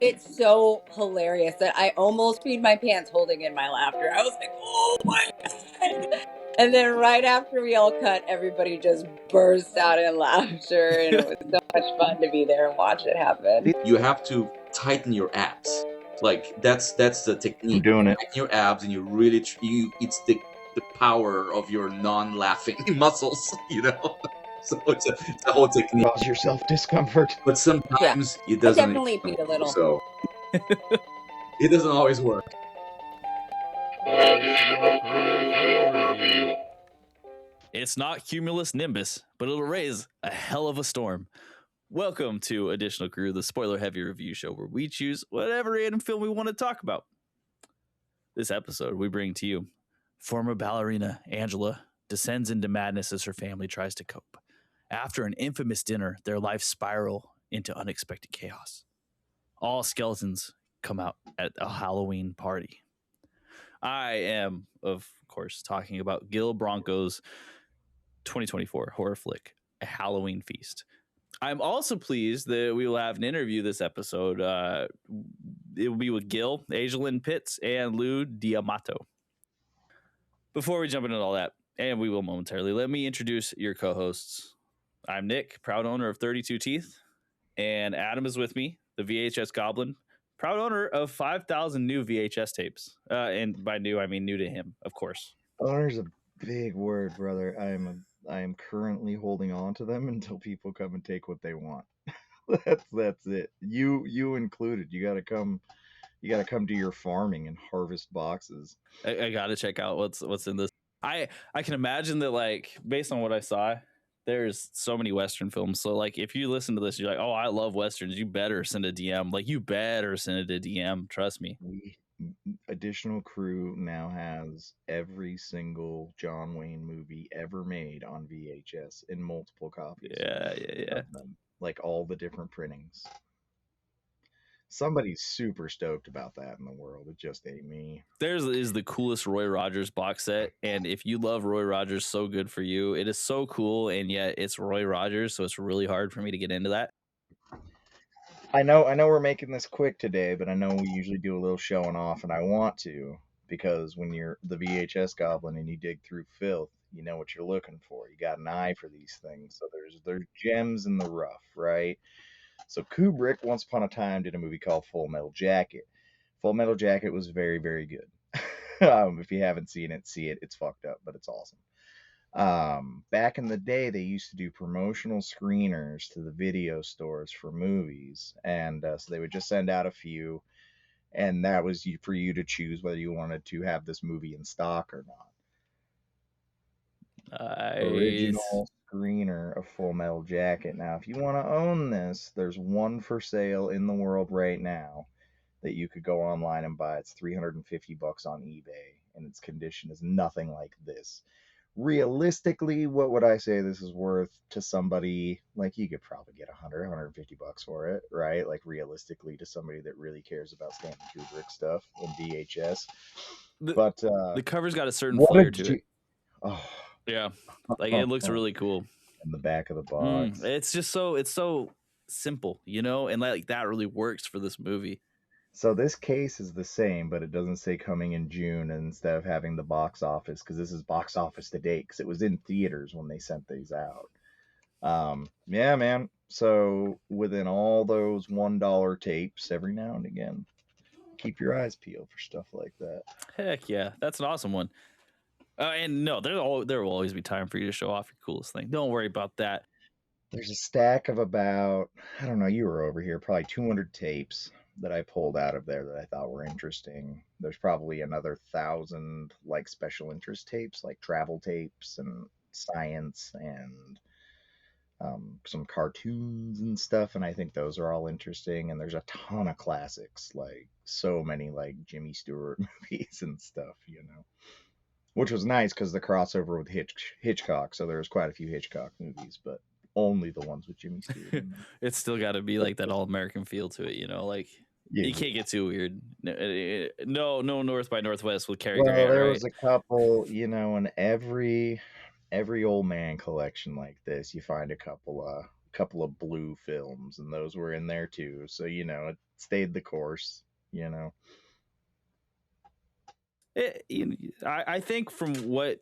It's so hilarious that I almost peed my pants holding in my laughter. I was like, oh my God. And then right after we all cut, everybody just burst out in laughter. And it was so much fun to be there and watch it happen. You have to tighten your abs. Like that's the technique. I'm doing it. Tighten your abs, and you really it's the power of your non-laughing muscles. So it's a whole technique. Cause yourself discomfort. But sometimes it I doesn't. definitely peed a little. So it doesn't always work. It's not cumulus nimbus, but it'll raise a hell of a storm. Welcome to Additional Crew, the spoiler-heavy review show where we choose whatever random film we want to talk about. This episode, we bring to you former ballerina Angela descends into madness as her family tries to cope. After an infamous dinner, their lives spiral into unexpected chaos. All skeletons come out at a Halloween party. I am, of course, talking about Gil Bronco's 2024 horror flick, A Halloween Feast. I'm also pleased that we will have an interview this episode. It will be with Gil, Lynn Pitts, and Lou D'Amato. Before we jump into all that, and we will momentarily, let me introduce your co-hosts. I'm Nick, proud owner of 32 Teeth, and Adam is with me, the VHS Goblin, proud owner of 5,000 new VHS tapes. And by new, I mean new to him, of course. Owner's a big word, brother. I am currently holding on to them until people come and take what they want. That's it. You included. You gotta come do your farming and harvest boxes. I gotta check out what's in this. I can imagine that, like, based on what I saw, there's so many Western films. So, like, if you listen to this, you're like, oh, I love Westerns. You better send a DM. Like, you better send it a DM. Trust me. Additional Crew now has every single John Wayne movie ever made on VHS in multiple copies. Yeah. Like all the different printings. Somebody's super stoked about that in the world. It just ain't me. Theirs is the coolest Roy Rogers box set, and if you love Roy Rogers, so good for you. It is so cool, and yet it's Roy Rogers, so it's really hard for me to get into that. I know we're making this quick today, but I know we usually do a little showing off, and I want to, because when you're the VHS Goblin and you dig through filth, you know what you're looking for. You got an eye for these things. So there's gems in the rough, right? So Kubrick, once upon a time, did a movie called Full Metal Jacket. Full Metal Jacket was very, very good. If you haven't seen it, see it. It's fucked up, but it's awesome. Back in the day, they used to do promotional screeners to the video stores for movies, and so they would just send out a few, and that was for you to choose whether you wanted to have this movie in stock or not. Original screener of Full Metal Jacket. Now, if you want to own this, there's one for sale in the world right now that you could go online and buy. It's $350 on eBay, and its condition is nothing like this. Realistically, what would I say this is worth to somebody? Like, you could probably get $150 for it, right? Like, realistically, to somebody that really cares about Stanley Kubrick stuff in VHS. But the cover's got a certain flair to it. Oh yeah, like it looks really cool in the back of the box. It's just so simple, and like that really works for this movie. So this case is the same, but it doesn't say coming in June instead of having the box office, because this is box office to date, because it was in theaters when they sent these out. Yeah, man. So within all those $1 tapes, every now and again, keep your eyes peeled for stuff like that. Heck yeah, that's an awesome one. And no, there will always be time for you to show off your coolest thing. Don't worry about that. There's a stack of about, I don't know, you were over here, probably 200 tapes that I pulled out of there that I thought were interesting. There's probably another 1,000 like special interest tapes, like travel tapes and science and some cartoons and stuff, and I think those are all interesting. And there's a ton of classics, like so many like Jimmy Stewart movies and stuff, which was nice because the crossover with Hitchcock, so there was quite a few Hitchcock movies, but only the ones with Jimmy Stewart. It's still got to be like that all-American feel to it, like you can't get too weird. No North by Northwest with Cary Grant. There was a couple, in every old man collection like this, you find a couple couple of blue films, and those were in there too. So it stayed the course. I think from what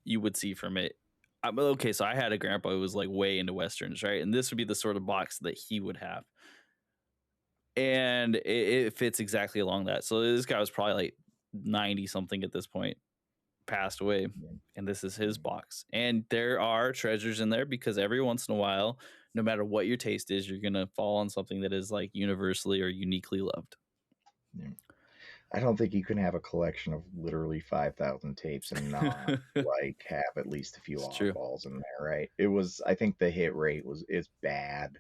you would see from it, okay, so I had a grandpa who was like way into westerns, right? And this would be the sort of box that he would have, and it fits exactly along that. So this guy was probably like 90 something at this point, passed away, and this is his box. And there are treasures in there because every once in a while, no matter what your taste is, you're gonna fall on something that is like universally or uniquely loved. Yeah. I don't think you can have a collection of literally 5,000 tapes and not like have at least a few It's true. oddballs in there, right? I think the hit rate is bad.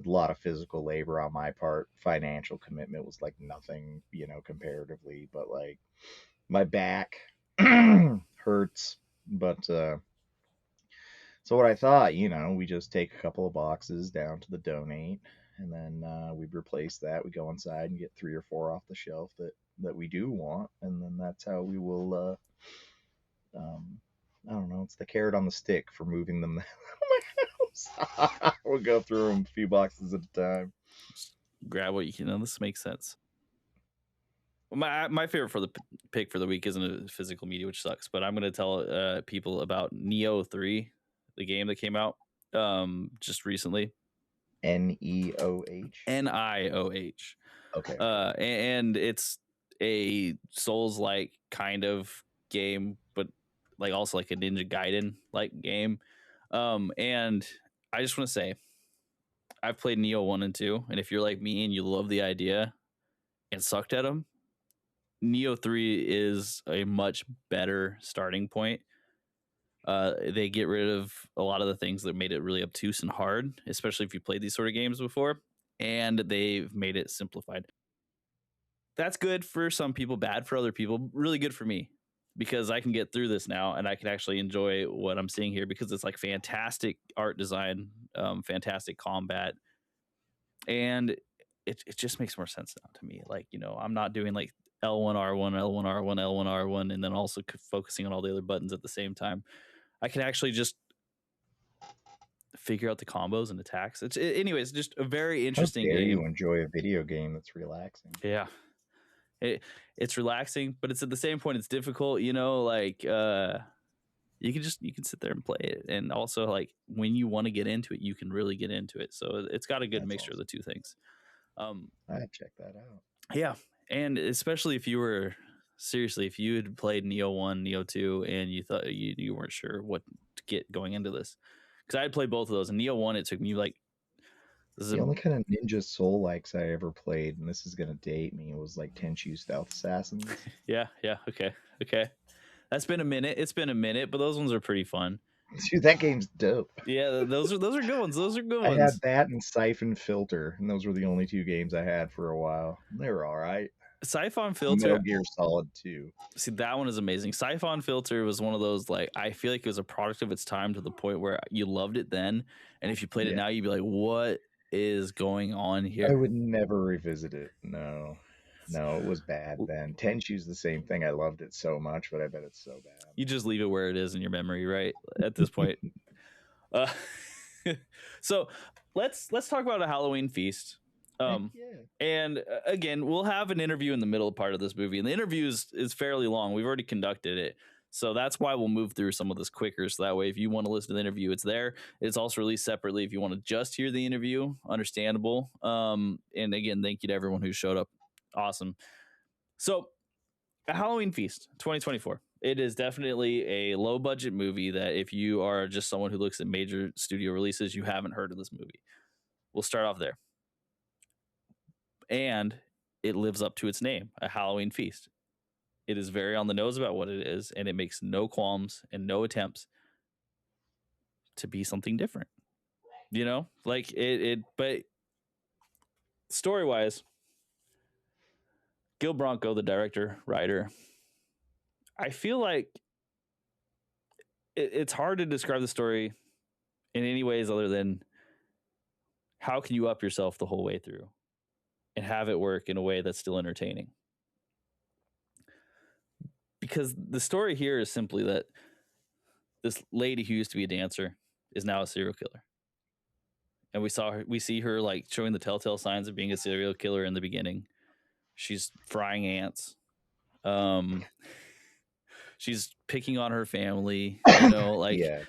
A lot of physical labor on my part. Financial commitment was like nothing, comparatively, but like my back hurts. But so what I thought, we just take a couple of boxes down to the donate, and then we'd replace that. We go inside and get 3 or 4 off the shelf that we do want, and then that's how we will. I don't know. It's the carrot on the stick for moving them out of my house. We'll go through them a few boxes at a time. Just grab what you can. This makes sense. My favorite for the pick for the week isn't a physical media, which sucks, but I'm going to tell people about Neo 3, the game that came out just recently. NEOH? NIOH. Okay. And it's a Souls-like kind of game, but like also like a Ninja Gaiden like game. And I just want to say, I've played Neo 1 and 2, and if you're like me and you love the idea and sucked at them, Neo 3 is a much better starting point. They get rid of a lot of the things that made it really obtuse and hard, especially if you played these sort of games before, and they've made it simplified. That's good for some people, bad for other people, really good for me, because I can get through this now and I can actually enjoy what I'm seeing here, because it's like fantastic art design, fantastic combat, and it just makes more sense now to me. Like, I'm not doing like L1, R1, L1, R1, L1, R1, and then also focusing on all the other buttons at the same time. I can actually just figure out the combos and attacks. Anyways, just a very interesting How dare game. you enjoy a video game that's relaxing? Yeah. It's relaxing, but it's at the same point it's difficult, like you can sit there and play it, and also like when you want to get into it, you can really get into it. So it's got a good mixture of the two things. I'd check that out. Yeah, and especially if you had played Neo 1, Neo 2, and you thought you weren't sure what to get going into this, because I had played both of those. And Neo 1, it took me like the only kind of ninja soul likes I ever played, and this is gonna date me, was like Tenchu Stealth Assassins. yeah, okay. That's been a minute. It's been a minute, but those ones are pretty fun. Dude, that game's dope. Yeah, those are good ones. Those are good ones. I had that and Siphon Filter, and those were the only 2 games I had for a while. They were all right. Siphon Filter, Metal Gear Solid 2. See, that one is amazing. Siphon Filter was one of those, like, I feel like it was a product of its time to the point where you loved it then, and if you played it now, you'd be like, what is going on here? I would never revisit it. No, it was bad then. Tenchu's the same thing. I loved it so much, but I bet it's so bad. You just leave it where it is in your memory, right? At this point. So let's talk about a Halloween feast. And again, we'll have an interview in the middle part of this movie, and the interview is fairly long. We've already conducted it, so that's why we'll move through some of this quicker, so that way if you want to listen to the interview, it's there. It's also released separately if you want to just hear the interview. Understandable. And again, thank you to everyone who showed up. Awesome. So a Halloween Feast 2024, it is definitely a low budget movie that if you are just someone who looks at major studio releases, you haven't heard of this movie. We'll start off there. And it lives up to its name, a Halloween Feast. It is very on the nose about what it is, and it makes no qualms and no attempts to be something different. Like but story-wise, Gil Bronco, the director, writer, I feel like it's hard to describe the story in any ways other than how can you up yourself the whole way through and have it work in a way that's still entertaining. Because the story here is simply that this lady who used to be a dancer is now a serial killer. and we see her like showing the telltale signs of being a serial killer in the beginning. She's frying ants. She's picking on her family, like, Yeah.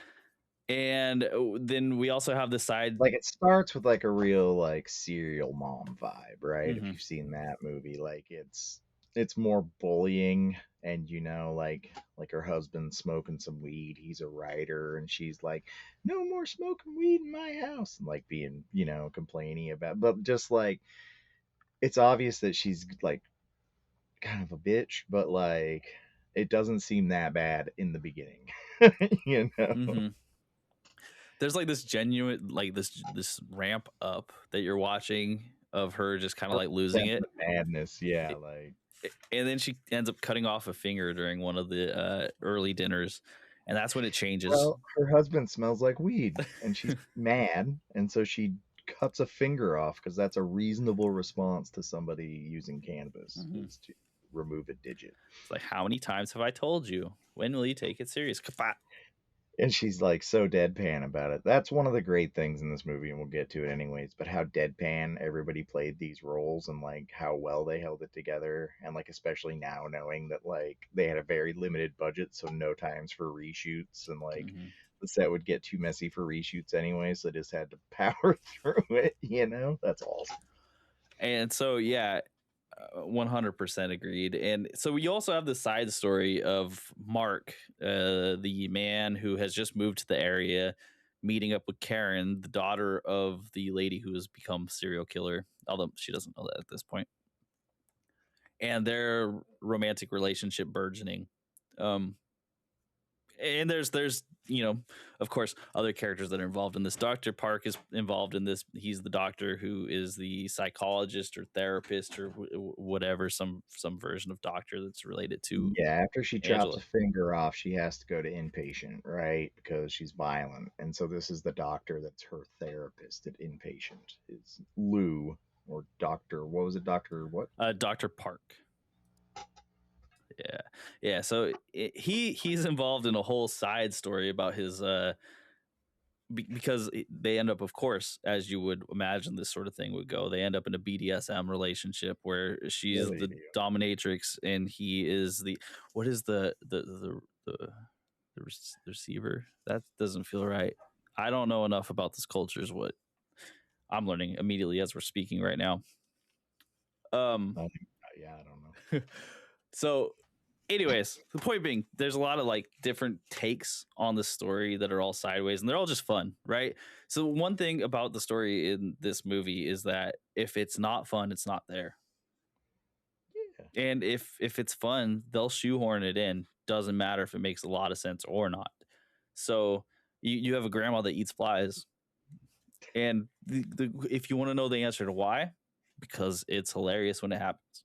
and then we also have the side. Like, it starts with like a real like serial mom vibe, right? If Mhm. you've seen that movie, like it's more bullying, and like her husband smoking some weed, he's a writer, and she's like, no more smoking weed in my house, and like being complaining about, but just like it's obvious that she's like kind of a bitch, but like it doesn't seem that bad in the beginning. Mhm. There's like this genuine, like this ramp up that you're watching of her just kind of like losing Sense it. of madness, yeah, like. And then she ends up cutting off a finger during one of the early dinners, and that's when it changes. Well, her husband smells like weed, and she's mad, and so she cuts a finger off because that's a reasonable response to somebody using cannabis, is to remove a digit. It's like, how many times have I told you? When will you take it serious? Kapah. And she's like so deadpan about it. That's one of the great things in this movie, and we'll get to it anyways. But how deadpan everybody played these roles, and like how well they held it together, and like especially now knowing that like they had a very limited budget, so no times for reshoots, and like the set would get too messy for reshoots anyway, so they just had to power through it. That's awesome. And so, yeah, 100% agreed. And so we also have the side story of Mark, the man who has just moved to the area, meeting up with Karen, the daughter of the lady who has become a serial killer, although she doesn't know that at this point, and their romantic relationship burgeoning. And there's of course, other characters that are involved in this. Dr. Park is involved in this. He's the doctor who is the psychologist or therapist or whatever, some version of doctor that's related to Yeah, after she chops Angela. a finger off, she has to go to inpatient, right? Because she's violent. And so this is the doctor that's her therapist at inpatient. Is Lou, or Dr. What was it? Dr. what? Dr. Park. Yeah. So he's involved in a whole side story about his because they end up, of course, as you would imagine this sort of thing would go, they end up in a BDSM relationship where she's the dominatrix and he is the, what is the receiver? That doesn't feel right. I don't know enough about this culture, is what I'm learning immediately as we're speaking right now. Yeah, I don't know. So anyways, the point being, there's a lot of like different takes on the story that are all sideways, and they're all just fun, right? So one thing about the story in this movie is that if it's not fun, it's not there. Yeah. And if it's fun, they'll shoehorn it in. Doesn't matter if it makes a lot of sense or not. So you have a grandma that eats flies, and if you want to know the answer to why, because it's hilarious when it happens.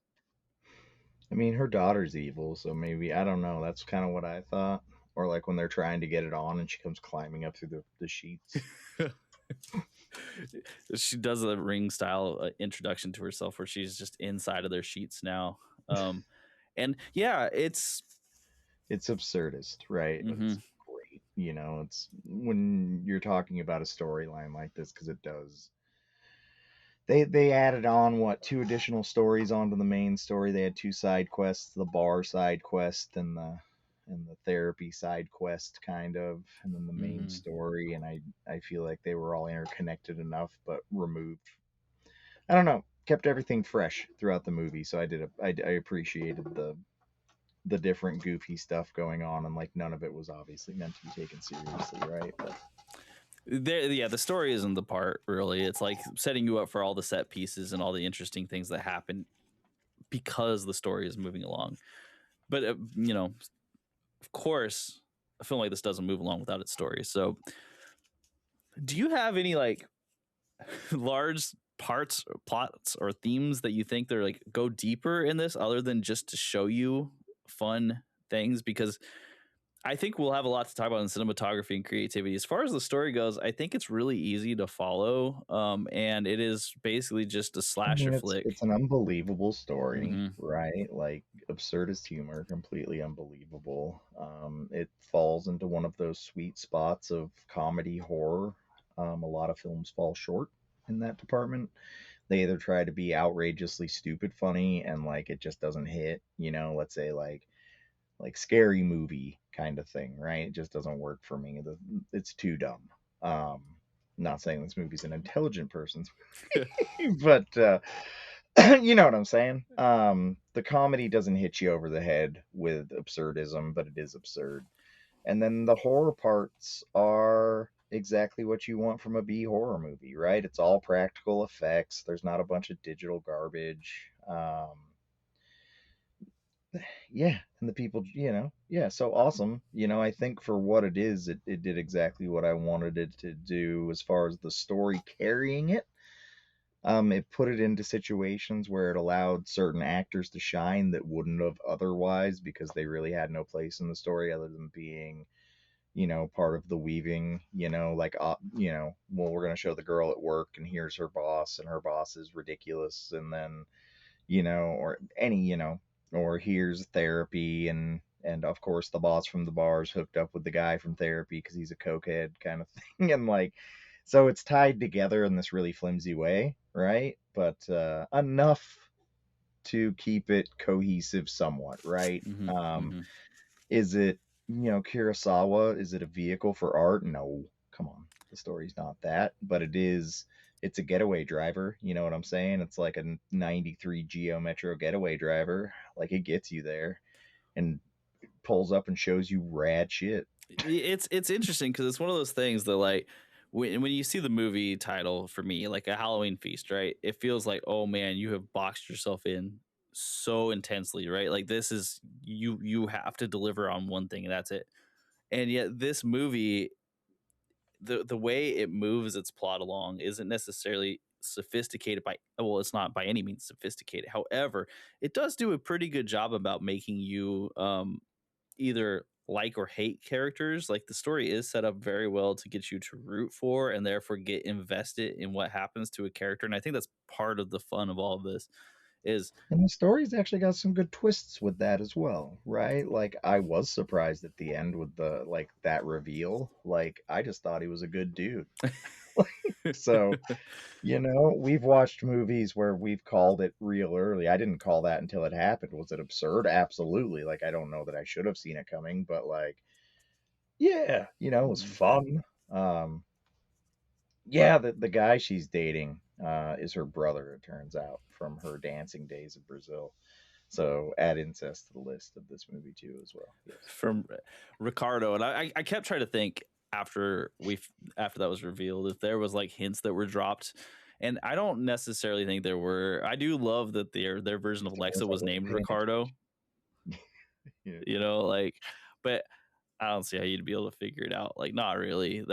I mean, her daughter's evil, so maybe, I don't know. That's kind of what I thought. Or like when they're trying to get it on and she comes climbing up through the sheets. She does a Ring style introduction to herself where she's just inside of their sheets now. And yeah, it's absurdist, right? It's great. It's when you're talking about a storyline like this, because it does. They added on 2 additional stories onto the main story. They had 2 side quests, the bar side quest and the therapy side quest, kind of, and then the main story. And I feel like they were all interconnected enough, but removed. I don't know, kept everything fresh throughout the movie. So I appreciated the different goofy stuff going on, and like none of it was obviously meant to be taken seriously, right? But the story isn't the part, really. It's like setting you up for all the set pieces and all the interesting things that happen because the story is moving along. But of course, a film like this doesn't move along without its story. So do you have any like large parts or plots or themes that you think they're like go deeper in this, other than just to show you fun things? Because I think we'll have a lot to talk about in cinematography and creativity. As far as the story goes, I think it's really easy to follow, and it is basically just a slasher flick. It's an unbelievable story, right? Like absurdist humor, completely unbelievable. It falls into one of those sweet spots of comedy horror, A lot of films fall short in that department. They either try to be outrageously stupid funny and like it just doesn't hit, let's say like scary movie kind of thing, right? It just doesn't work for me. It's too dumb. Not saying this movie's an intelligent person's movie, but you know what I'm saying. The comedy doesn't hit you over the head with absurdism, but it is absurd. And then the horror parts are exactly what you want from a B horror movie, right? It's all practical effects. There's not a bunch of digital garbage. Yeah, and the people, yeah, so awesome. I think for what it is, it did exactly what I wanted it to do as far as the story carrying it. It put it into situations where it allowed certain actors to shine that wouldn't have otherwise because they really had no place in the story other than being part of the weaving, like, well, we're going to show the girl at work and here's her boss and her boss is ridiculous. And then, or any, or here's therapy and of course the boss from the bar is hooked up with the guy from therapy because he's a cokehead kind of thing. And like, so it's tied together in this really flimsy way, right? But enough to keep it cohesive somewhat, right? Is it, Kurosawa? Is it a vehicle for art? No, come on. The story's not that, but it's a getaway driver. You know what I'm saying? It's like a 93 Geo Metro getaway driver. Like it gets you there and pulls up and shows you rad shit. It's interesting because it's one of those things that like when you see the movie title for me, like a Halloween Feast, right? It feels like, oh man, you have boxed yourself in so intensely, right? Like this is you have to deliver on one thing and that's it. And yet this movie, the way it moves its plot along isn't necessarily sophisticated by, well, it's not by any means sophisticated. However, it does do a pretty good job about making you either like or hate characters. Like the story is set up very well to get you to root for and therefore get invested in what happens to a character. And I think that's part of the fun of all of this is And the story's actually got some good twists with that as well, right? Like I was surprised at the end with the like that reveal. Like I just thought he was a good dude. So, we've watched movies where we've called it real early. I didn't call that until it happened. Was it absurd? Absolutely. Like I don't know that I should have seen it coming, but like yeah, it was fun. Um yeah, the guy she's dating is her brother, it turns out, from her dancing days in Brazil. So add incest to the list of this movie too as well. Yes. from Ricardo. And I kept trying to think after that was revealed if there was like hints that were dropped. And I don't necessarily think there were. I do love that their version of Lexa was named Ricardo. Yeah. Like, but I don't see how you'd be able to figure it out. Like, not really.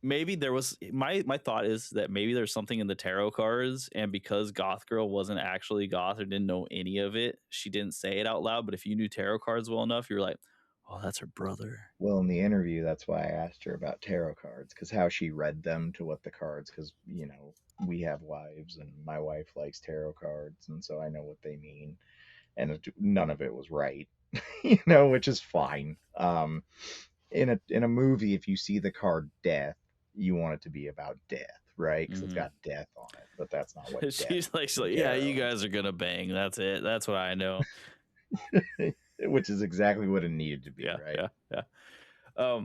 Maybe there was my thought is that maybe there's something in the tarot cards, and because Goth Girl wasn't actually goth or didn't know any of it, she didn't say it out loud. But if you knew tarot cards well enough, you're like, oh, that's her brother. Well, in the interview, that's why I asked her about tarot cards, because how she read them to what the cards, because, we have wives and my wife likes tarot cards, and so I know what they mean. And none of it was right, which is fine. In a movie, if you see the card death, you want it to be about death, right? Because it's got death on it, but that's not what she's like, yeah, you guys are gonna bang. That's it. That's what I know. Which is exactly what it needed to be, right? Yeah.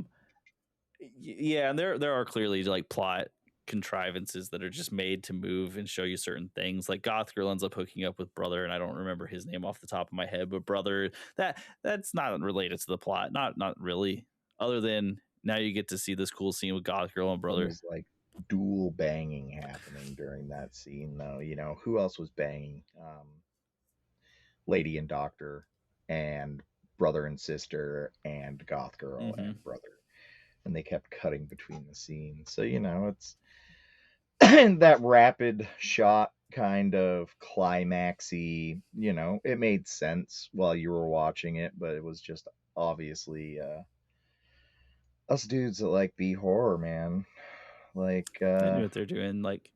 Yeah, and there are clearly like plot contrivances that are just made to move and show you certain things. Like Goth Girl ends up hooking up with Brother, and I don't remember his name off the top of my head, but Brother, that's not related to the plot. Not really. Other than now you get to see this cool scene with Goth Girl and Brother. There's like dual banging happening during that scene, though. Who else was banging? Lady and Doctor, and brother and sister, and Goth Girl and Brother, and they kept cutting between the scenes. So it's that rapid shot kind of climaxy. It made sense while you were watching it, but it was just obviously us dudes that like B horror, man. Like they knew what they're doing. Like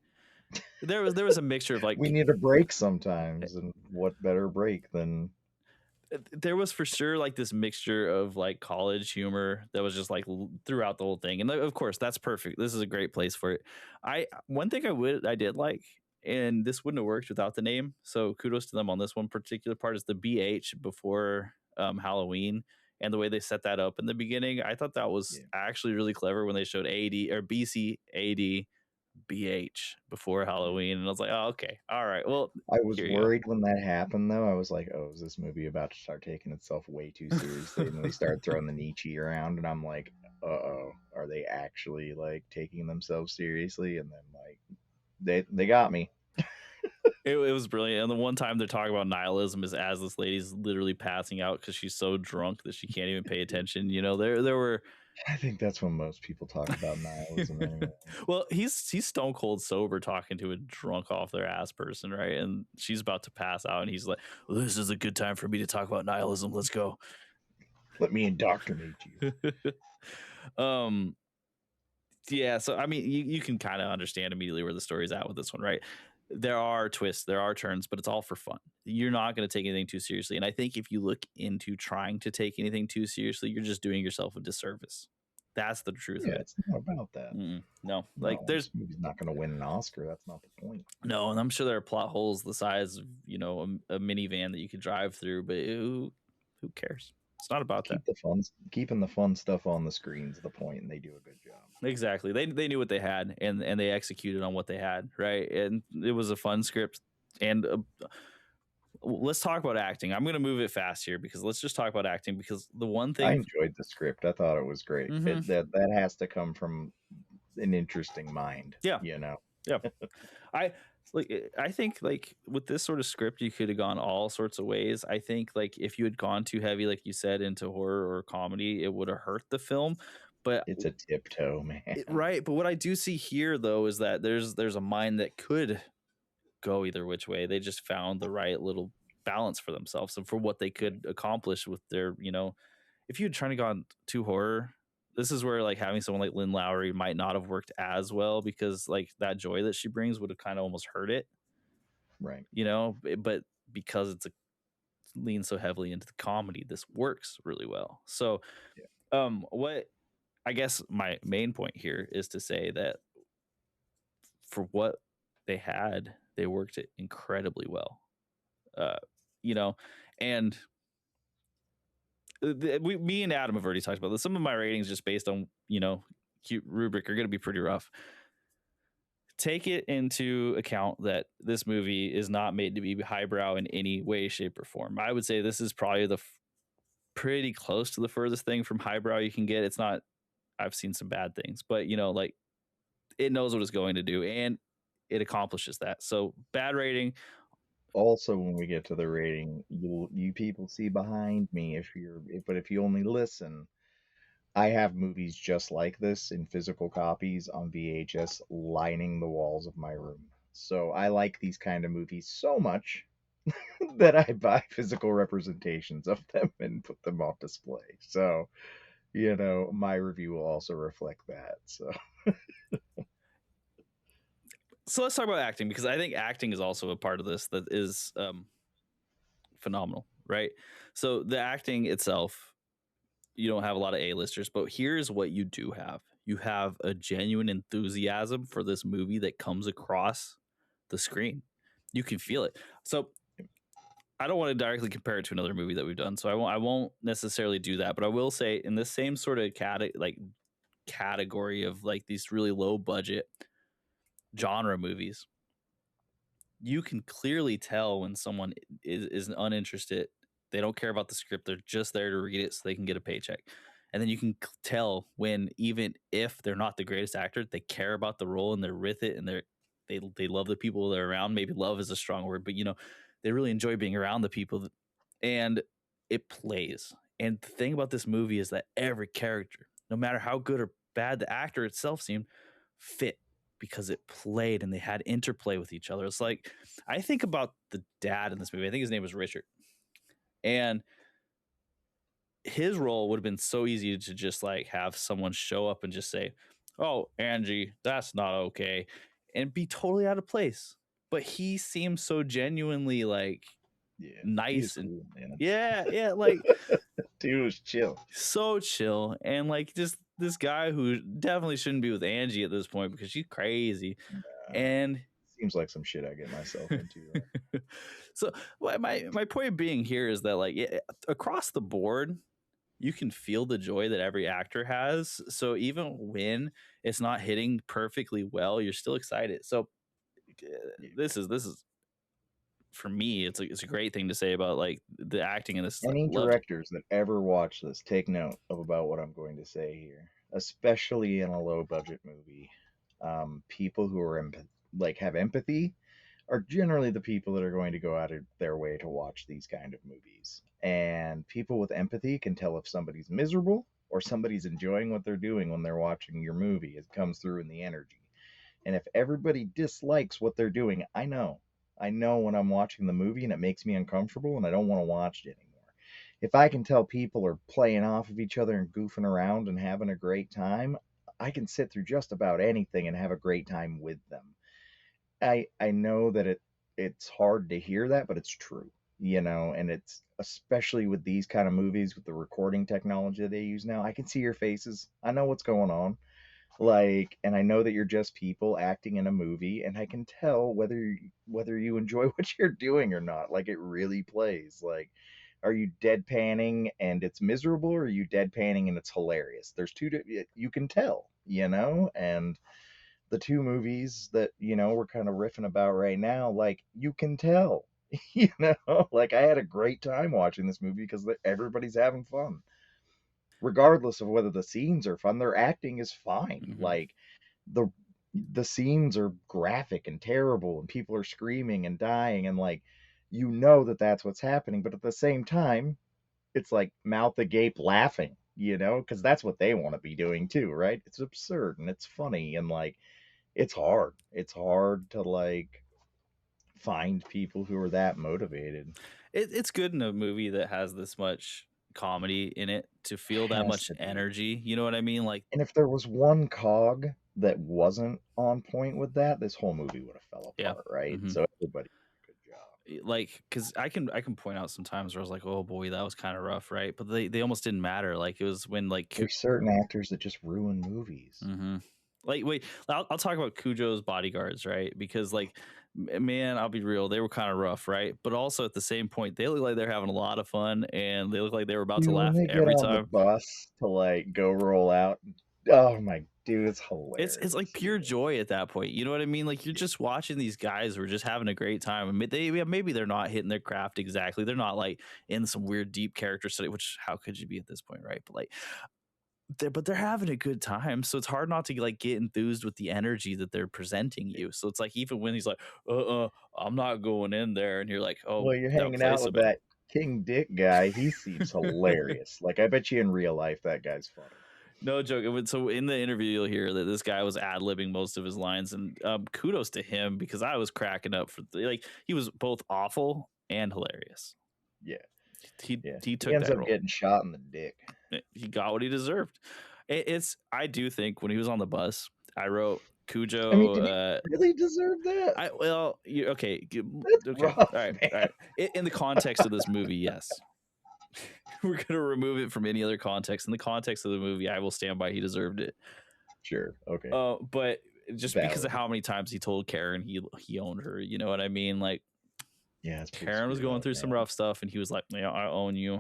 there was a mixture of like we need a break sometimes, and what better break than there was for sure like this mixture of like college humor that was just like throughout the whole thing, and of course that's perfect. This is a great place for it. One thing I did like, and this wouldn't have worked without the name, so kudos to them on this one particular part, is the BH before Halloween, and the way they set that up in the beginning. I thought that was actually really clever when they showed AD or BC AD BH before Halloween, and I was like, oh, okay, all right, well, I was here you go. worried when that happened, though. I was like, oh, is this movie about to start taking itself way too seriously? And then they started throwing the Nietzsche around, and I'm like, uh-oh, are they actually, like, taking themselves seriously? And then, like, they got me. It was brilliant. And the one time they're talking about nihilism is as this lady's literally passing out because she's so drunk that she can't even pay attention. You know, there were. I think that's when most people talk about nihilism anyway. Well, he's stone cold sober talking to a drunk off their ass person, right? And she's about to pass out, and he's like, well, "This is a good time for me to talk about nihilism. Let's go. Let me indoctrinate you." Yeah. So I mean, you can kind of understand immediately where the story's at with this one, right? There are twists, there are turns, but it's all for fun. You're not going to take anything too seriously. And I think if you look into trying to take anything too seriously, you're just doing yourself a disservice. That's the truth of it. It's not about that. No, like this movie's not going to win an Oscar. That's not the point. No, and I'm sure there are plot holes the size of, you know, a minivan that you could drive through, but who cares? It's not about that. Keeping the fun stuff on the screen's the point, and they do a good job. Exactly. They knew what they had, and they executed on what they had, right? And it was a fun script. And let's talk about acting. I'm going to move it fast here because let's just talk about acting, because the one thing I enjoyed the script. I thought it was great. That has to come from an interesting mind. Yeah. You know. Yeah. I think like with this sort of script, you could have gone all sorts of ways. I think like if you had gone too heavy, like you said, into horror or comedy, it would have hurt the film. But it's a tiptoe, man. Right. But what I do see here, though, is that there's a mind that could go either which way. They just found the right little balance for themselves and for what they could accomplish with their, you know, if you had tried to gone too horror, this is where like having someone like Lynn Lowry might not have worked as well, because like that joy that she brings would have kind of almost hurt it. Right. You know, but because leans so heavily into the comedy, this works really well. So, what I guess my main point here is to say that for what they had, they worked it incredibly well. You know, and me and Adam have already talked about this. Some of my ratings, just based on, you know, cute rubric, are going to be pretty rough. Take it into account that this movie is not made to be highbrow in any way, shape, or form. I would say this is probably pretty close to the furthest thing from highbrow you can get. It's not, I've seen some bad things, but you know, like it knows what it's going to do and it accomplishes that. So bad rating. Also, when we get to the rating, you people see behind me but if you only listen, I have movies just like this in physical copies on VHS lining the walls of my room. So I like these kind of movies so much that I buy physical representations of them and put them on display. So, you know, my review will also reflect that. So let's talk about acting, because I think acting is also a part of this that is phenomenal, right? So the acting itself, you don't have a lot of A-listers, but here's what you do have. You have a genuine enthusiasm for this movie that comes across the screen. You can feel it. So I don't want to directly compare it to another movie that we've done, so I won't necessarily do that. But I will say, in the same sort of category of like these really low budget genre movies, you can clearly tell when someone is uninterested. They don't care about the script. They're just there to read it so they can get a paycheck. And then you can tell when, even if they're not the greatest actor, they care about the role and they're with it, and they love the people they're around. Maybe love is a strong word, but you know, they really enjoy being around the people, and it plays. And the thing about this movie is that every character, no matter how good or bad the actor itself seemed, fit because it played and they had interplay with each other. It's like, I think about the dad in this movie. I think his name was Richard. And his role would have been so easy to just like have someone show up and just say, "Oh, Angie, that's not okay," and be totally out of place. But he seems so genuinely like Yeah, he was nice and cool, man. yeah, like Dude was chill. so chill, and like just this guy who definitely shouldn't be with Angie at this point because she's crazy, and Seems like some shit I get myself into. Right? so my point being here is that like across the board you can feel the joy that every actor has. So even when it's not hitting perfectly well, you're still excited. So uh, Yeah. this is for me, it's a great thing to say about like the acting in this. Like, Any loved it. directors that ever watch this, take note of about what I'm going to say here, especially in a low budget movie. People who are like have empathy are generally the people that are going to go out of their way to watch these kind of movies. And people with empathy can tell if somebody's miserable or somebody's enjoying what they're doing when they're watching your movie. It comes through in the energy. And if everybody dislikes what they're doing, I know. I know when I'm watching the movie and it makes me uncomfortable and I don't want to watch it anymore. If I can tell people are playing off of each other and goofing around and having a great time, I can sit through just about anything and have a great time with them. I know that it's hard to hear that, but it's true, and it's especially with these kind of movies with the recording technology that they use now. I can see your faces. I know what's going on. Like, and I know that you're just people acting in a movie, and I can tell whether you enjoy what you're doing or not. Like, it really plays. Like, are you deadpanning and it's miserable, or are you deadpanning and it's hilarious? There's you can tell, and the two movies that we're kind of riffing about right now, like, you can tell. Like, I had a great time watching this movie because everybody's having fun regardless of whether the scenes are fun. Their acting is fine. Mm-hmm. Like, the the scenes are graphic and terrible and people are screaming and dying, and like, that that's what's happening, but at the same time it's like mouth agape laughing, because that's what they want to be doing too, right? It's absurd and it's funny, and like, it's hard to like find people who are that motivated. It's good in a movie that has this much comedy in it to feel that Has much to be. energy. You know what I mean? Like, And if there was one cog that wasn't on point with that, this whole movie would have fell yeah. apart, right? Mm-hmm. So everybody did a good job. Like, because I can point out some times where I was like, oh boy, that was kind of rough, right? But they almost didn't matter. Like, it was when like There's certain actors that just ruin movies. mm-hmm. Like, wait, I'll talk about Cujo's bodyguards, right? Because like, man, I'll be real, they were kind of rough, right? But also at the same point, they look like they're having a lot of fun, and they look like they were about to Dude, when laugh they get every on the time. bus to like go roll out, oh my dude, it's It's like hilarious. pure joy at that point. You know what I mean? Like, you're Yeah. just watching these guys who are just having a great time. And maybe they're not hitting their craft exactly. They're not like in some weird deep character study, which how could you be at this point, right? But like, they're having a good time, so it's hard not to like get enthused with the energy that they're presenting you. So it's like, even when he's like, I'm not going in there, and you're like, oh, Well, you're that hanging out place with have been. that King Dick guy. He seems hilarious. Like, I bet you in real life that guy's funny. No joke. So in the interview, you'll hear that this guy was ad libbing most of his lines, and kudos to him because I was cracking up for like, he was both awful and hilarious. Yeah. He Yeah. he He took ends that up role. getting shot in the dick. He got what he deserved. I do think when he was on the bus, I wrote Cujo. I mean, did he really deserve that? Okay, That's okay, rough, all right, man. all right. In the context of this movie, yes. We're gonna remove it from any other context. In the context of the movie, I will stand by he deserved it. Sure. Okay. But just because of Valid. how many times he told Karen he owned her, you know what I mean? Like, Yeah, it's pretty Karen was screwed going up, through some man. rough stuff, and he was like, "Yeah, I own you."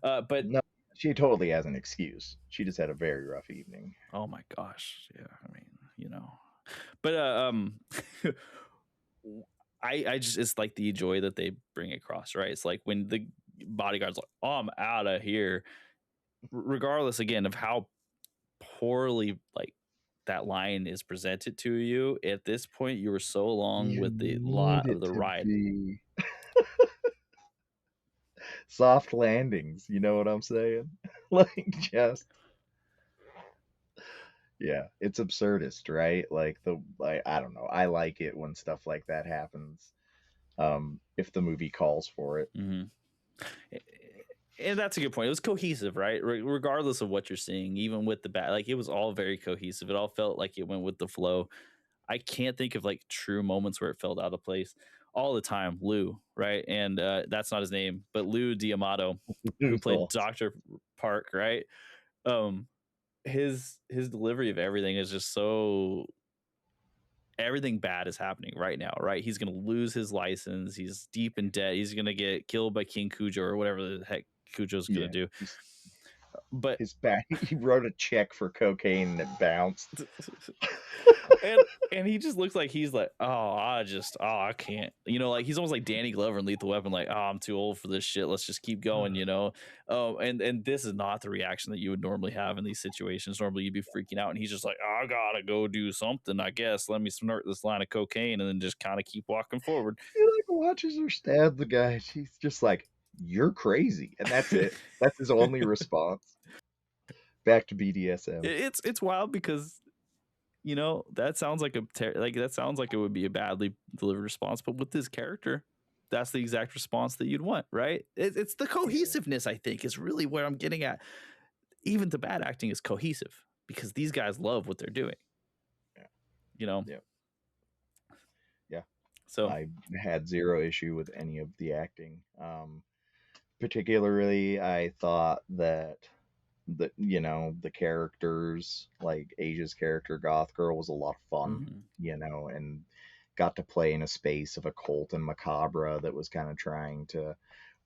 But No, she totally has an excuse. She just had a very rough evening. oh my gosh, yeah. I mean, but I just, it's like the joy that they bring across, right? It's like when the bodyguard's like, "Oh, I'm out of here," regardless again of how poorly like that line is presented to you. At this point, you were so long You with the need lot of it the to ride. be soft landings. You know what I'm saying? Like, just, yeah, it's absurdist, right? Like, I don't know. I like it when stuff like that happens. If the movie calls for it. Mm-hmm. And that's a good point. It was cohesive, right? Regardless of what you're seeing, even with the bad, like, it was all very cohesive. It all felt like it went with the flow. I can't think of like true moments where it felt out of place. all the time, Lou, right? And that's not his name, but Lou D'Amato, who played Dr. Park, right? His delivery of everything is just so, everything bad is happening right now, right? He's gonna lose his license, he's deep in debt, he's gonna get killed by King Cujo or whatever the heck Cujo's gonna do. But his back, he wrote a check for cocaine and it bounced. and he just looks like he's like, I can't, like he's almost like Danny Glover in Lethal Weapon, like, I'm too old for this shit, let's just keep going, and this is not the reaction that you would normally have in these situations. Normally you'd be freaking out, and he's just like, I gotta go do something, I guess, let me snort this line of cocaine and then just kind of keep walking forward. He like watches her stab the guy, she's just like, you're crazy, and that's it. That's his only response. Back to BDSM. It's wild because that sounds like that sounds like it would be a badly delivered response, but with this character, that's the exact response that you'd want, right? It's the cohesiveness, I think, is really where I'm getting at. Even the bad acting is cohesive because these guys love what they're doing. Yeah. So I had zero issue with any of the acting. Particularly, I thought that the characters, like Asia's character, Goth Girl, was a lot of fun, and got to play in a space of occult and macabre that was kind of trying to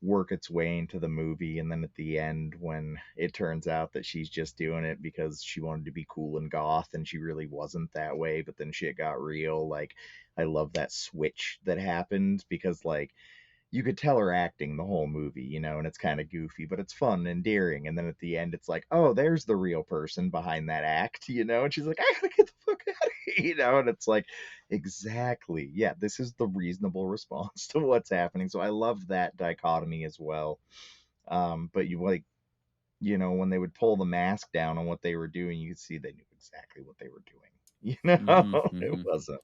work its way into the movie. And then at the end, when it turns out that she's just doing it because she wanted to be cool and goth, and she really wasn't that way, but then shit got real. Like, I love that switch that happened, because like, you could tell her acting the whole movie, and it's kind of goofy, but it's fun and endearing. And then at the end, it's like, oh, there's the real person behind that act, and she's like, I gotta get the fuck out of here, and it's like, exactly, yeah, this is the reasonable response to what's happening. So I love that dichotomy as well. But you like, when they would pull the mask down on what they were doing, you could see they knew exactly what they were doing. It wasn't.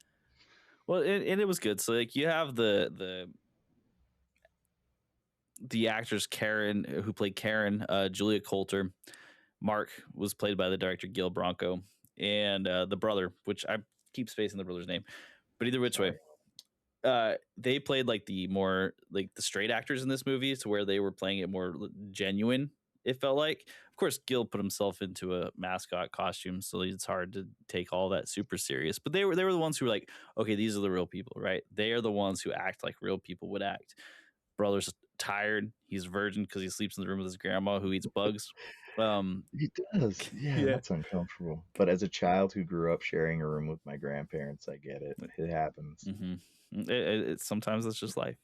Well, and it was good. So like, you have the actors, Karen, who played Karen, Julia Coulter. Mark was played by the director Gil Bronco, and the brother, which I keep spacing the brother's name, but either which way, they played like the more like the straight actors in this movie, to where they were playing it more genuine. It felt like, of course, Gil put himself into a mascot costume, so it's hard to take all that super serious. But they were the ones who were like, okay, these are the real people, right? They are the ones who act like real people would act. Brother's tired. He's a virgin because he sleeps in the room with his grandma who eats bugs. He does. Yeah, that's uncomfortable. But as a child who grew up sharing a room with my grandparents, I get it. It happens. Sometimes it's just life,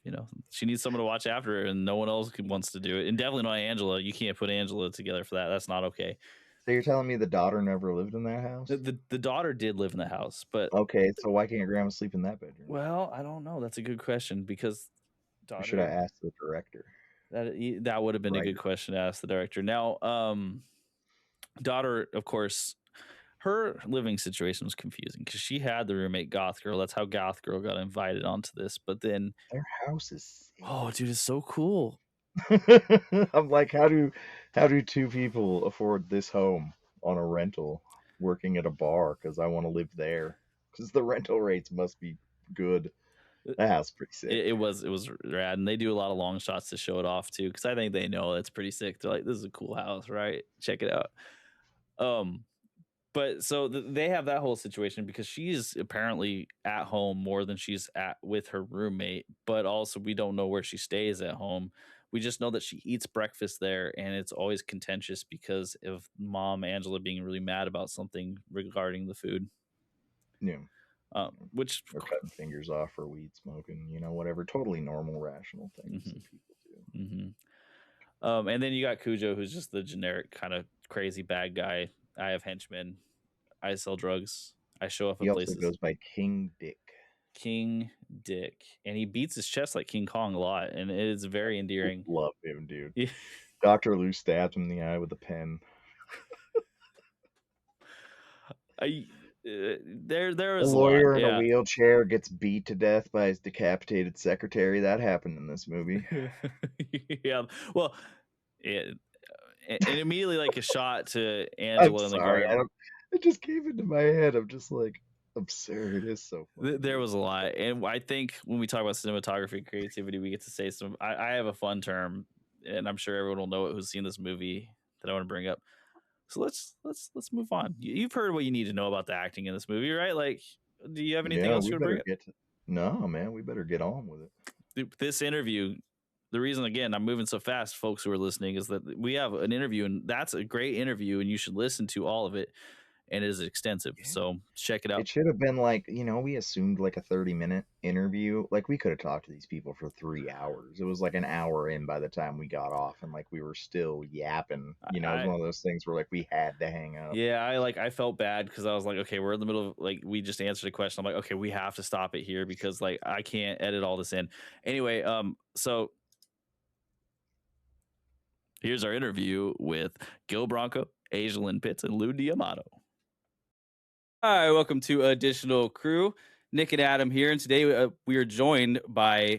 She needs someone to watch after her, and no one else wants to do it. And definitely not Angela. You can't put Angela together for that. That's not okay. So you're telling me the daughter never lived in that house? The daughter did live in the house, but okay. So why can't grandma sleep in that bedroom? Well, I don't know. That's a good question, because daughter, or should I ask the director? That would have been a good question to ask the director. Now, daughter, of course, her living situation was confusing because she had the roommate Goth Girl. That's how Goth Girl got invited onto this. But then their house is sick. Oh, dude, it's so cool. I'm like, how do two people afford this home on a rental, working at a bar because I want to live there? Because the rental rates must be good. That house is pretty sick. It was rad, and they do a lot of long shots to show it off too, because I think they know it's pretty sick. They're like, this is a cool house, right? Check it out. But so they have that whole situation because she's apparently at home more than she's at with her roommate, but also we don't know where she stays at home. We just know that she eats breakfast there, and it's always contentious because of mom Angela being really mad about something regarding the food. Yeah. Which or cutting fingers off for weed smoking, whatever, totally normal, rational things that people do. And then you got Cujo, who's just the generic kind of crazy bad guy. I have henchmen. I sell drugs. I show up at places. He also goes by King Dick. King Dick, and he beats his chest like King Kong a lot, and it is very endearing. Love him, dude. Yeah. Dr. Lou stabs him in the eye with a pen. There is a lawyer in a wheelchair gets beat to death by his decapitated secretary. That happened in this movie. Yeah, well, and immediately like a shot to Angela in the garden. It just came into my head. I'm just like, Absurd. It's so funny. There was a lot, and I think when we talk about cinematography and creativity, we get to say some. I have a fun term, and I'm sure everyone will know it who's seen this movie that I want to bring up. So let's move on. You've heard what you need to know about the acting in this movie, right? Like, do you have anything Yeah, else we you want to bring better up? get to. No, man, we better get on with it. This interview, the reason again I'm moving so fast, folks who are listening, is that we have an interview, and that's a great interview, and you should listen to all of it. And it is extensive, Yeah. so check it out. It should have been like, we assumed like a 30-minute interview. Like we could have talked to these people for 3 hours. It was like an hour in by the time we got off, and like we were still yapping. It was one of those things where like we had to hang up. Yeah, I felt bad because I was like, okay, we're in the middle of like we just answered a question. I'm like, okay, we have to stop it here because like I can't edit all this in. Anyway, so here's our interview with Gil Bronco, Lynn Pitts, and Lou D'Amato. Hi, welcome to Additional Crew. Nick and Adam here, and today we are joined by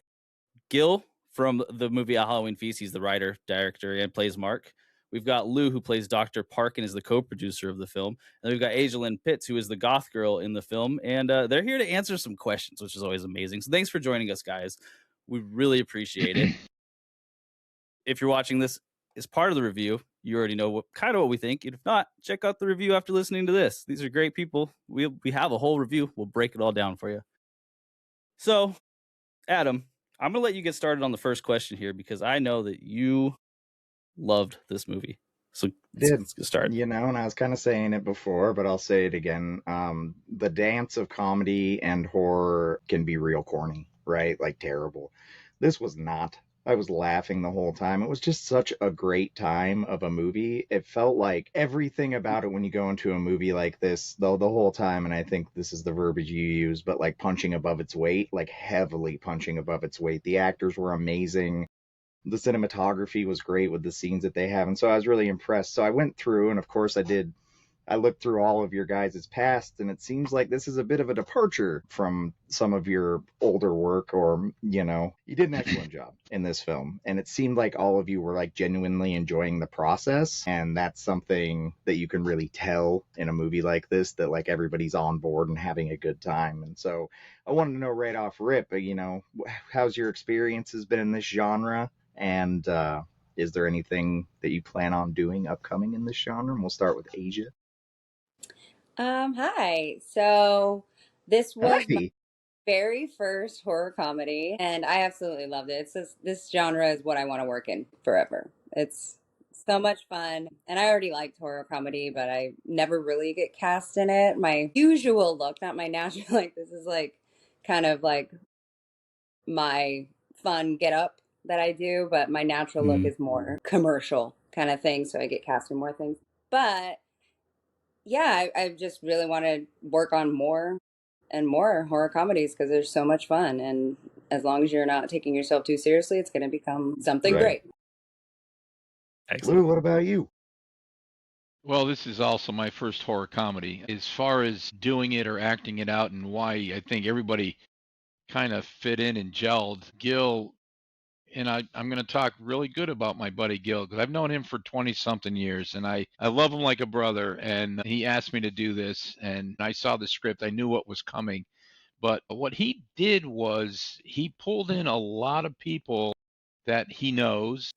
Gil from the movie A Halloween Feast. He's the writer, director, and plays Mark. We've got Lou, who plays Dr. Park and is the co-producer of the film. And we've got Lynn Pitts, who is the goth girl in the film. And they're here to answer some questions, which is always amazing. So thanks for joining us, guys. We really appreciate it. If you're watching this as part of the review, you already know what we think. And if not, check out the review after listening to this. These are great people. We have a whole review. We'll break it all down for you. So, Adam, I'm going to let you get started on the first question here because I know that you loved this movie. So let's get started. And I was kind of saying it before, but I'll say it again. The dance of comedy and horror can be real corny, right? Like terrible. This was not. I was laughing the whole time. It was just such a great time of a movie. It felt like everything about it when you go into a movie like this, though, the whole time, and I think this is the verbiage you use, but like punching above its weight, like heavily punching above its weight. The actors were amazing. The cinematography was great with the scenes that they have. And so I was really impressed. So I went through, and of course I looked through all of your guys' past, and it seems like this is a bit of a departure from some of your older work, or, you did an excellent job in this film. And it seemed like all of you were like genuinely enjoying the process. And that's something that you can really tell in a movie like this, that like everybody's on board and having a good time. And so I wanted to know right off rip, how's your experiences been in this genre? And is there anything that you plan on doing upcoming in this genre? And we'll start with Asia. Hi. So this was my Hi. very first horror comedy, and I absolutely loved it. This genre is what I want to work in forever. It's so much fun, and I already liked horror comedy, but I never really get cast in it. My usual look, not my natural, like this is like kind of like my fun get up that I do, but my natural look is more commercial kind of thing, so I get cast in more things. But yeah, I just really want to work on more and more horror comedies because they're so much fun. And as long as you're not taking yourself too seriously, it's going to become something great. Excellent. Lou, what about you? Well, this is also my first horror comedy. As far as doing it or acting it out and why I think everybody kind of fit in and gelled, Gil, and I'm going to talk really good about my buddy Gil because I've known him for 20-something years, and I love him like a brother, and he asked me to do this, and I saw the script. I knew what was coming. But what he did was he pulled in a lot of people that he knows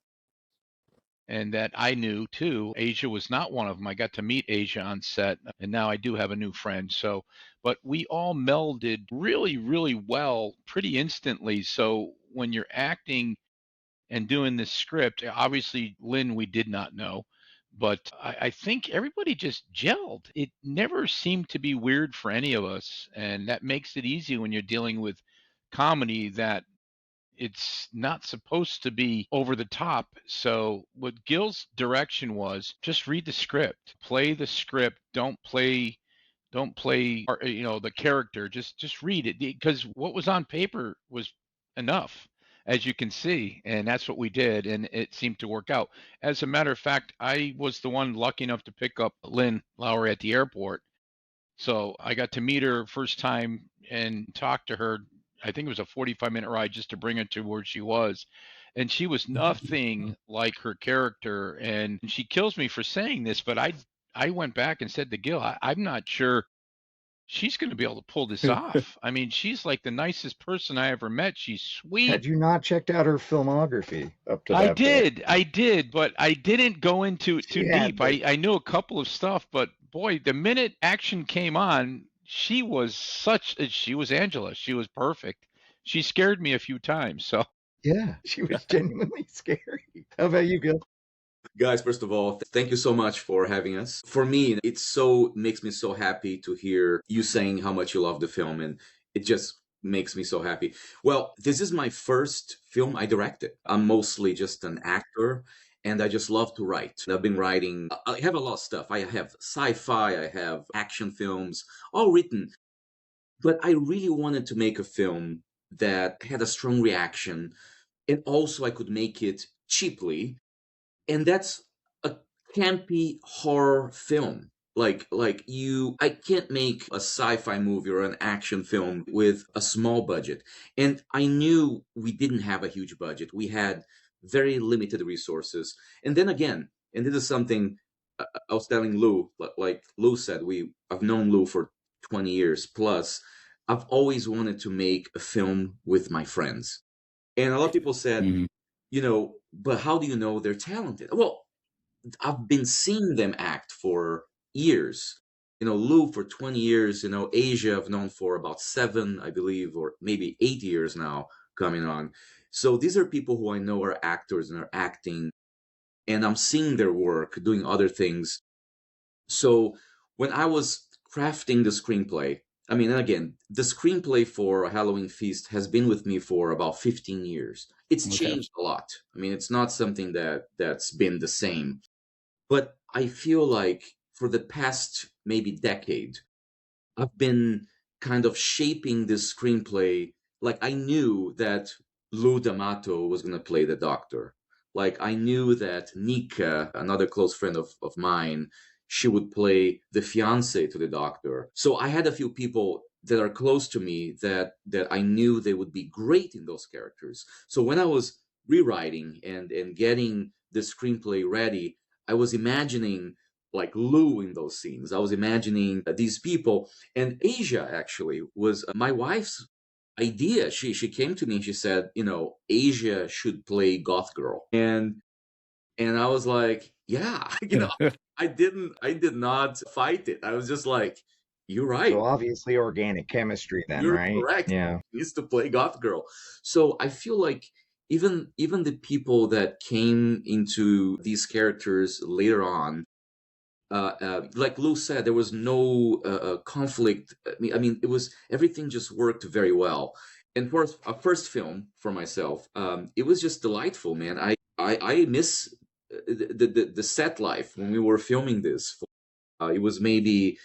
and that I knew too. Asia was not one of them. I got to meet Asia on set, and now I do have a new friend. So, but we all melded really, really well pretty instantly. So when you're acting and doing this script, obviously, Lynn, we did not know, but I think everybody just gelled. It never seemed to be weird for any of us. And that makes it easy when you're dealing with comedy that it's not supposed to be over the top. So what Gil's direction was, just read the script, play the script, don't play the character, just read it, because what was on paper was enough, as you can see, and that's what we did, and it seemed to work out. As a matter of fact, I was the one lucky enough to pick up Lynn Lowry at the airport, so I got to meet her first time and talk to her. I think it was a 45-minute ride just to bring her to where she was. And she was nothing like her character. And she kills me for saying this, but I went back and said to Gil, I'm not sure she's going to be able to pull this off. I mean, she's like the nicest person I ever met. She's sweet. Had you not checked out her filmography up to I that point? did, but I didn't go into it too Yeah, deep. I knew a couple of stuff, but boy, the minute action came on, she was Angela. She was perfect. She scared me a few times. So yeah, she was genuinely scary. How about you, Gil? Guys, first of all, thank you so much for having us. For me, makes me so happy to hear you saying how much you love the film, and it just makes me so happy. Well, this is my first film I directed. I'm mostly just an actor, and I just love to write. I've been writing, I have a lot of stuff. I have sci-fi, I have action films, all written. But I really wanted to make a film that had a strong reaction, and also I could make it cheaply, and that's a campy horror film. I can't make a sci-fi movie or an action film with a small budget. And I knew we didn't have a huge budget. We had very limited resources. And then again, and this is something I was telling Lou, like Lou said, I've known Lou for 20 years plus. I've always wanted to make a film with my friends. And a lot of people said, but how do you know they're talented? Well, I've been seeing them act for years. Lou for 20 years, Asia I've known for about 7, I believe, or maybe 8 years now coming on. So these are people who I know are actors and are acting, and I'm seeing their work doing other things. So when I was crafting the screenplay, I mean, and again, the screenplay for Halloween Feast has been with me for about 15 years. It's changed a lot. I mean, it's not something that's been the same. But I feel like for the past maybe decade, I've been kind of shaping this screenplay. Like I knew that Lou D'Amato was going to play the doctor. Like I knew that Nika, another close friend of mine, she would play the fiance to the doctor. So I had a few people that are close to me that I knew they would be great in those characters. So when I was rewriting and getting the screenplay ready, I was imagining like Lou in those scenes. I was imagining these people. And Asia actually was my wife's idea. She came to me and she said, Asia should play Goth Girl. And I was like, yeah, I did not fight it. I was just like, you're right. So obviously organic chemistry then, You're right? correct. Yeah. She needs to play Goth Girl. So I feel like even the people that came into these characters later on, like Lou said, there was no conflict. I mean, it was everything just worked very well. And for a first film for myself, it was just delightful, man. I miss the set life when we were filming this. It was maybe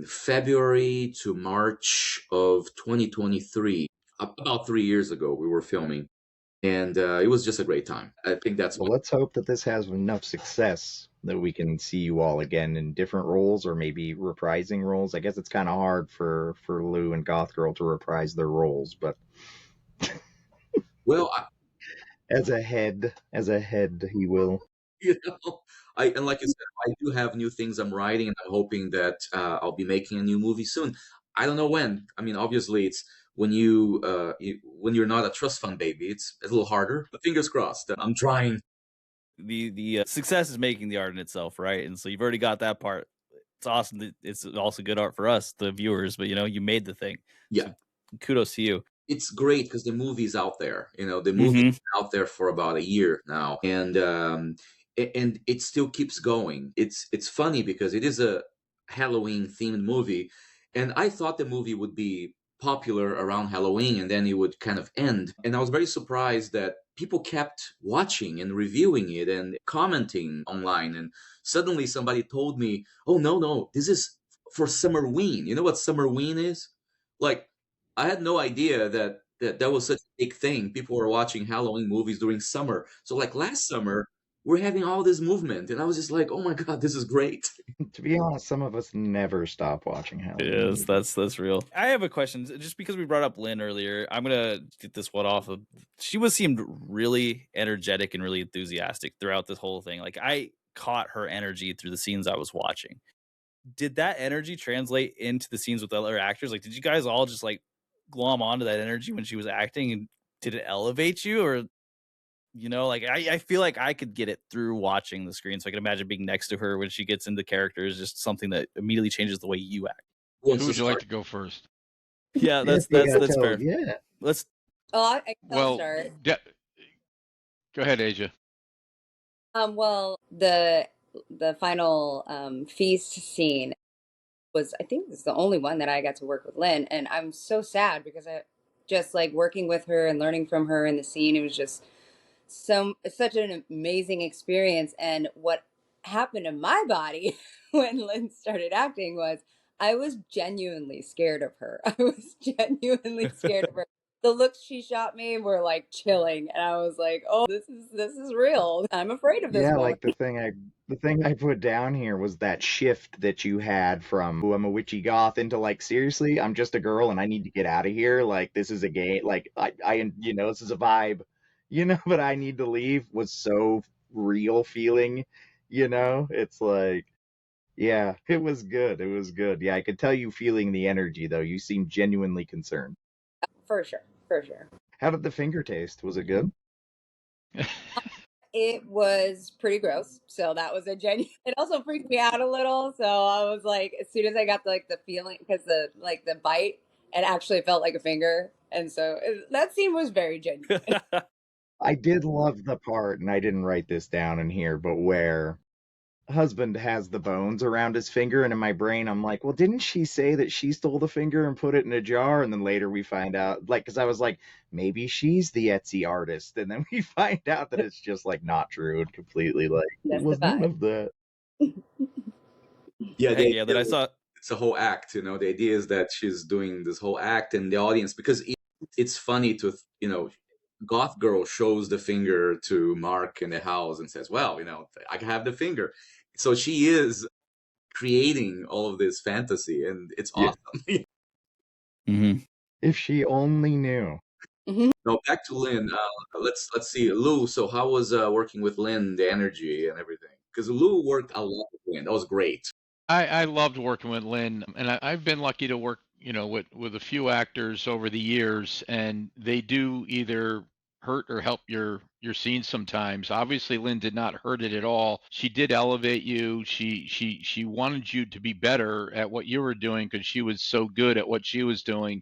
February to March of 2023. About 3 years ago, we were filming, and it was just a great time. I think that's Well, let's hope that this has enough success that we can see you all again in different roles or maybe reprising roles. I guess it's kind of hard for Lou and Goth Girl to reprise their roles, but well. as a head, he will. And like you said, I do have new things I'm writing, and I'm hoping that I'll be making a new movie soon. I don't know when. I mean, obviously, it's when when you're not a trust fund baby, it's a little harder. But fingers crossed. I'm trying. The success is making the art in itself, right? And so you've already got that part. It's awesome. That it's also good art for us, the viewers. But you made the thing. Yeah. So kudos to you. It's great because the movie's out there. The movie's out there for about a year now, and it still keeps going. It's funny because it is a Halloween themed movie, and I thought the movie would be popular around Halloween and then it would kind of end. And I was very surprised that people kept watching and reviewing it and commenting online. And suddenly somebody told me, "Oh no, this is for Summerween." You know what Summerween is? Like I had no idea that was such a big thing. People were watching Halloween movies during summer. So like last summer, we're having all this movement, and I was just like, "Oh my god, this is great." To be honest, some of us never stop watching Halloween. Yes, that's real. I have a question. Just because we brought up Lynn earlier, I'm gonna get this one off of. She seemed really energetic and really enthusiastic throughout this whole thing. Like I caught her energy through the scenes I was watching. did that energy translate into the scenes with other actors? Like, did you guys all just like glom onto that energy when she was acting, and did it elevate you? Or, like I feel like I could get it through watching the screen. So I can imagine being next to her when she gets into character is just something that immediately changes the way you act. Who Who wants to would you like start? to go first? Yeah, If that's you that's gotta that's tell, fair. yeah. Let's I'll Well, start. go ahead, Asia. Well, the final feast scene was, I think, it's the only one that I got to work with Lynn, and I'm so sad because I just like working with her and learning from her in the scene. It was just such an amazing experience. And what happened to my body when Lynn started acting was I was genuinely scared of her. I was genuinely scared of her. The looks she shot me were like chilling, and I was like, "Oh, this is real. I'm afraid of this Yeah, woman." like the thing I put down here was that shift that you had from, "Ooh, I'm a witchy goth," into like, seriously, I'm just a girl and I need to get out of here. Like, this is a game. Like, this is a vibe, but I need to leave, was so real feeling. It's like, yeah, it was good. It was good. Yeah, I could tell you feeling the energy though. You seem genuinely concerned. For sure, for sure. How did the finger taste? Was it good? It was pretty gross, so that was a genuine. It also freaked me out a little, so I was like, as soon as I got the feeling, because the bite, it actually felt like a finger, and so that scene was very genuine. I did love the part, and I didn't write this down in here, but where husband has the bones around his finger, and in my brain I'm like, well, didn't she say that she stole the finger and put it in a jar? And then later we find out, like, because I was like, maybe she's the Etsy artist, and then we find out that it's just like not true and completely like it That's the was none vibe. of that. Yeah, the hey, yeah, idea that I is saw. it's a whole act. The idea is that she's doing this whole act, and the audience, because it's funny to, Goth Girl shows the finger to Mark in the house and says, "Well, I can have the finger." So she is creating all of this fantasy, and it's Yeah, awesome. Mhm. if she only knew. Now back to Lynn. Let's see, Lou. So how was working with Lynn, the energy and everything? Because Lou worked a lot with Lynn. That was great. I loved working with Lynn, and I've been lucky to work, with a few actors over the years, and they do either hurt or help your scene sometimes. Obviously, Lynn did not hurt it at all. She did elevate you. She wanted you to be better at what you were doing because she was so good at what she was doing,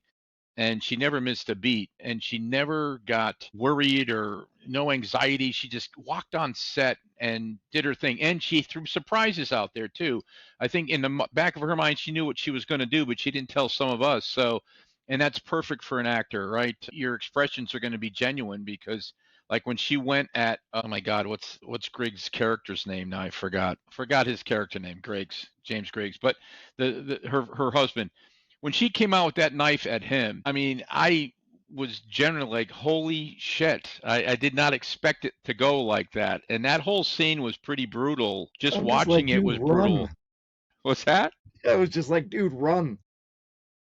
and she never missed a beat, and she never got worried or no anxiety. She just walked on set and did her thing, and she threw surprises out there too. I think in the back of her mind she knew what she was going to do, but she didn't tell some of us. So, and that's perfect for an actor, right? Your expressions are going to be genuine because, like, when she went at, oh my god, what's Griggs' character's name now? I forgot his character name. James Griggs, but her husband, when she came out with that knife at him, I mean, I was generally like, holy shit. I did not expect it to go like that. And that whole scene was pretty brutal. Just I'm just like, watching it dude, was run. brutal. What's that? I was just like, dude, run.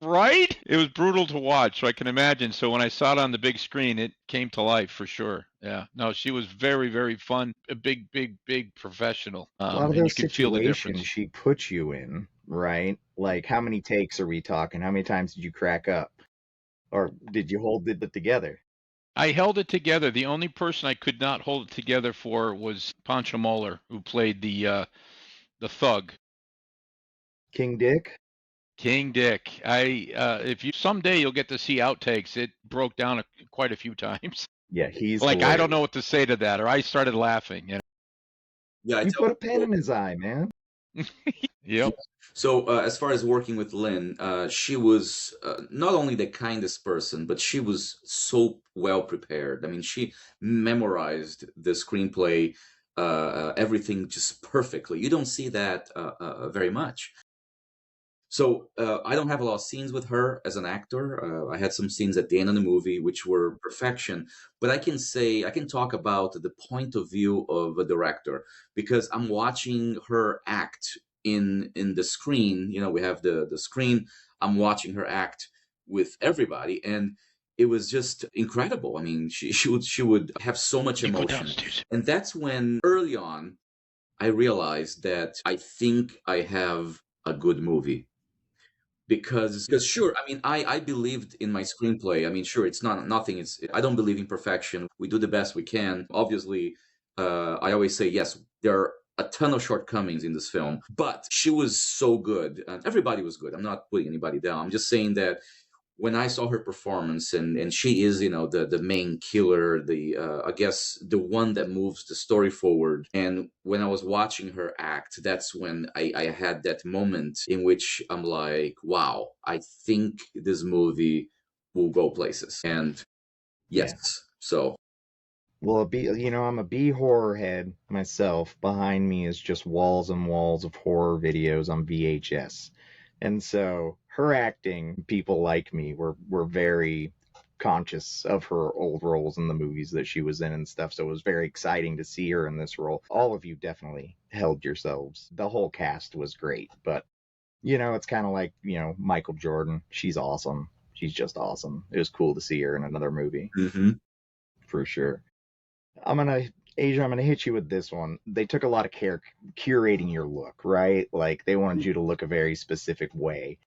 Right? It was brutal to watch, so I can imagine. So when I saw it on the big screen, it came to life for sure. Yeah. No, she was very, very fun. A big, big, big professional. A lot of And you those could feel the situations difference. she puts you in, right? Like, how many takes are we talking? How many times did you crack up? Or did you hold it together? I held it together. The only person I could not hold it together for was Pancho Moller, who played the thug, King Dick? King Dick. If you someday you'll get to see outtakes. It broke down quite a few times. Yeah, he's Like, I don't know hilarious. what to say to that, or I started laughing. Yeah, I You tell put a pen people. in his eye, man. Yeah. Yep. So, as far as working with Lynn, she was not only the kindest person, but she was so well prepared. I mean, she memorized the screenplay, everything just perfectly. You don't see that very much. So I don't have a lot of scenes with her as an actor. I had some scenes at the end of the movie which were perfection, but I can talk about the point of view of a director because I'm watching her act in the screen. We have the screen. I'm watching her act with everybody, and it was just incredible. I mean, she would have so much You go emotion, downstairs. and that's when early on I realized that I think I have a good movie. Because sure, I mean, I believed in my screenplay. I mean, sure, it's not nothing. It's I don't believe in perfection. We do the best we can. Obviously, I always say yes. There are a ton of shortcomings in this film, but she was so good, and everybody was good. I'm not putting anybody down. I'm just saying that when I saw her performance, and she is, the main killer, the I guess the one that moves the story forward. And when I was watching her act, that's when I had that moment in which I'm like, wow, I think this movie will go places. And yes, Yeah. so Well, I'm a B horror head myself. Behind me is just walls and walls of horror videos on VHS. And so her acting, people like me were very conscious of her old roles in the movies that she was in and stuff. So it was very exciting to see her in this role. All of you definitely held yourselves. The whole cast was great, but it's kind of like, Michael Jordan. She's awesome. She's just awesome. It was cool to see her in another movie mhm. for sure. I'm gonna hit you with this one. They took a lot of care curating your look, right? Like they wanted you to look a very specific way.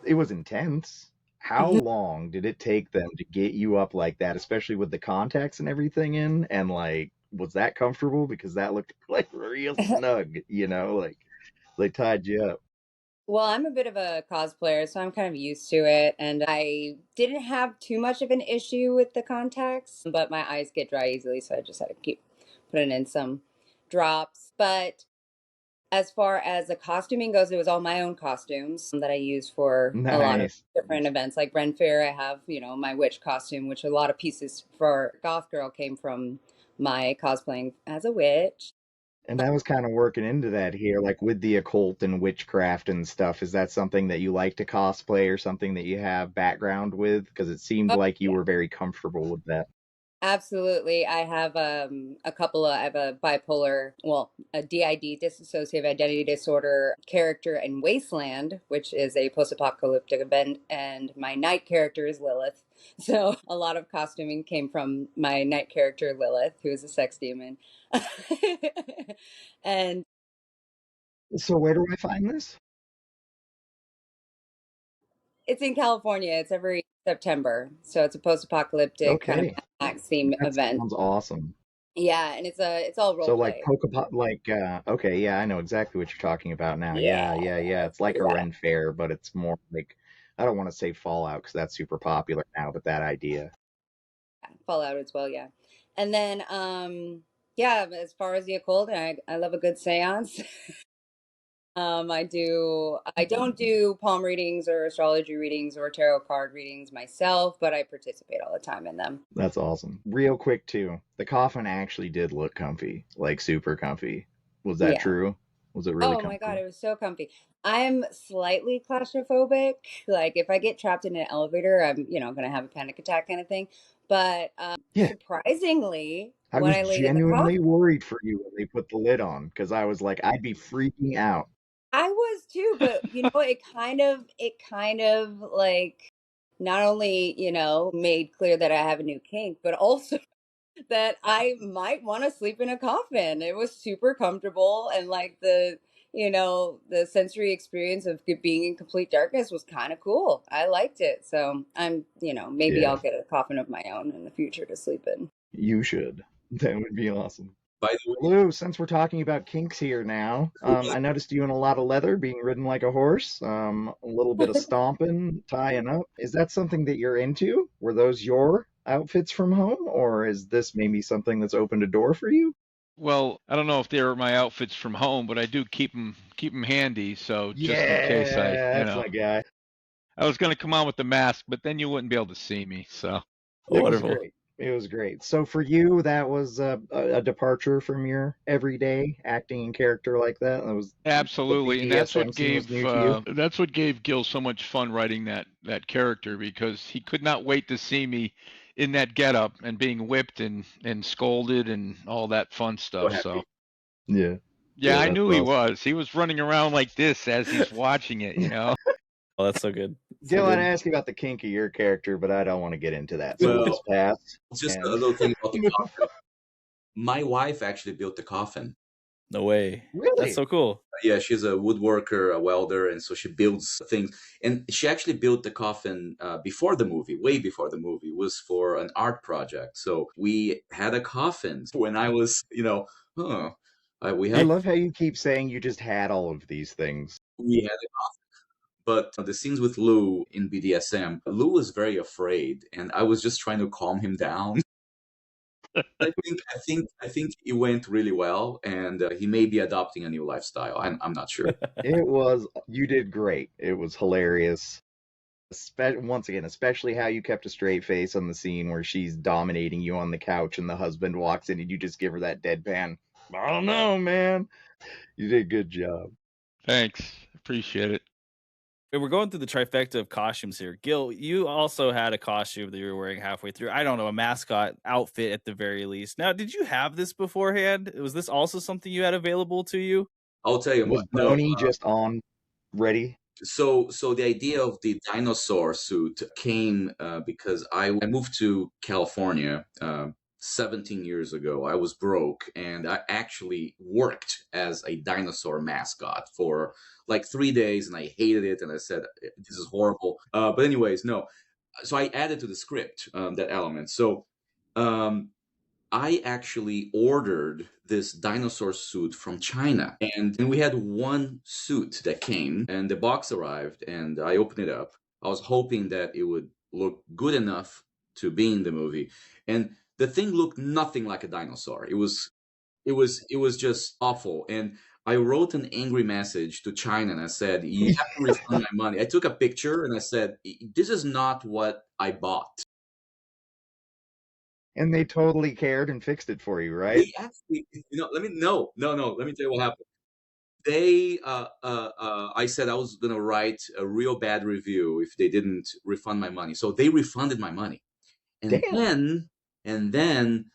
It was intense. How long did it take them to get you up like that, especially with the contacts and everything in? And like, was that comfortable? Because that looked like real snug, like they tied you up. Well, I'm a bit of a cosplayer, so I'm kind of used to it. And I didn't have too much of an issue with the contacts, but my eyes get dry easily, so I just had to keep putting in some drops. But as far as the costuming goes, it was all my own costumes that I use for a lot of Nice. different events. Like Ren Fair, I have, my witch costume, which a lot of pieces for Goth Girl came from my cosplaying as a witch. And I was kind of working into that here, like with the occult and witchcraft and stuff. Is that something that you like to cosplay or something that you have background with? Because it seemed Oh, like you yeah. were very comfortable with that. Absolutely. I have I have a bipolar, well, a DID, dissociative identity disorder character in Wasteland, which is a post-apocalyptic event, and my night character is Lilith. So a lot of costuming came from my night character Lilith, who is a sex demon. And So where do I find this? it's in California. It's every September. So it's a post-apocalyptic kind of Okay, Mad Max theme that event. sounds awesome. Yeah, and it's all role So like play. Pokepop, like okay, yeah, I know exactly what you're talking about now. Yeah. Yeah. It's like a Yeah. Ren Fair, but it's more like I don't want to say Fallout because that's super popular now, but that idea. Fallout as well, yeah. And then yeah, as far as the occult, I love a good seance. I don't do palm readings or astrology readings or tarot card readings myself, but I participate all the time in them. That's awesome. Real quick too, the coffin actually did look comfy, like super comfy. Was that Yeah. true? Was it really Oh my God, comfy? it was so comfy. I'm slightly claustrophobic. Like if I get trapped in an elevator, I'm, gonna have a panic attack kind of thing. But Yeah, surprisingly, I when was I laid in the coffin, genuinely worried for you when they put the lid on because I was like, I'd be freaking out. I was too, but it kind of like not only, made clear that I have a new kink, but also that I might want to sleep in a coffin. It was super comfortable and like the sensory experience of being in complete darkness was kind of cool. I liked it. So maybe Yeah, I'll get a coffin of my own in the future to sleep in. you should. That would be awesome. By the way, Lou, since we're talking about kinks here now, I noticed you in a lot of leather, being ridden like a horse, a little bit of stomping, tying up. Is that something that you're into? Were those your outfits from home, or is this maybe something that's opened a door for you? Well, I don't know if they're my outfits from home, but I do keep them handy. So just in case Yeah, that's my guy. I was going to come on with the mask, but then you wouldn't be able to see me. So It was Wonderful. great. It was great. So for you, that was a departure from your everyday acting and character like that. That was the absolutely, and BDSM scene was new to you. that's what gave Gil so much fun writing that character because he could not wait to see me in that getup and being whipped and scolded and all that fun so stuff. So happy. Yeah, yeah, yeah, I that's knew he awesome. was. He was running around like this as he's watching it. Oh, that's so good. So Gil, I'd good. ask you about the kink of your character, but I don't want to get into that. So we'll Well, just pass. just a And little thing about the coffin. My wife actually built the coffin. No way. That's Really? so cool. Yeah, she's a woodworker, a welder, and so she builds things. And she actually built the coffin before the movie, way before the movie. It was for an art project. So we had a coffin when I was, huh. We I had love how you keep saying you just had all of these things. we had a But the scenes with Lou in BDSM, Lou was very afraid, and I was just trying to calm him down. I think it went really well, and he may be adopting a new lifestyle. I'm not sure. You did great. It was hilarious. Once again, especially how you kept a straight face on the scene where she's dominating you on the couch and the husband walks in and you just give her that deadpan. I don't know, man. You did a good job. Thanks. Appreciate it. And we're going through the trifecta of costumes here. Gil, you also had a costume that you were wearing halfway through. I don't know, a mascot outfit at the very least. Now, did you have this beforehand? Was this also something you had available to you? I'll tell you Was what. No. Boney just on ready? So the idea of the dinosaur suit came because I moved to California 17 years ago. I was broke, and I actually worked as a dinosaur mascot for like 3 days, and I hated it. And I said, "This is horrible." But anyways, no. So I added to the script that element. So um, I actually ordered this dinosaur suit from China, and we had one suit that came, and the box arrived, and I opened it up. I was hoping that it would look good enough to be in the movie, and the thing looked nothing like a dinosaur. It was just awful, and I wrote an angry message to China, and I said, "You have to refund my money." I took a picture, and I said, "This is not what I bought." And they totally cared and fixed it for you, right? They actually, no, let me tell you what happened. I said I was gonna write a real bad review if they didn't refund my money. So they refunded my money. And Damn. then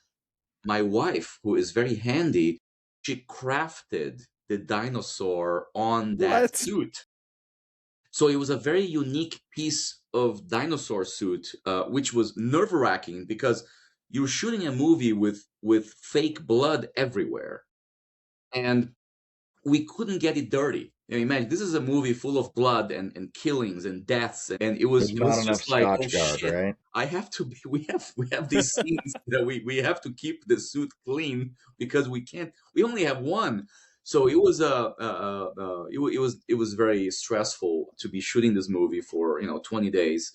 my wife, who is very handy, she crafted the dinosaur on that What? suit. So it was a very unique piece of dinosaur suit, which was nerve-wracking because you're shooting a movie with fake blood everywhere. And we couldn't get it dirty. Imagine this is a movie full of blood and killings and deaths, and it was There's it not was enough just like, oh Scotch Guard, shit, right? I have to be, we have these scenes that we have to keep the suit clean because we only have one. So it was it was very stressful to be shooting this movie for 20 days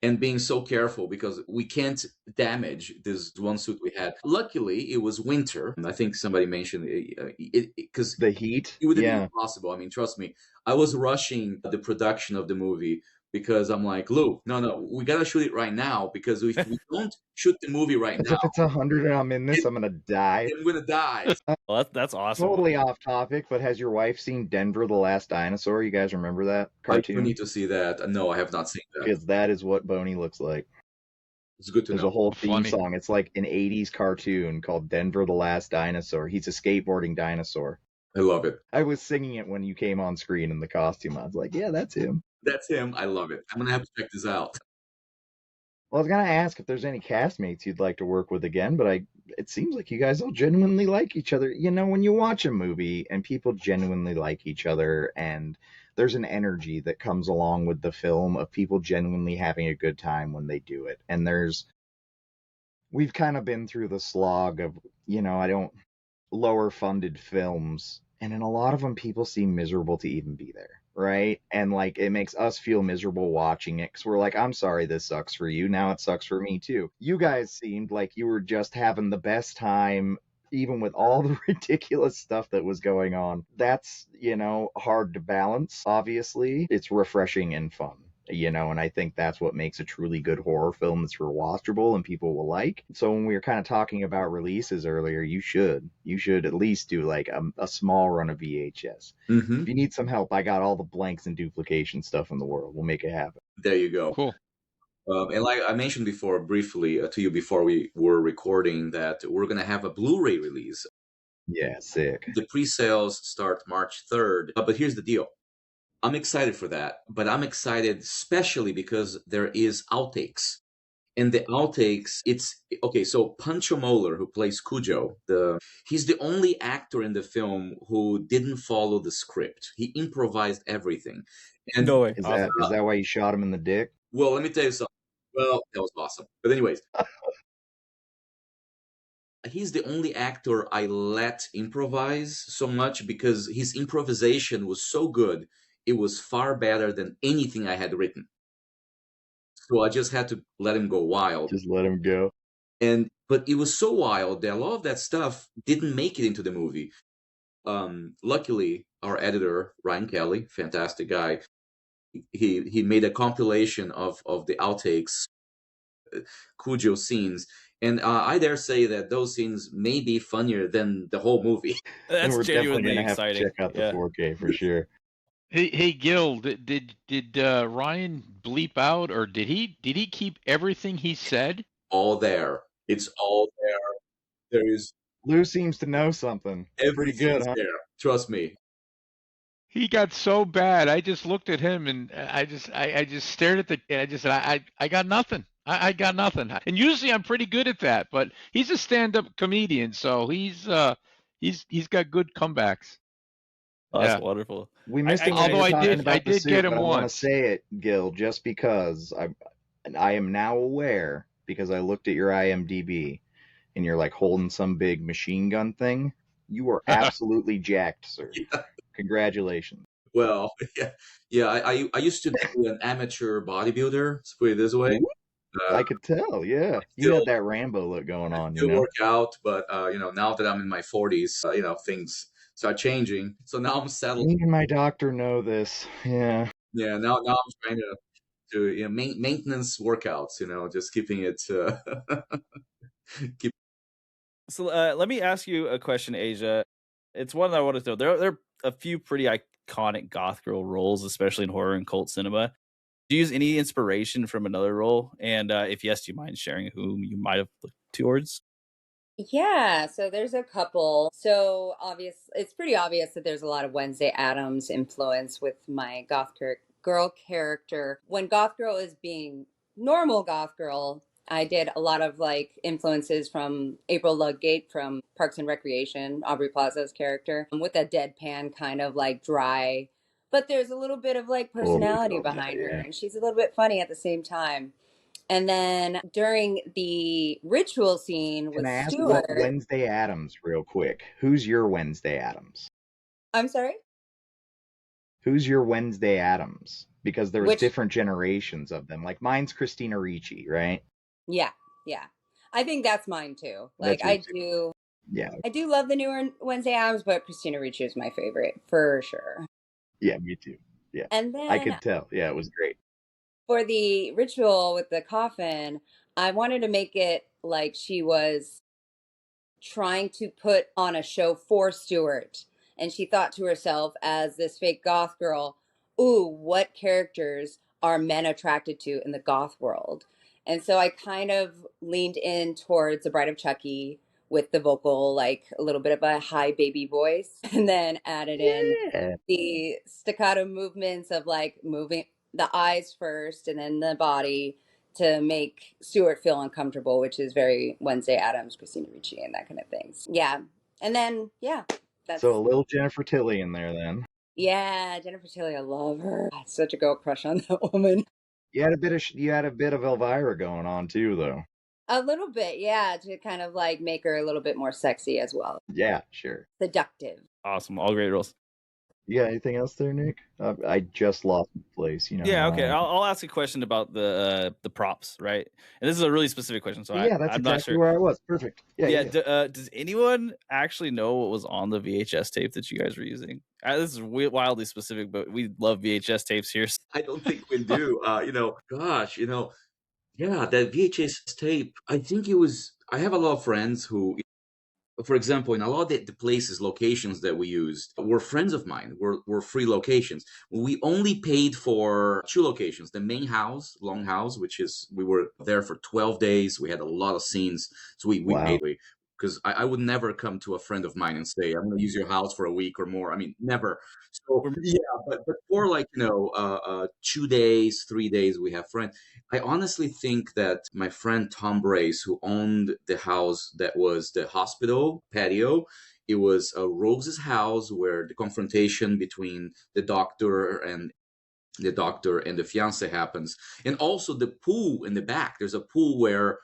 and being so careful because we can't damage this one suit we had. Luckily, it was winter. And I think somebody mentioned it because The heat? it would have been Yeah. impossible. I mean, trust me, I was rushing the production of the movie because I'm like, Lou, no, we gotta shoot it right now because if we don't shoot the movie right Because now, if it's 100 and I'm in this, it, I'm gonna die. I'm gonna die. Well, that's awesome. Totally off topic, but has your wife seen Denver the Last Dinosaur? You guys remember that I do cartoon? need to see that. No, I have not seen that. Because that is what Boney looks like. It's good to There's know. a whole theme Funny. song. It's like an 80s cartoon called Denver the Last Dinosaur. He's a skateboarding dinosaur. I love it. I was singing it when you came on screen in the costume. I was like, yeah, that's him. That's him. I love it. I'm gonna have to check this out. Well, I was gonna ask if there's any castmates you'd like to work with again, but it seems like you guys all genuinely like each other. You know, when you watch a movie and people genuinely like each other and there's an energy that comes along with the film of people genuinely having a good time when they do it. And we've kind of been through the slog of, I don't lower funded films, and in a lot of them people seem miserable to even be there, right? And like it makes us feel miserable watching it because we're like, I'm sorry this sucks for you, now it sucks for me too. You guys seemed like you were just having the best time even with all the ridiculous stuff that was going on. That's hard to balance. Obviously it's refreshing and fun, and I think that's what makes a truly good horror film that's rewatchable and people will like. So when we were kind of talking about releases earlier, you should at least do like a small run of VHS. Mm-hmm. If you need some help, I got all the blanks and duplication stuff in the world. We'll make it happen. There you go. Cool. And like I mentioned before, briefly to you before we were recording, that we're going to have a Blu-ray release. Yeah, sick. The pre-sales start March 3rd. But here's the deal. I'm excited for that, but I'm excited especially because there is outtakes. And the outtakes, it's okay. So Pancho Moller, who plays Cujo, he's the only actor in the film who didn't follow the script. He improvised everything. And No way. Is Awesome. that why you shot him in the dick? well, let me tell you something. Well, that was awesome. But anyways, he's the only actor I let improvise so much because his improvisation was so good. It was far better than anything I had written. So I just had to let him go wild. Just let him go. But it was so wild that a lot of that stuff didn't make it into the movie. Luckily, our editor Ryan Kelly, fantastic guy, he made a compilation of the outtakes, Cujo scenes, and I dare say that those scenes may be funnier than the whole movie. And That's we're definitely genuinely gonna have to exciting. check out the Yeah. 4K for sure. Hey, Gil, did Ryan bleep out, or did he keep everything he said? All there. It's all there. There is Lou seems to know something. Pretty everything good, is huh? there. Trust me. He got so bad. I just looked at him and I just stared at and I just said, I got nothing. I got nothing. And usually I'm pretty good at that, but he's a stand-up comedian, so he's got good comebacks. Oh, that's Yeah. wonderful. We missed it when Although we were I talking did about the get suit, him but I want to once. say it, Gil, just because I am now aware because I looked at your IMDb and you're like holding some big machine gun thing. You are absolutely jacked, sir. Congratulations. Well, yeah. I used to be an amateur bodybuilder. Let's put it this way. I could tell, yeah. You Still, had that Rambo look going on, you still know? work out, but now that I'm in my 40s, things start changing. So now I'm settled. Me and my doctor know this. Yeah. Yeah, now I'm trying to do maintenance workouts. Just keeping it. Keep. So let me ask you a question, Asia. It's one that I want to know. There are a few pretty iconic goth girl roles, especially in horror and cult cinema. Do you use any inspiration from another role? And if yes, do you mind sharing whom you might have looked towards? Yeah, so there's a couple. So it's pretty obvious that there's a lot of Wednesday Addams influence with my girl character. When Goth Girl is being normal Goth Girl, I did a lot of like influences from April Ludgate from Parks and Recreation, Aubrey Plaza's character, with that deadpan kind of like dry, but there's a little bit of like personality behind her, yeah. and she's a little bit funny at the same time. And then during the ritual scene Can with I ask what Stuart, Wednesday Addams real quick? Who's your Wednesday Addams? I'm sorry, Who's your Wednesday Addams? Because there was which, different generations of them. Like mine's Christina Ricci, right? yeah, yeah. I think that's mine too. Like That's yours too. Yeah. I do love the newer Wednesday Addams, but Christina Ricci is my favorite for sure. Yeah, me too. Yeah. And I then could tell. Yeah, it was great. for the ritual with the coffin, I wanted to make it like she was trying to put on a show for Stuart. And she thought to herself, as this fake goth girl, ooh, what characters are men attracted to in the goth world? And so I kind of leaned in towards The Bride of Chucky with the vocal, like a little bit of a high baby voice, and then added in Yeah. the staccato movements of like moving the eyes first and then the body to make Stuart feel uncomfortable, which is very Wednesday Addams, Christina Ricci, and that kind of things. Yeah. And then, yeah, that's, So a little Jennifer Tilly in there then. yeah, Jennifer Tilly, I love her. I had such a girl crush on that woman. You had a bit of Elvira going on too, though. A little bit, yeah, to kind of like make her a little bit more sexy as well. Yeah, sure. Seductive. Awesome. All great roles. You got anything else there, Nick? I just lost my place. You know. Yeah, how okay. I am. I'll ask a question about the props, right? And this is a really specific question, so Yeah, that's I'm not exactly sure. where I was. Perfect. Yeah. Does anyone actually know what was on the VHS tape that you guys were using? This is wildly specific, but we love VHS tapes here. I don't think we do. Gosh, yeah, that VHS tape. I think it was. I have a lot of friends who, for example, in a lot of the places, locations that we used were friends of mine, were free locations. We only paid for 2 locations. The main house, Longhouse, which is, we were there for 12 days. We had a lot of scenes. So we Wow. paid. because I would never come to a friend of mine and say, I'm going to use your house for a week or more. I mean, never. So yeah, but for like, 2 days, 3 days, we have friends. I honestly think that my friend Tom Brace, who owned the house that was the hospital patio, it was Rose's house where the confrontation between the doctor and the fiance happens, and also the pool in the back. There's a pool where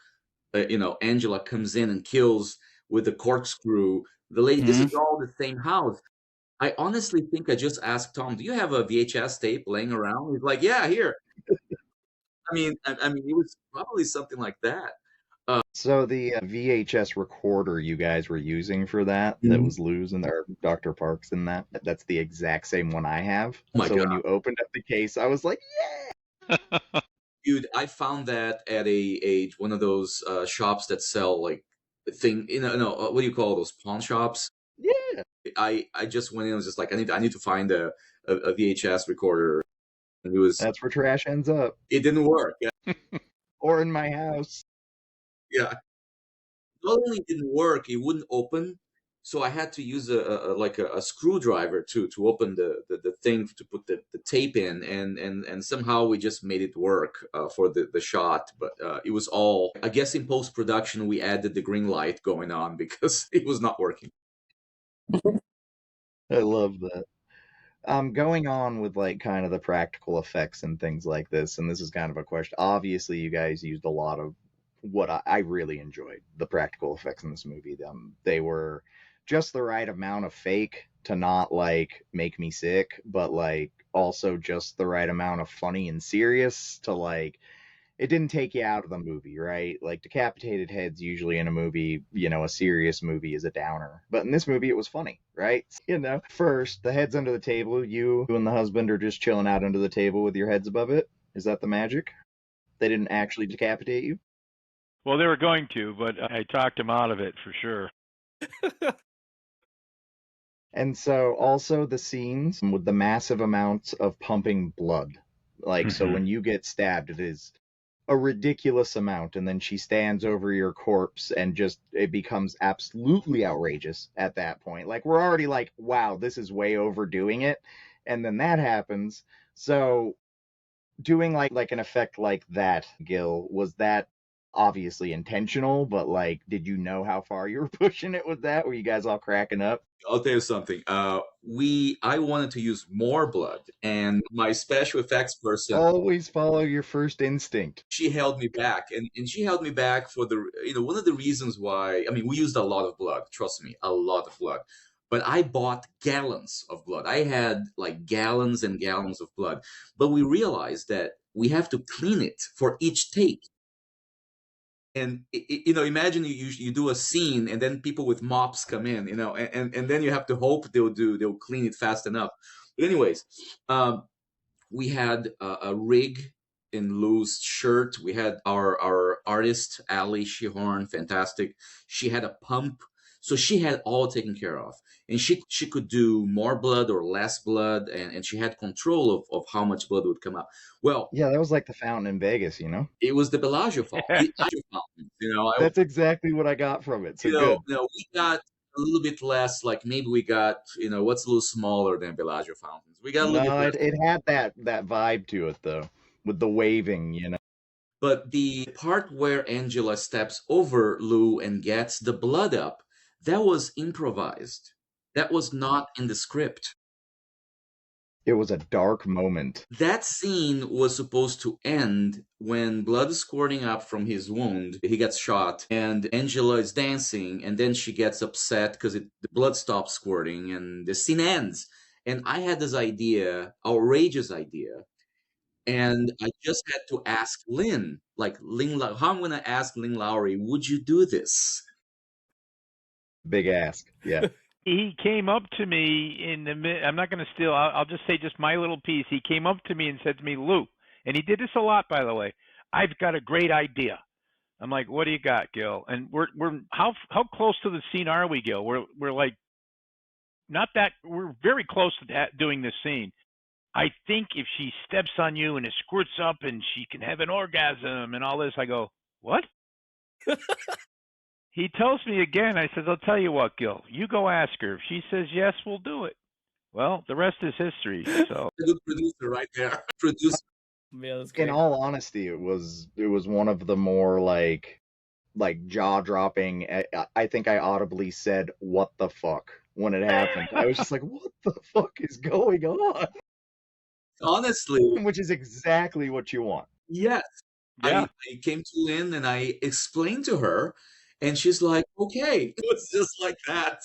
Angela comes in and kills with the corkscrew the lady. This is all the same house. I honestly think I just asked Tom, "Do you have a VHS tape laying around?" He's like, "Yeah, here." I mean, it was probably something like that. So the VHS recorder you guys were using for that Mhm. was Lou's and or Dr. Parks in that's the exact same one I have. Oh my So when god, you opened up the case, I was like, dude! I found that at one of those shops that sell like thing. No, what do you call those, pawn shops? yeah, I just went in and was just like, I need to find a VHS recorder, and that's where trash ends up, it didn't work. Yeah, or in my house. yeah. Not only didn't work, it wouldn't open. So I had to use a screwdriver to open the thing to put the tape in, and somehow we just made it work for the shot. But it was all, I guess, in post production we added the green light going on because it was not working. I love that. Going on with like kind of the practical effects and things like this, and this is kind of a question. Obviously, you guys used a lot of what I really enjoyed the practical effects in this movie. They were just the right amount of fake to not like make me sick, but like also just the right amount of funny and serious to like it didn't take you out of the movie, right? Like decapitated heads usually in a movie, a serious movie is a downer. But in this movie it was funny, right? First, the head's under the table, you and the husband are just chilling out under the table with your heads above it. Is that the magic? They didn't actually decapitate you? Well, they were going to, but I talked him out of it for sure. And so also the scenes with the massive amounts of pumping blood. Like so when you get stabbed it is a ridiculous amount, and then she stands over your corpse and just it becomes absolutely outrageous at that point. Like we're already like, wow, this is way overdoing it, and then that happens. So doing like an effect like that, Gil, was that obviously intentional, but like did you know how far you were pushing it with that? Were you guys all cracking up? I'll tell you something. I wanted to use more blood, and my special effects person, Always follow your first instinct. she held me back, and she held me back for one of the reasons why. I mean, we used a lot of blood. Trust me, a lot of blood. But I bought gallons of blood. I had like gallons and gallons of blood. But we realized that we have to clean it for each take. And imagine you do a scene, and then people with mops come in, and then you have to hope they'll clean it fast enough. But anyways, um, we had a rig in Lou's shirt. We had our artist Ali Shihorn, fantastic. She had a pump, so she had all taken care of, and she could do more blood or less blood, and she had control of how much blood would come out. Well, Yeah, that was like the fountain in Vegas. it was the Bellagio fountain. That's exactly what I got from it. So good. We got a little bit less. Like maybe we got what's a little smaller than Bellagio fountains. We got a little bit No, less. it had that vibe to it though, with the waving. But the part where Angela steps over Lou and gets the blood up, that was improvised. That was not in the script. It was a dark moment. That scene was supposed to end when blood is squirting up from his wound. He gets shot, and Angela is dancing, and then she gets upset because the blood stops squirting, and the scene ends. And I had this idea, outrageous idea, and I just had to ask Lynn, like how I'm going to ask Lynn Lowry, would you do this? Big ask. Yeah. He came up to me in the I'm not going to steal. I'll just say just my little piece. He came up to me and said to me, Lou, and he did this a lot, by the way. I've got a great idea. I'm like, what do you got, Gil? And we're how close to the scene are we, Gil? We're like not that we're very close to that, doing this scene. I think if she steps on you and it squirts up and she can have an orgasm and all this, I go, what? he tells me again. I says, I'll tell you what, Gil. You go ask her. If she says yes, we'll do it. Well, the rest is history. So A good producer right there. Producer. Yeah, that's In great. all honesty, it was one of the more like jaw dropping. I think I audibly said, "What the fuck?" when it happened. I was just like, "What the fuck is going on?" Honestly, Which is exactly what you want. yes. yeah, I came to Lynn and I explained to her, and she's like, okay. It was just like that.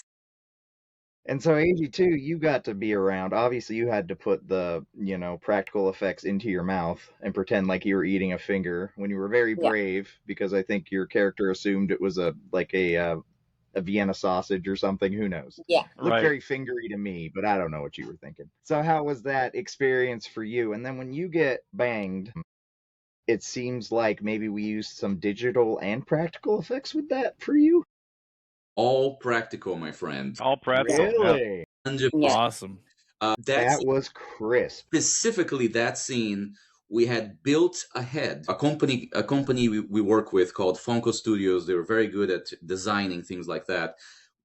And so, AG too, you got to be around. Obviously, you had to put the practical effects into your mouth and pretend like you were eating a finger when you were very Yeah. brave, because I think your character assumed it was a Vienna sausage or something. Who knows? Yeah. Looked right. very fingery to me, but I don't know what you were thinking. So, how was that experience for you? And then when you get banged, it seems like maybe we used some digital and practical effects with that for you. All practical, my friend. All practical. Yeah. Really? 100%. Yeah. Awesome. That's That was crisp. specifically that scene we had built ahead. A company we work with called Funko Studios. They were very good at designing things like that.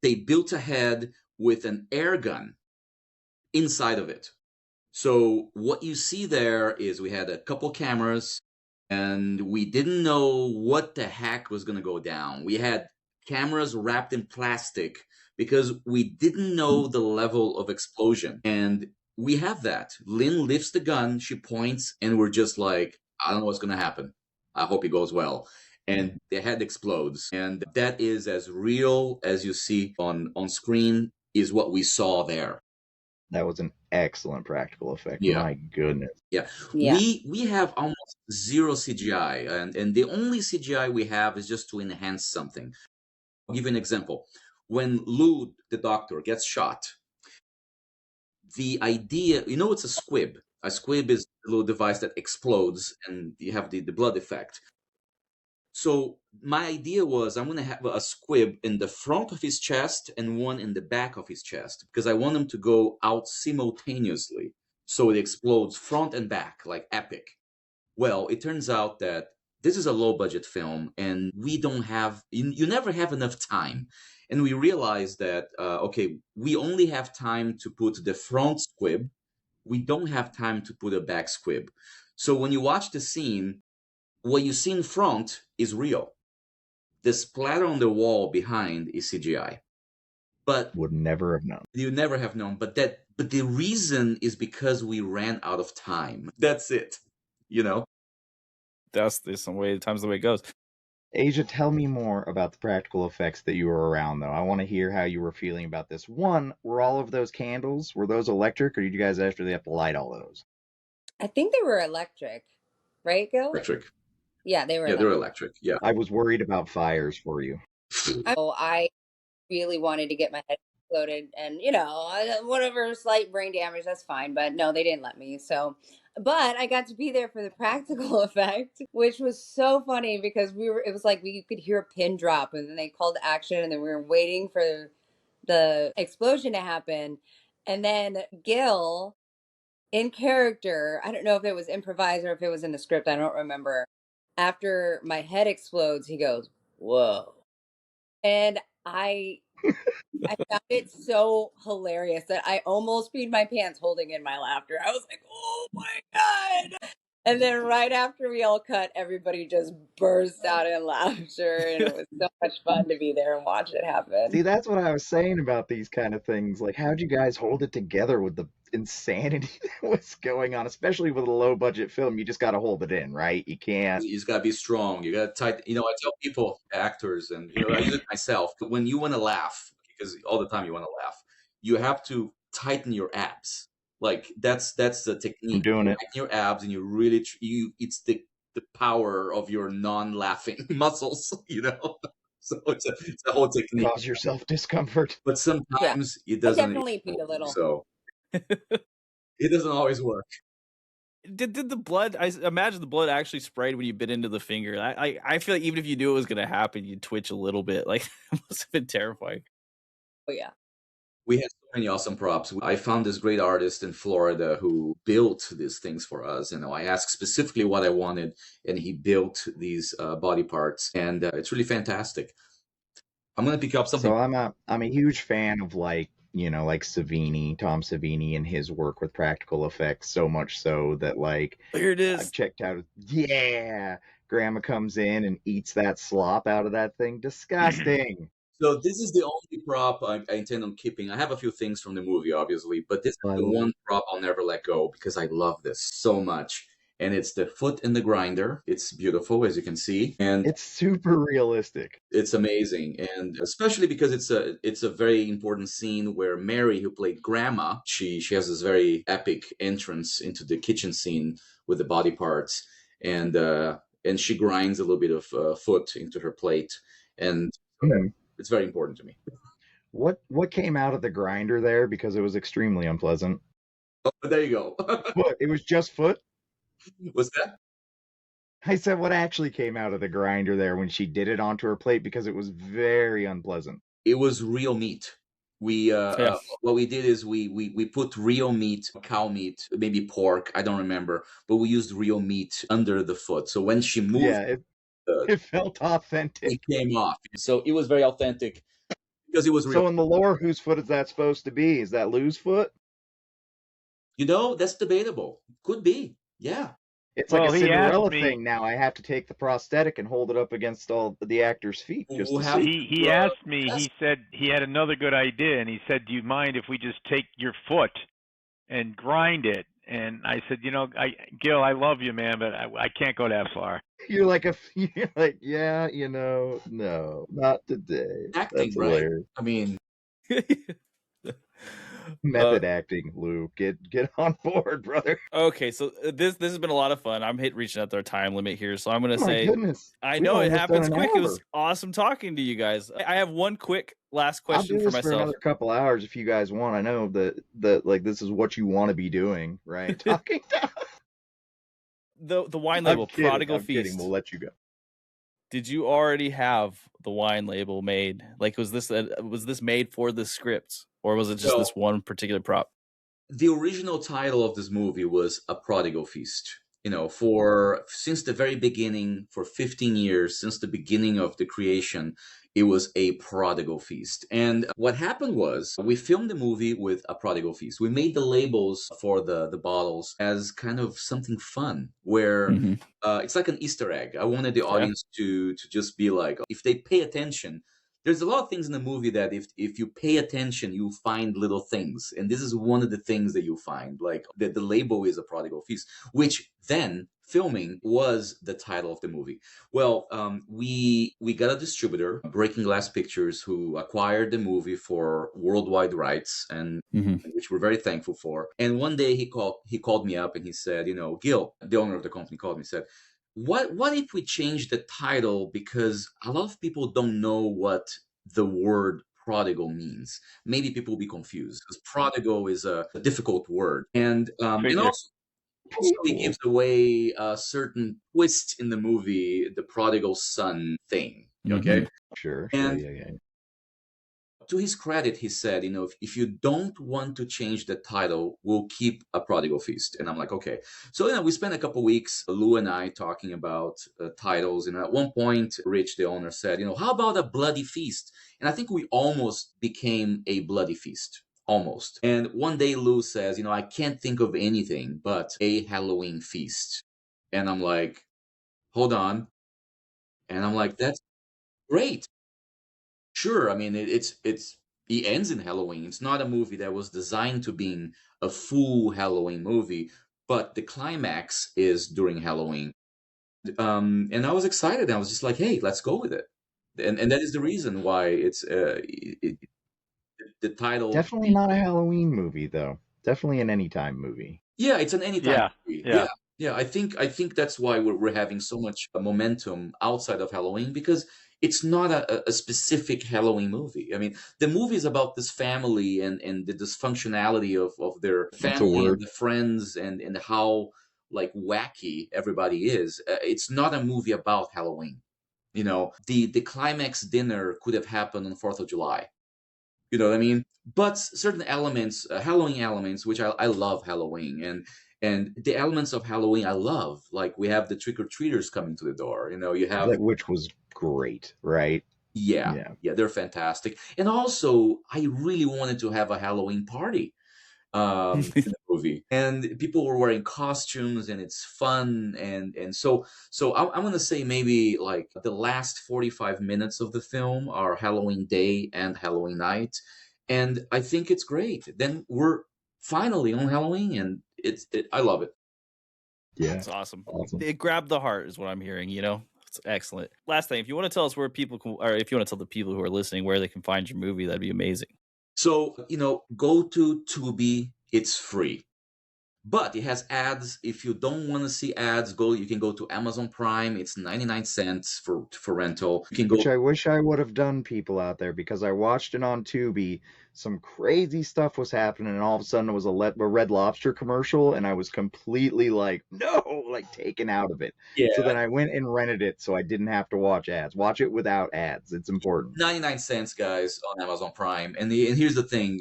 They built ahead with an air gun inside of it. So what you see there is we had a couple cameras and we didn't know what the heck was going to go down. We had cameras wrapped in plastic because we didn't know the level of explosion. And we have that. Lynn lifts the gun, she points, and we're just like, I don't know what's going to happen. I hope it goes well. And the head explodes. And that is as real as you see on screen is what we saw there. That was an excellent practical effect. Yeah. My goodness. Yeah. Yeah. We have almost zero CGI, and the only CGI we have is just to enhance something. I'll give you an example. When Lou, the doctor, gets shot, the idea, it's a squib. A squib is a little device that explodes and you have the blood effect. So my idea was I'm going to have a squib in the front of his chest and one in the back of his chest because I want them to go out simultaneously. So it explodes front and back, like epic. Well, it turns out that this is a low budget film and we don't have, you never have enough time. And we realized that, okay, we only have time to put the front squib. We don't have time to put a back squib. So when you watch the scene, what you see in front is real. The splatter on the wall behind is CGI. But Would never have known. you never have known. But the reason is because we ran out of time. That's it. That's times the way it goes. Asia, tell me more about the practical effects that you were around, though. I want to hear how you were feeling about this. One, were all of those candles, were those electric, or did you guys actually have to light all those? I think they were electric, right, Gil? Electric. Yeah, they were. Yeah, electric. they're electric. Yeah. I was worried about fires for you. I really wanted to get my head exploded, and whatever slight brain damage, that's fine. But no, they didn't let me. So, but I got to be there for the practical effect, which was so funny because it was like we could hear a pin drop, and then they called action, and then we were waiting for the explosion to happen, and then Gil, in character, I don't know if it was improvised or if it was in the script, I don't remember. After my head explodes, he goes, "Whoa." And I found it so hilarious that I almost peed my pants holding in my laughter. I was like, "Oh my God." And then right after we all cut, everybody just burst out in laughter. And it was so much fun to be there and watch it happen. See, that's what I was saying about these kind of things. Like, how'd you guys hold it together with the insanity that was going on, especially with a low budget film? You just got to hold it in, right? You can't. You just gotta be strong. You gotta tight. I tell people, actors, and I use it myself. When you want to laugh, because all the time you want to laugh, you have to tighten your abs. Like that's the technique. I'm doing it. Tighten your abs, and you really it's the power of your non-laughing muscles. So it's a whole technique. Cause yourself discomfort. But sometimes it I doesn't. definitely peed a little. So it doesn't always work. Did the blood? I imagine the blood actually sprayed when you bit into the finger. I feel like even if you knew it was going to happen, you'd twitch a little bit. Like it must have been terrifying. Oh, yeah. We had so many awesome props. I found this great artist in Florida who built these things for us. I asked specifically what I wanted, and he built these body parts, and it's really fantastic. I'm gonna pick up something. So I'm a huge fan of like Savini, Tom Savini, and his work with practical effects. So much so that like Here it I've is. checked out. Yeah, Grandma comes in and eats that slop out of that thing. Disgusting. So this is the only prop I intend on keeping. I have a few things from the movie, obviously, but this is the one prop I'll never let go because I love this so much. And it's the foot in the grinder. It's beautiful, as you can see, and It's super realistic. it's amazing. And especially because it's a very important scene where Mary, who played Grandma, she has this very epic entrance into the kitchen scene with the body parts, and she grinds a little bit of foot into her plate, and it's very important to me. What came out of the grinder there, because it was extremely unpleasant? Oh, there you go. Foot. It was just foot. What's that? I said what actually came out of the grinder there when she did it onto her plate, because it was very unpleasant. It was real meat. We what we did is we put real meat, cow meat, maybe pork, I don't remember, but we used real meat under the foot. So when she moved, Yeah, it felt it authentic. came off. So it was very authentic because it was real. So in the lore, whose foot is that supposed to be? Is that Lou's foot? That's debatable. Could be. Yeah. It's Well, like a he asked Cinderella me- thing now. I have to take the prosthetic and hold it up against all the actors' feet just We'll to have- see. He asked me, he said he had another good idea, and he said, do you mind if we just take your foot and grind it? And I said, Gil, I love you, man, but I can't go that far. You're like yeah, no, not today. Acting, That's right? hilarious. I mean, Method acting, Lou. Get on board, brother. Okay, so this has been a lot of fun. I'm reaching out our time limit here, so I'm gonna Oh my say goodness. I We've know it almost happens done an quick. It was hour. awesome talking to you guys. I have one quick last I'll question do for this for myself. another couple hours if you guys want. I know that like this is what you want to be doing, right? Talking. The wine label, Prodigal I'm Feast. kidding. We'll let you go. Did you already have the wine label made? Like, was this made for the script, or was it just this one particular prop? The original title of this movie was A Prodigal Feast. Since the very beginning, for 15 years, since the beginning of the creation, it was A Prodigal Feast. And what happened was we filmed the movie with A Prodigal Feast. We made the labels for the bottles as kind of something fun, where it's like an Easter egg. I wanted the audience to just be like, if they pay attention, there's a lot of things in the movie that if you pay attention, you find little things. And this is one of the things that you find. Like the label is A Prodigal Feast, which then filming was the title of the movie. Well, we got a distributor, Breaking Glass Pictures, who acquired the movie for worldwide rights, and which we're very thankful for. And one day he called me up and he said, Gil, the owner of the company, called me and said, what if we change the title, because a lot of people don't know what the word prodigal means. Maybe people will be confused because prodigal is a difficult word, and also he gives away a certain twist in the movie, the prodigal son thing. Okay, Sure. And Yeah. to his credit, he said, if you don't want to change the title, we'll keep A Prodigal Feast. And I'm like, okay. So, we spent a couple weeks, Lou and I, talking about titles. And at one point, Rich, the owner, said, how about A Bloody Feast? And I think we almost became A Bloody Feast. Almost. And one day, Lou says, I can't think of anything but A Halloween Feast. And I'm like, hold on. And I'm like, that's great. Sure, I mean it ends in Halloween. It's not a movie that was designed to being a full Halloween movie, but the climax is during Halloween. And I was excited. I was just like, "Hey, let's go with it." And that is the reason why it's the title. Definitely not a Halloween movie, though. Definitely an anytime movie. Yeah, it's an anytime movie. Yeah. Yeah. I think that's why we're having so much momentum outside of Halloween, because it's not a specific Halloween movie. I mean, the movie is about this family and the dysfunctionality of their family and the friends and how like wacky everybody is. It's not a movie about Halloween. The climax dinner could have happened on 4th of July. You know what I mean? But certain elements, Halloween elements, which I love Halloween, and the elements of Halloween I love, like we have the trick or treaters coming to the door. You have which was great, right? Yeah, they're fantastic. And also, I really wanted to have a Halloween party in the movie, and people were wearing costumes, and it's fun, and so I'm gonna say maybe like the last 45 minutes of the film are Halloween day and Halloween night, and I think it's great. Then we're finally on Halloween, and I love it. Yeah. It's awesome. Awesome. It grabbed the heart, is what I'm hearing. It's excellent. Last thing, if you want to tell us where people can, or if you want to tell the people who are listening where they can find your movie, that'd be amazing. So go to Tubi. It's free. But it has ads. If you don't want to see ads, you can go to Amazon Prime. It's 99 cents for rental. You can go. Which I wish I would have done, people out there, because I watched it on Tubi. Some crazy stuff was happening, and all of a sudden it was a Red Lobster commercial, and I was completely like, no, like taken out of it. Yeah. So then I went and rented it so I didn't have to watch ads. Watch it without ads. It's important. 99 cents, guys, on Amazon Prime. And here's the thing,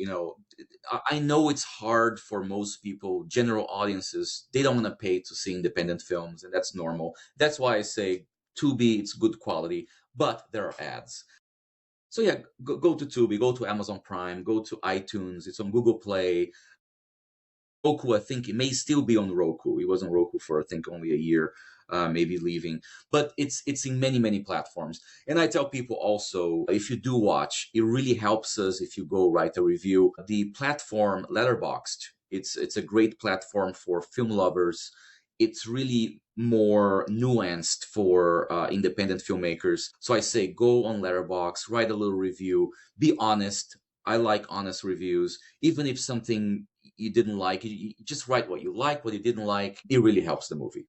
I know it's hard for most people, general audiences. They don't want to pay to see independent films, and that's normal. That's why I say Tubi, it's good quality, but there are ads. So yeah, go to Tubi, go to Amazon Prime, go to iTunes. It's on Google Play. Roku, I think it may still be on Roku. It was on Roku for I think only a year, maybe leaving. But it's in many platforms. And I tell people also, if you do watch, it really helps us if you go write a review. The platform Letterboxd, it's a great platform for film lovers. It's really more nuanced for independent filmmakers. So I say go on Letterboxd, write a little review, be honest. I like honest reviews, even if something you didn't like, you just write what you like, what you didn't like. It really helps the movie.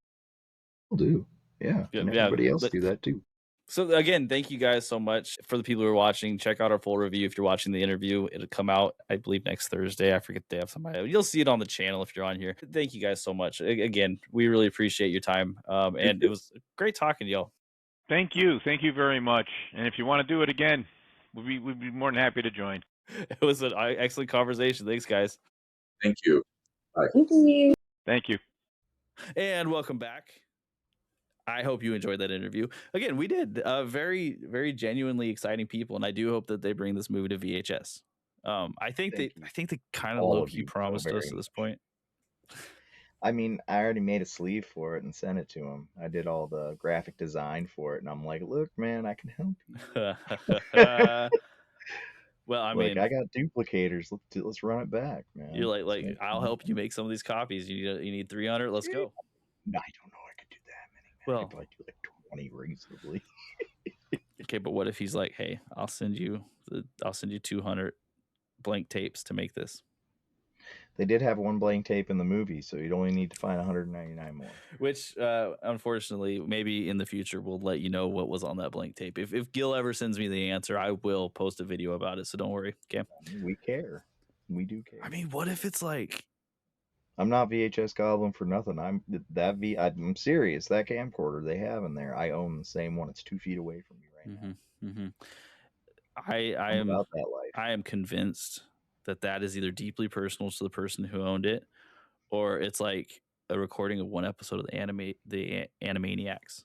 Will do. Yeah. And everybody else do that too. So again, thank you guys so much. For the people who are watching, check out our full review. If you're watching the interview, it'll come out, I believe, next Thursday. I forget the day of somebody. You'll see it on the channel if you're on here. Thank you guys so much. Again, we really appreciate your time. And it was great talking to y'all. Thank you. Thank you very much. And if you want to do it again, we'd be more than happy to join. It was an excellent conversation. Thanks, guys. Thank you. Bye. Thank you. Thank you. And welcome back. I hope you enjoyed that interview. Again, we did very, very genuinely exciting people, and I do hope that they bring this movie to VHS. I think they kind of low key promised us at this point. I mean, I already made a sleeve for it and sent it to him. I did all the graphic design for it, and I'm like, look, man, I can help you. Well, I mean, mean, I got duplicators. Let's run it back, man. You're like I'll help you make some of these copies. You need 300. Let's go. I don't know. I could do that many. Man. Well, I could probably do like 20 reasonably. Okay, but what if he's like, hey, I'll send you 200 blank tapes to make this. They did have one blank tape in the movie, so you'd only need to find 199 more. Which, unfortunately, maybe in the future we'll let you know what was on that blank tape. If Gil ever sends me the answer, I will post a video about it. So don't worry. Okay. We care. We do care. I mean, what if it's like? I'm not VHS Goblin for nothing. I'm serious. That camcorder they have in there, I own the same one. It's 2 feet away from me right now. Mm-hmm. I am about that life. I am convinced that is either deeply personal to the person who owned it, or it's like a recording of one episode of the Animaniacs,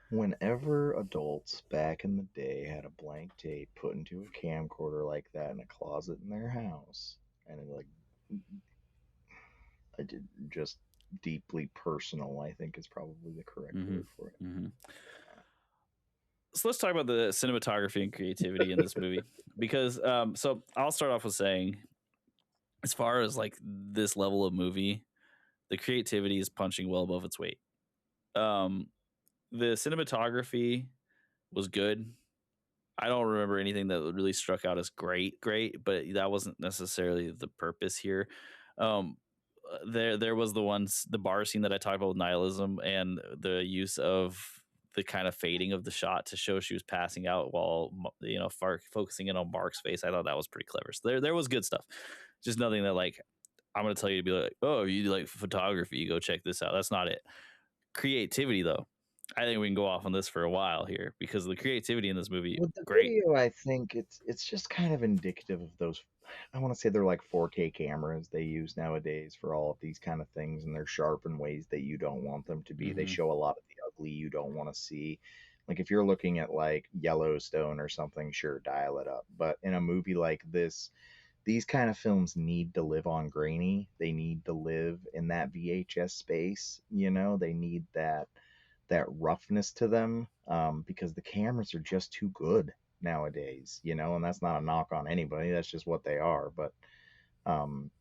Whenever adults back in the day had a blank tape put into a camcorder like that in a closet in their house, and it just deeply personal, I think is probably the correct word for it. Mm-hmm. So let's talk about the cinematography and creativity in this movie, because so I'll start off with saying, as far as like this level of movie, the creativity is punching well above its weight. The cinematography was good. I don't remember anything that really struck out as great, but that wasn't necessarily the purpose here. There was the bar scene that I talked about with nihilism, and the use of the kind of fading of the shot to show she was passing out while focusing in on Mark's face. I thought that was pretty clever. So there was good stuff. Just nothing that like I'm gonna tell you to be like, oh, you like photography, you go check this out. That's not it. Creativity though, I think we can go off on this for a while here, because the creativity in this movie, with the great. video, I think it's just kind of indicative of those. I want to say they're like 4K cameras they use nowadays for all of these kind of things, and they're sharp in ways that you don't want them to be. They show a lot of the ugly you don't want to see. Like if you're looking at like Yellowstone or something, sure, dial it up. But in a movie like this, these kind of films need to live on grainy. They need to live in that VHS space. They need that roughness to them, because the cameras are just too good nowadays. And that's not a knock on anybody. That's just what they are. But um,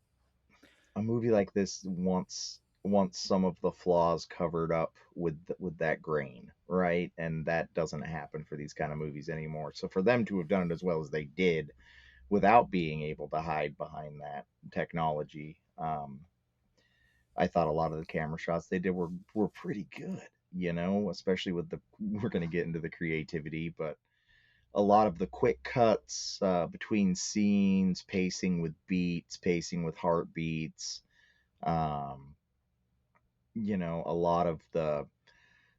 a movie like this wants some of the flaws covered up with that grain, right? And that doesn't happen for these kind of movies anymore. So for them to have done it as well as they did without being able to hide behind that technology, I thought a lot of the camera shots they did were pretty good, especially with we're going to get into the creativity, but a lot of the quick cuts between scenes, pacing with beats, pacing with heartbeats, um, a lot of the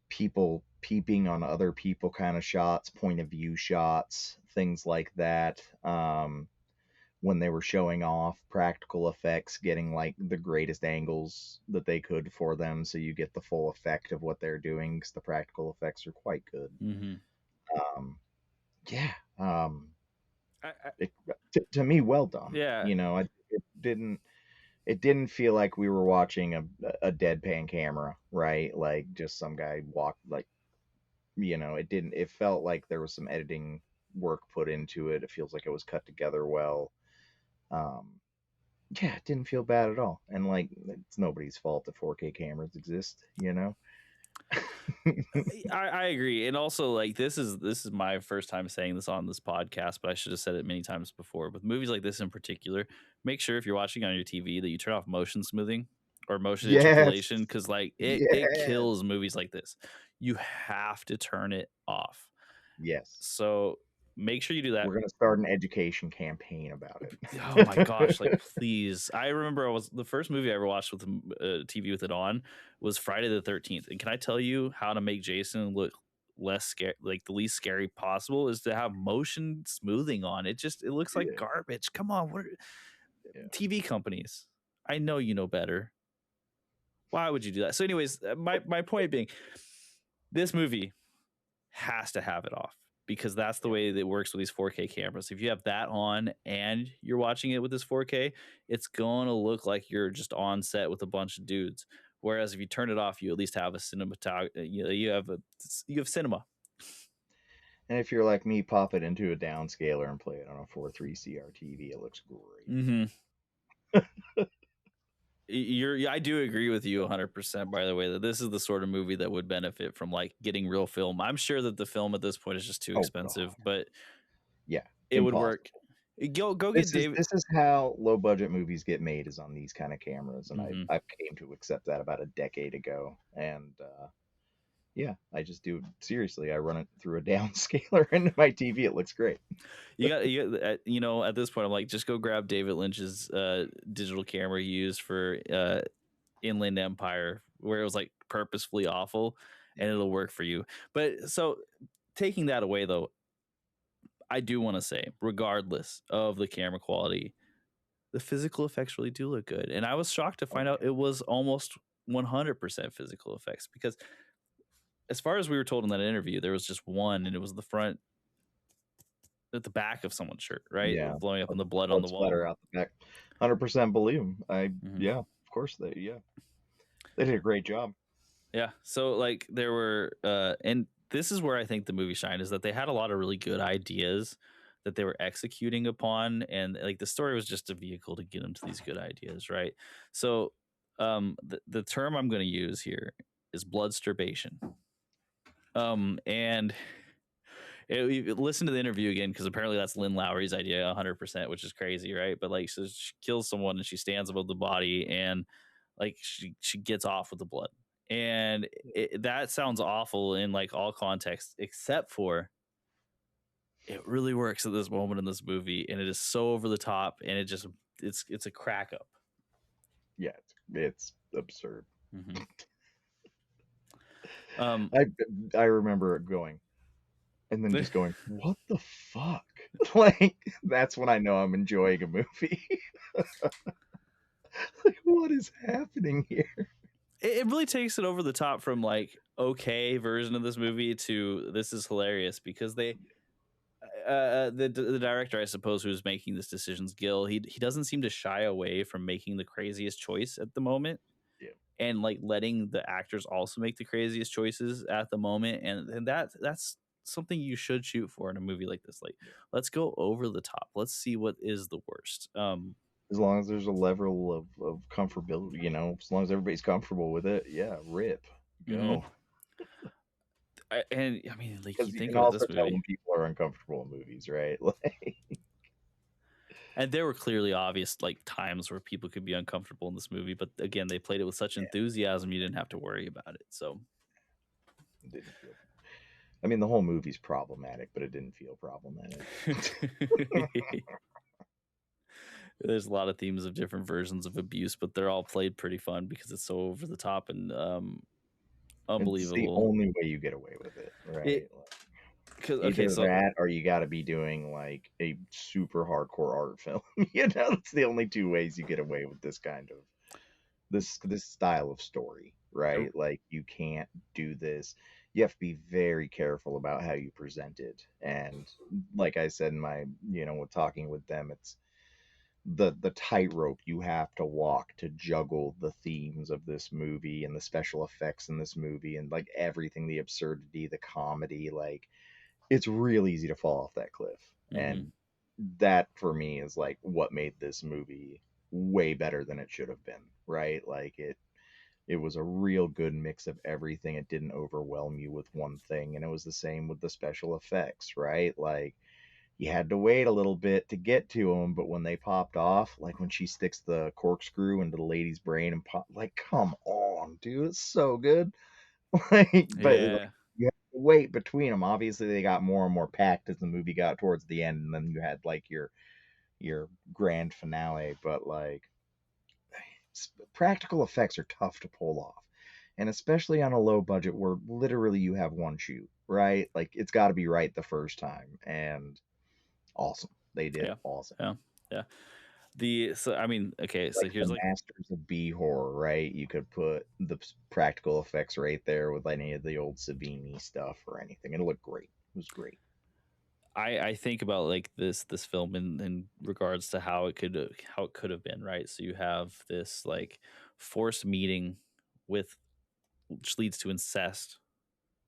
people peeping on other people kind of shots, point of view shots, things like that. When they were showing off practical effects, getting like the greatest angles that they could for them, so you get the full effect of what they're doing, because the practical effects are quite good. Mm-hmm. Um, yeah. I, To me, well done. Yeah. It didn't feel like we were watching a deadpan camera, right? Like just some guy walked, like, it felt like there was some editing work put into it. It feels like it was cut together well. Yeah, it didn't feel bad at all. And like, it's nobody's fault that 4K cameras exist, I agree, and also like this is my first time saying this on this podcast, but I should have said it many times before. With movies like this in particular, make sure if you're watching on your TV that you turn off motion smoothing or motion interpolation, because like it kills movies like this. You have to turn it off. Yes. So make sure you do that. We're gonna start an education campaign about it. Oh my gosh, like please. I remember the first movie I ever watched with TV with it on was Friday the 13th. And can I tell you how to make Jason look less scary, like the least scary possible, is to have motion smoothing on. It looks like garbage. Come on, TV companies. I know you know better. Why would you do that? So anyways, my point being, this movie has to have it off, because that's the way that it works with these 4K cameras. If you have that on and you're watching it with this 4K, it's going to look like you're just on set with a bunch of dudes. Whereas if you turn it off, you at least have a you have cinema. And if you're like me, pop it into a downscaler and play it on a 4:3 CRTV. It looks great. Mm-hmm. I do agree with you 100%, by the way, that this is the sort of movie that would benefit from like getting real film. I'm sure that the film at this point is just too expensive, but yeah, it would work. Go get David. This is how low budget movies get made, is on these kind of cameras, and I came to accept that about a decade ago. And yeah, I just do it seriously. I run it through a downscaler into my TV. It looks great. You got at this point, I'm like, just go grab David Lynch's digital camera he used for Inland Empire, where it was like purposefully awful, and it'll work for you. But so taking that away, though, I do want to say, regardless of the camera quality, the physical effects really do look good. And I was shocked to find out it was almost 100% physical effects, because as far as we were told in that interview, there was just one, and it was at the back of someone's shirt, right? Yeah, blowing up in the blood on the wall. Out the back. 100% believe them. Yeah, of course they did a great job. Yeah, so like there were, and this is where I think the movie shined, is that they had a lot of really good ideas that they were executing upon, and like the story was just a vehicle to get them to these good ideas, right? So the term I'm going to use here is bloodsturbation. And listen to the interview again, because apparently that's Lynn Lowry's idea 100%, which is crazy, right? But like, so she kills someone and she stands above the body, and like she gets off with the blood, and that sounds awful in like all contexts, except for it really works at this moment in this movie, and it is so over the top, and it's a crack up. Yeah, it's absurd. Mm-hmm. I remember it going, and then just going, what the fuck? Like, that's when I know I'm enjoying a movie. Like, what is happening here? It really takes it over the top from like okay version of this movie to this is hilarious because they the director, I suppose, who's making this decisions, Gil, he doesn't seem to shy away from making the craziest choice at the moment Yeah. and like letting the actors also make the craziest choices at the moment, and that's something you should shoot for in a movie like this. Like, Yeah. let's go over the top. Let's see what is the worst. As long as there's a level of comfortability, as long as everybody's comfortable with it, yeah, rip, Mhm. go. And I mean, like you Because you think can about also this tell movie, when people are uncomfortable in movies, right? Like, and there were clearly obvious like times where people could be uncomfortable in this movie, but again, they played it with such yeah, enthusiasm you didn't have to worry about it. So it didn't feel. I mean, the whole movie's problematic, but it didn't feel problematic. there's a lot of themes of different versions of abuse, but they're all played pretty fun because it's so over the top and It's the unbelievable. only way you get away with it, right? It Like, because okay, either so that or you got to be doing like a super hardcore art film. It's the only two ways you get away with this kind of this style of story, right? Like you can't do this. You have to be very careful about how you present it. And like I said in my, with talking with them, it's the tightrope you have to walk to juggle the themes of this movie and the special effects in this movie and like everything, the absurdity, the comedy, like it's real easy to fall off that cliff. mhm. And that for me is like what made this movie way better than it should have been, right? Like it was a real good mix of everything. It didn't overwhelm you with one thing. And it was the same with the special effects, right? Like you had to wait a little bit to get to them, but when they popped off, like when she sticks the corkscrew into the lady's brain and pop, like, come on, dude, it's so good. But like, Yeah, you have to wait between them. Obviously, they got more and more packed as the movie got towards the end, and then you had like your grand finale. But like, practical effects are tough to pull off, and especially on a low budget where literally you have one shoot, right? Like, it's got to be right the first time, and awesome. They did yeah, awesome. yeah, yeah. The so I mean, okay, so Like the here's like masters of B horror, right? You could put the practical effects right there with any of the old Savini stuff or anything. It'll look great. It was great. I think about like this film in regards to how it could have been, right? So you have this like forced meeting with which leads to incest.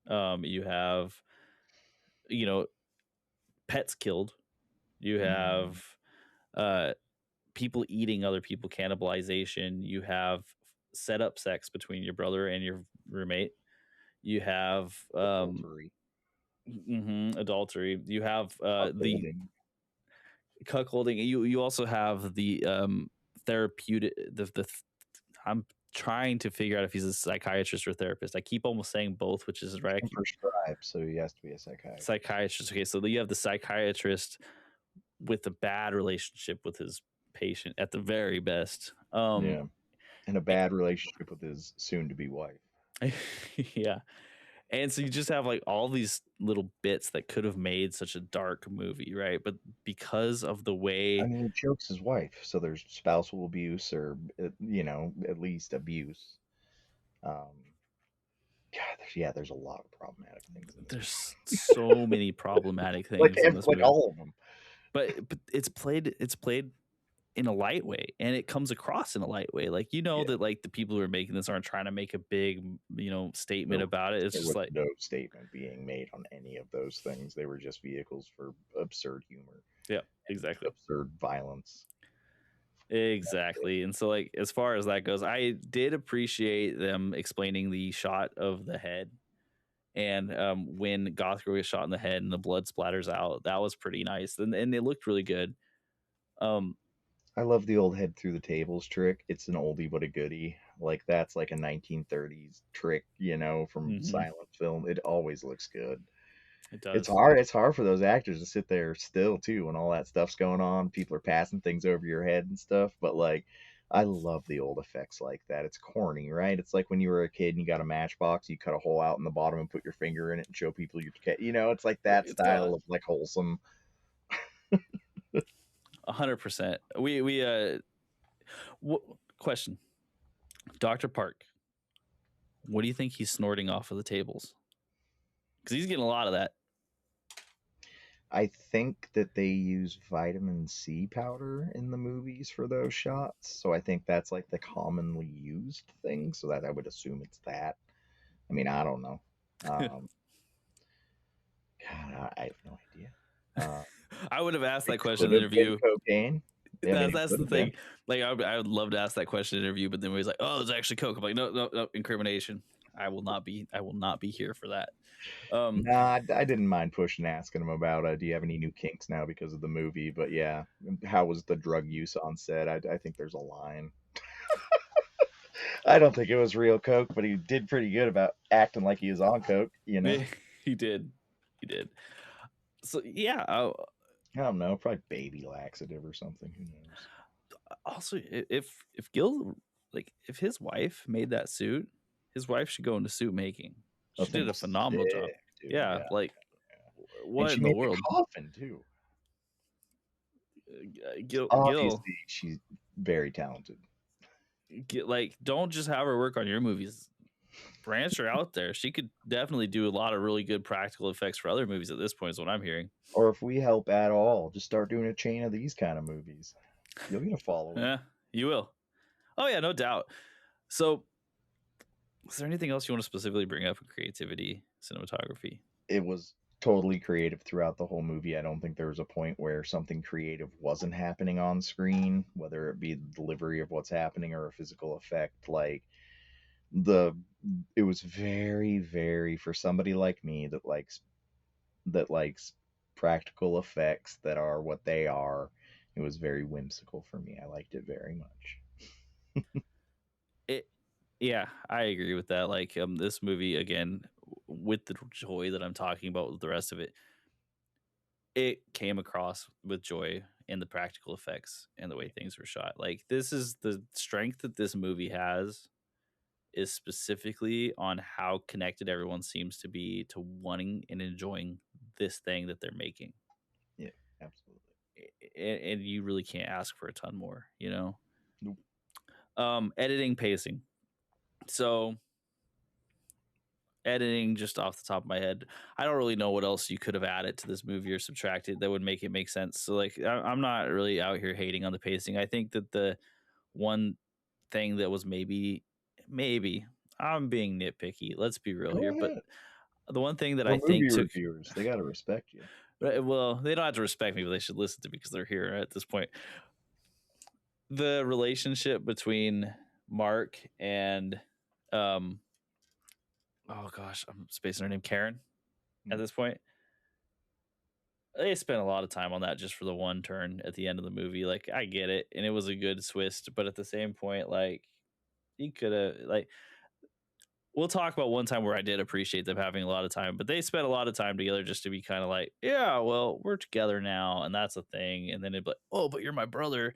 You have you know pets killed. You Mm, have uh people eating other people, cannibalization. You have set up sex between your brother and your roommate. You have adultery, adultery. You have the upholding. cuckolding. You also have the therapeutic. I'm trying to figure out if he's a psychiatrist or therapist. I keep almost saying both, which is He right. can prescribe, so he has to be a psychiatrist. Psychiatrist. Okay, so you have the psychiatrist with a bad relationship with his patient at the very best. Yeah, and a bad relationship with his soon-to-be wife. Yeah. And so you just have like all these little bits that could have made such a dark movie, right? But because of the I way mean, he chokes his wife, so there's spousal abuse or at least abuse. Um, God, there's a lot of problematic things in this there's so many problematic like things in this movie, all of them. but it's played in a light way, and it comes across in a light way. Like Yeah, that like the people who are making this aren't trying to make a big statement there, about it. It's there just was like no statement being made on any of those things. They were just vehicles for absurd humor, yeah, exactly. absurd violence. Exactly. And so like as far as that goes, I did appreciate them explaining the shot of the head and when Gothro gets shot in the head and the blood splatters out. That was pretty nice. And it looked really good. Um I love the old head through the tables trick. It's an oldie but a goodie. Like that's like a 1930s trick, from mhm, silent film. It always looks good. it It's does. hard. It's hard for those actors to sit there still too when all that stuff's going on. People are passing things over your head and stuff. But like, I love the old effects like that. It's corny, right? It's like when you were a kid and you got a matchbox, you cut a hole out in the bottom and put your finger in it and show people your. It's like that It's got style of like wholesome. 100%. We question. Dr. Park, what do you think he's snorting off of the tables? Because he's getting a lot of that. I think that they use vitamin C powder in the movies for those shots, so I think that's like the commonly used thing. So that I would assume it's that. I mean, I don't know. God, I have no idea. I would have asked that It question in could the have been interview. cocaine. I mean, it That's could the have been. thing. Like I would love to ask that question in the interview, but then he's like, "Oh, there's actually coke." I'm like, "No, incrimination. I will not be here for that." Nah, I didn't mind pushing, asking him about, do you have any new kinks now because of the movie? But yeah, how was the drug use on set? I think there's a line. I don't think it was real coke, but he did pretty good about acting like he was on coke. You know, he did. So yeah. I don't know, probably baby laxative or something. Who knows? Also, if Gil, like, if his wife made that suit, his wife should go into suit making. That She did a thing's phenomenal job. sick, dude. Yeah, like And what she in the made the world? coffin too. Gil, Obviously, she's very talented. like, don't just have her work on your movies. Branch her out there. She could definitely do a lot of really good practical effects for other movies at this point, is what I'm hearing. Or if we help at all, just start doing a chain of these kind of movies. You'll get a following. Yeah, you will. Oh yeah, no doubt. So, is there anything else you want to specifically bring up in creativity, cinematography? It was totally creative throughout the whole movie. I don't think there was a point where something creative wasn't happening on screen, whether it be the delivery of what's happening or a physical effect. Like it was very, very, for somebody like me that likes practical effects that are what they are. It was very whimsical for me. I liked it very much. Yeah, I agree with that. Like, this movie, again, with the joy that I'm talking about with the rest of it, it came across with joy in the practical effects and the way things were shot. Like, this is the strength that this movie has, is specifically on how connected everyone seems to be to wanting and enjoying this thing that they're making. Yeah, absolutely. And you really can't ask for a ton more, you know? Nope. Editing, pacing. So, editing, just off the top of my head, I don't really know what else you could have added to this movie or subtracted that would make it make sense. So, like, I'm not really out here hating on the pacing. I think that the one thing that was maybe I'm being nitpicky. Let's be real Go here, ahead. but the one thing that We're I think movie took reviewers. They got to respect you. well, they don't have to respect me, but they should listen to me because they're here at this point. The relationship between Mark and oh gosh, I'm spacing her name, Karen. At this point, they spent a lot of time on that just for the one turn at the end of the movie. Like, I get it, and it was a good twist, but at the same point, like, he could have, like, we'll talk about one time where I did appreciate them having a lot of time, but they spent a lot of time together just to be kind of like, yeah, well, we're together now, and that's a thing. And then it'd be like, oh, but you're my brother.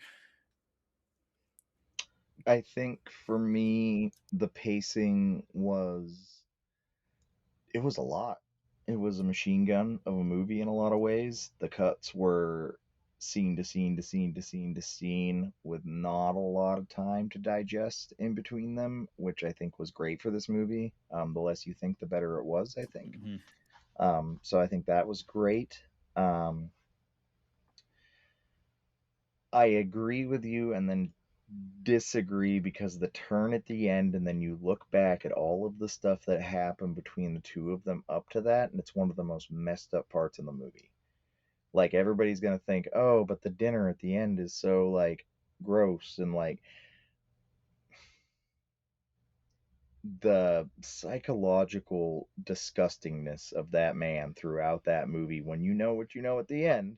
I think for me, the pacing it was a lot. It was a machine gun of a movie in a lot of ways. The cuts were scene to scene to scene to scene to scene with not a lot of time to digest in between them, which I think was great for this movie. The less you think, the better it was, I think. So I think that was great. I agree with you and then disagree because the turn at the end, and then you look back at all of the stuff that happened between the two of them up to that, and it's one of the most messed up parts in the movie. Like, everybody's gonna think, oh, but the dinner at the end is so, like, gross, and like the psychological disgustingness of that man throughout that movie, when you know what you know at the end.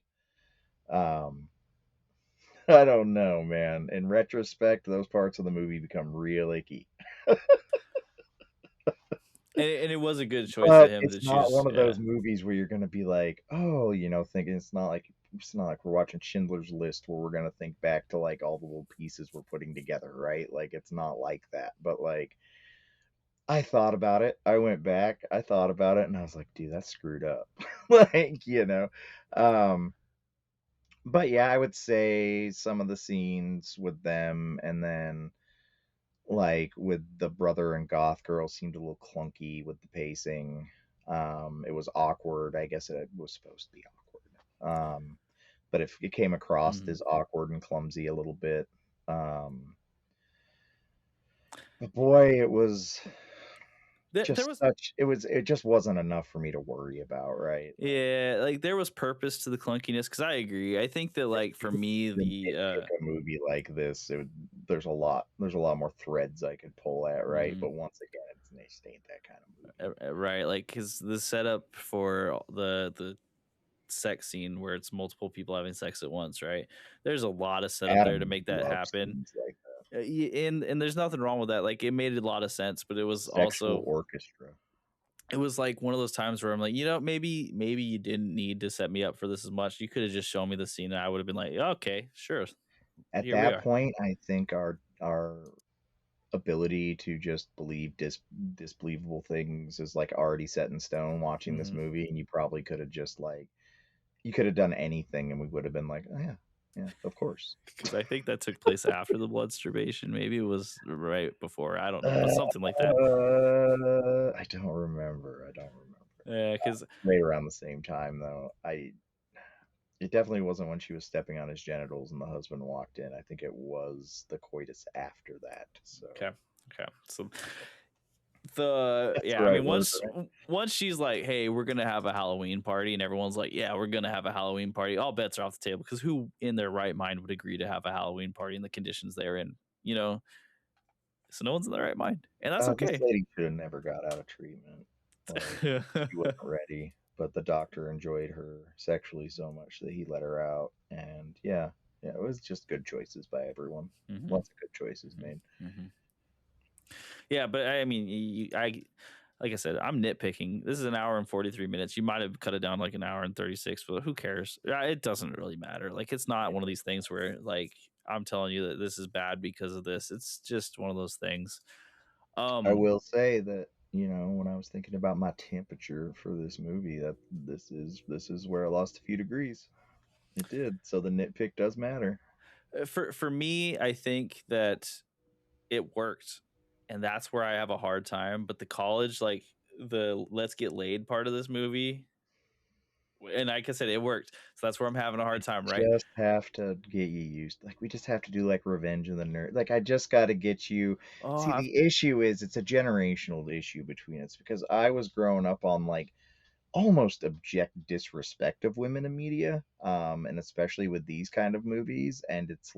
I don't know, man. In retrospect, those parts of the movie become real icky. And it was a good choice But of him to it's not choose. one of Yeah. those movies where you're gonna be like, oh, thinking it's not like we're watching Schindler's List where we're gonna think back to like all the little pieces we're putting together, right? Like, it's not like that. But like, I thought about it. I went back. I thought about it, and I was like, dude, that's screwed up. Like. But yeah, I would say some of the scenes with them, and then like with the brother and goth girl seemed a little clunky with the pacing. It was awkward. I guess it was supposed to be awkward. But if it came across Mhm. as awkward and clumsy a little bit. But boy, it was There just was such it just wasn't enough for me to worry about, right? Like, yeah, like there was purpose to the clunkiness because I agree. I think that like for me to nitpick a movie like this, there's a lot more threads I could pull at, right? mhm. But once again, it just ain't that kind of movie. Right, like because the setup for the sex scene where it's multiple people having sex at once, right? There's a lot of setup there to Adam make that loves happen. scenes like that. And there's nothing wrong with that. Like it made a lot of sense, but it was Sexual also orchestra. it was like one of those times where I'm like, maybe you didn't need to set me up for this as much. You could have just shown me the scene and I would have been like, okay, sure. At Here we that are. point, I think our ability to just believe disbelievable things is like already set in stone watching this Mhm. movie, and you probably could have just like you could have done anything and we would have been like, oh yeah, yeah, of course. Because I think that took place after the blood masturbation. Maybe it was right before. I don't know, but Uh, something like that. I don't remember. I don't remember. Yeah, because Right around the same time though. It definitely wasn't when she was stepping on his genitals and the husband walked in. I think it was the coitus after that. So okay. So that's the I right mean word, once right? once she's like, hey, we're gonna have a Halloween party, and everyone's like, yeah, we're gonna have a Halloween party. All bets are off the table because who in their right mind would agree to have a Halloween party in the conditions they're in? You know, so no one's in their right mind, and that's This okay. lady should have never got out of treatment. Like she wasn't ready, but the doctor enjoyed her sexually so much that he let her out. And yeah, yeah, it was just good choices by everyone. hmm Lots of good choices made. hmm Yeah, but I mean, like I said, I'm nitpicking. This is an hour and 43 minutes. You might have cut it down like an hour and 36, but who cares? It doesn't really matter. Like, it's not one of these things where, like, I'm telling you that this is bad because of this. It's just one of those things. I Um, will say that when I was thinking about my temperature for this movie, that this is where I lost a few degrees. It did. So the nitpick does matter. for me, I think that it worked, and that's where I have a hard time. But the college, like the let's get laid part of this movie, and like I said, it worked. So that's where I'm having a hard time, right? Just have to get you used. Like we just have to do like Revenge of the Nerd. Like I just got to get you. Oh, See, the issue is it's a generational issue between us because I was growing up on like almost abject disrespect of women in media, and especially with these kind of movies. And it's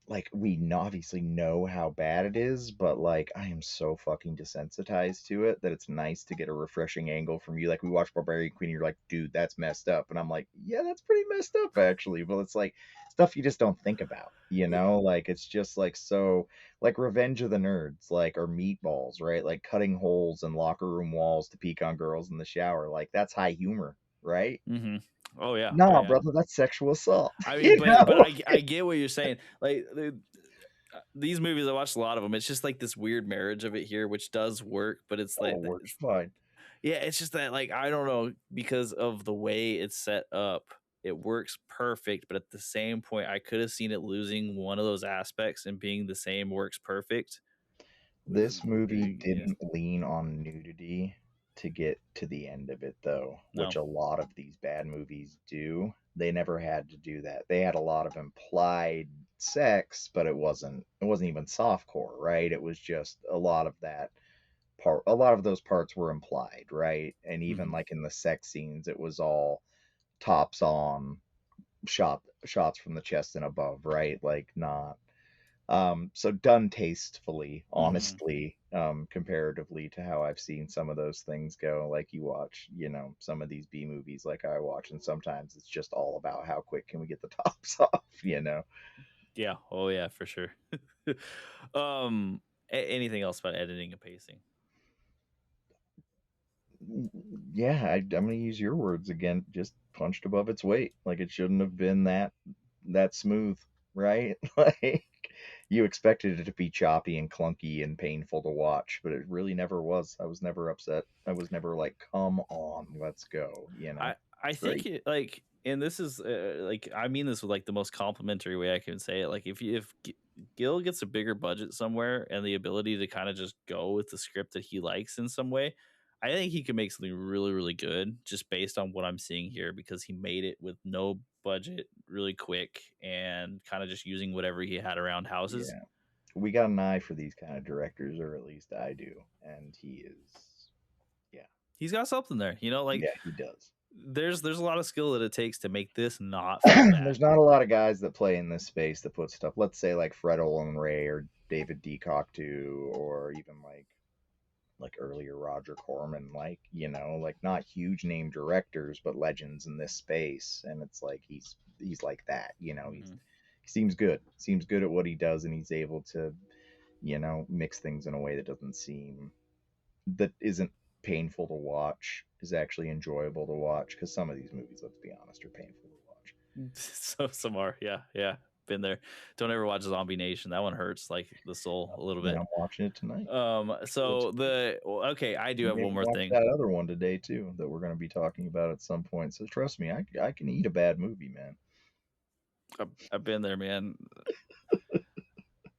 like we obviously know how bad it is, but like I am so fucking desensitized to it that it's nice to get a refreshing angle from you. Like we watch Barbarian Queen, and you're like, dude, that's messed up, and I'm like, yeah, that's pretty messed up actually. But it's like stuff you just don't think about, Like it's just like so, like Revenge of the Nerds, like or Meatballs, right? Like cutting holes in locker room walls to peek on girls in the shower, like that's high humor, right? mm-hmm. Oh yeah, oh No, yeah. brother, that's sexual assault. I mean, you but know? I get what you're saying. Like these movies, I watched a lot of them. It's just like this weird marriage of it here, which does work, but it's Oh, like, works fine. yeah, it's just that like I don't know because of the way it's set up, it works perfect. But at the same point, I could have seen it losing one of those aspects and being the same works perfect. This movie Yeah, didn't lean on nudity to get to the end of it, though, no. which a lot of these bad movies do. They never had to do that. They had a lot of implied sex, but it wasn't even softcore, right? It was just a lot of that part. A lot of those parts were implied, right? And even Mm-hmm. like in the sex scenes, it was all tops on shots from the chest and above, right? Like not so done tastefully, Mm-hmm. honestly, comparatively to how I've seen some of those things go. Like you watch, some of these B movies like I watch, and sometimes it's just all about how quick can we get the tops off. Yeah. Oh yeah, for sure. um. Anything else about editing and pacing? Yeah, I'm gonna use your words again. Just punched above its weight. Like it shouldn't have been that smooth, right? Like you expected it to be choppy and clunky and painful to watch, but it really never was. I was never upset. I was never like, "Come on, let's go." I I It's think great. it like and this is like, I mean this with like the most complimentary way I can say it. Like if Gil gets a bigger budget somewhere and the ability to kind of just go with the script that he likes in some way, I think he can make something really, really good just based on what I'm seeing here, because he made it with no budget, really quick, and kind of just using whatever he had around houses. Yeah, we got an eye for these kind of directors, or at least I do, and he is, yeah, He's got something there, you know, like yeah, he does. there's a lot of skill that it takes to make this not feel bad. There's not a lot of guys that play in this space that put stuff. Let's say like Fred Olen Ray or David D. Cocteau, or even like earlier Roger Corman, like, you know, like not huge name directors, but legends in this space. And it's like he's like that, you know. He seems good at what he does, and he's able to, you know, mix things in a way that isn't painful to watch, is actually enjoyable to watch, because some of these movies, let's be honest, are painful to watch. So some are, yeah, been there. Don't ever watch Zombie Nation. That one hurts like the soul a little bit. I'm watching it tonight. So okay, I do have one more thing. That other one today too that we're going to be talking about at some point. So trust me, I can eat a bad movie, man. I've been there, man.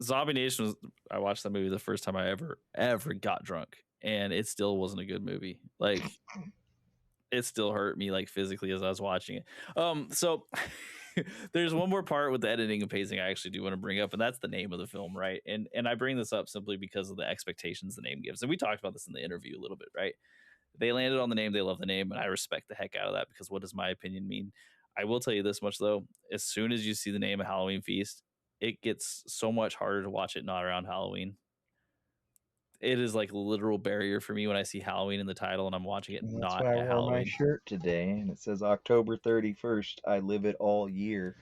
Zombie Nation was, I watched that movie the first time I ever got drunk, and it still wasn't a good movie. Like, it still hurt me like physically as I was watching it. So there's one more part with the editing and pacing I actually do want to bring up, and that's the name of the film, right? And I bring this up simply because of the expectations the name gives. And we talked about this in the interview a little bit, right? They landed on the name, they love the name, and I respect the heck out of that, because what does my opinion mean? I will tell you this much though: as soon as you see the name of Halloween Feast, it gets so much harder to watch it not around Halloween. It is like a literal barrier for me when I see Halloween in the title and I'm watching it And not that's why at I wore my Halloween. shirt today, and it says October 31st. I live it all year.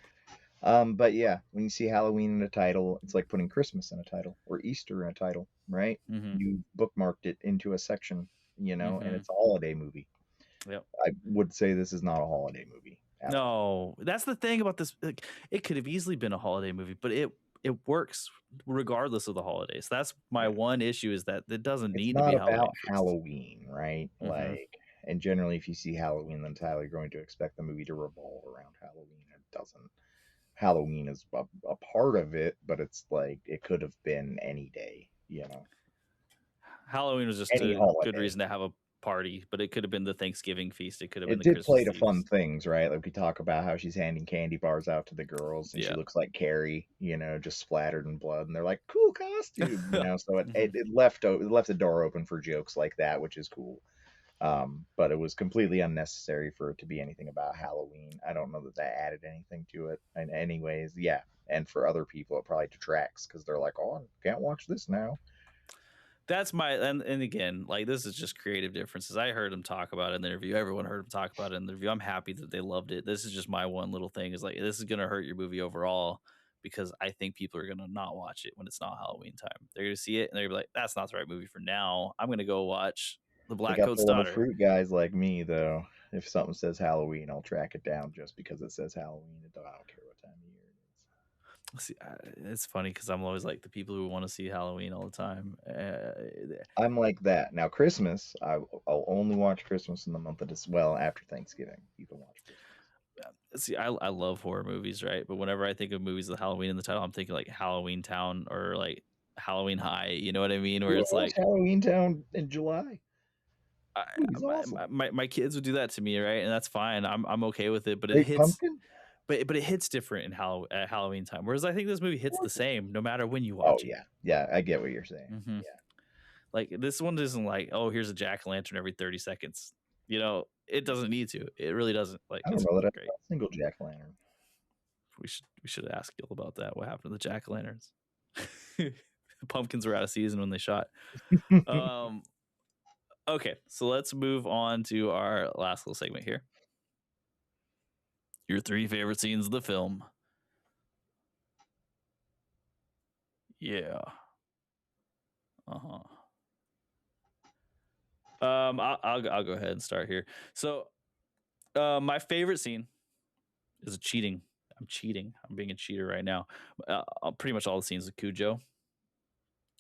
But yeah, when you see Halloween in a title, it's like putting Christmas in a title or Easter in a title, right? Mm-hmm. You bookmarked it into a section, you know, and Mm-hmm. it's a holiday movie. Yep. I would say this is not a holiday movie. No, that's the thing about this. Like, it could have easily been a holiday movie, but it works regardless of the holidays. That's my one issue, is that it doesn't It's need to not be about Halloween Feast. Halloween, right? Mhm. Like, and generally, if you see Halloween in the title, you're going to expect the movie to revolve around Halloween. It doesn't. Halloween is a part of it, but it's like it could have been any day, you know. Halloween was just Any a holiday. good reason to have a party, but it could have been the Thanksgiving feast. It could have been It the did play Christmas to fun feast. things, right? Like we talk about how she's handing candy bars out to the girls, and she Yeah. looks like Carrie, you know, just splattered in blood, and they're like, "Cool costume," you know. So Mhm. it left the door open for jokes like that, which is cool. But it was completely unnecessary for it to be anything about Halloween. I don't know that added anything to it. And anyways, yeah. And for other people, it probably detracts because they're like, "Oh, I can't watch this now." That's my, and again, like, this is just creative differences. I heard him talk about it in the interview. Everyone heard him talk about it in the interview. I'm happy that they loved it. This is just my one little thing, is like, this is going to hurt your movie overall, because I think people are going to not watch it when it's not Halloween time. They're going to see it and they're going to be like, that's not the right movie for now. I'm going to go watch The They Black got Coat's the little Daughter. fruit guys like me, though. If something says Halloween, I'll track it down just because it says Halloween. I don't care what time of year it is. See, it's funny because I'm always like the people who want to see Halloween all the time. I'm like that. Now, Christmas, I'll only watch Christmas in the month of well, after Thanksgiving. You can watch Christmas. See, I love horror movies, right? But whenever I think of movies with Halloween in the title, I'm thinking like Halloween Town or like Halloween High. You know what I mean? Where it's like Halloween Town in July. Movie's awesome. my kids would do that to me, right? And that's fine. I'm okay with it. But it Great hits. Pumpkin. But it hits different in at Halloween time. Whereas I think this movie hits the same no matter when you Oh watch it. yeah, I get what you're saying. Mm-hmm. Yeah, like this one isn't like, oh, here's a jack-o'-lantern every 30 seconds. You know, it doesn't need to. It really doesn't. Like, I don't it's know that I great. saw a single jack-o'-lantern. We should ask Gil about that. What happened to the jack-o'-lanterns? The pumpkins were out of season when they shot. Okay, so let's move on to our last little segment here. Your 3 favorite scenes of the film. Yeah. I'll go ahead and start here. So, my favorite scene is cheating. I'm cheating. I'm being a cheater right now. Pretty much all the scenes with Cujo.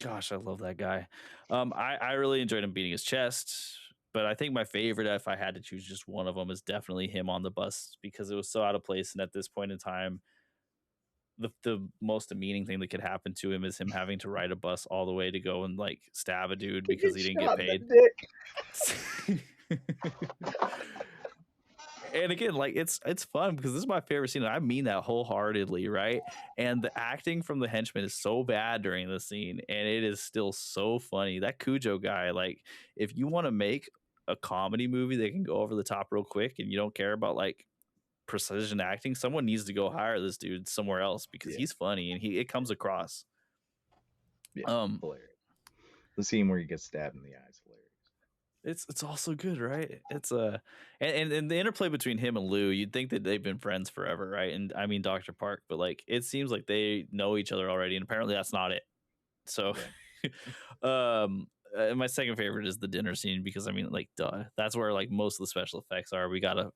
Gosh, I love that guy. I really enjoyed him beating his chest, But I think my favorite, if I had to choose just one of them, is definitely him on the bus because it was so out of place. And at this point in time, the most demeaning thing that could happen to him is him having to ride a bus all the way to go and like stab a dude because he didn't get shot in paid. the dick. And again, like it's fun because this is my favorite scene, and I mean that wholeheartedly, right? And the acting from the henchman is so bad during the scene, and it is still so funny. That Cujo guy, like, if you want to make a comedy movie that can go over the top real quick, and you don't care about like precision acting, someone needs to go hire this dude somewhere else because Yeah. he's funny and it comes across. Yeah, hilarious. The scene where he gets stabbed in the eye is hilarious. It's also good, right? It's and the interplay between him and Lou, you'd think that they've been friends forever, right? And I mean Dr. Park, but like it seems like they know each other already, and apparently that's not it. So and my second favorite is the dinner scene because I mean, like, duh, that's where like most of the special effects are. We got a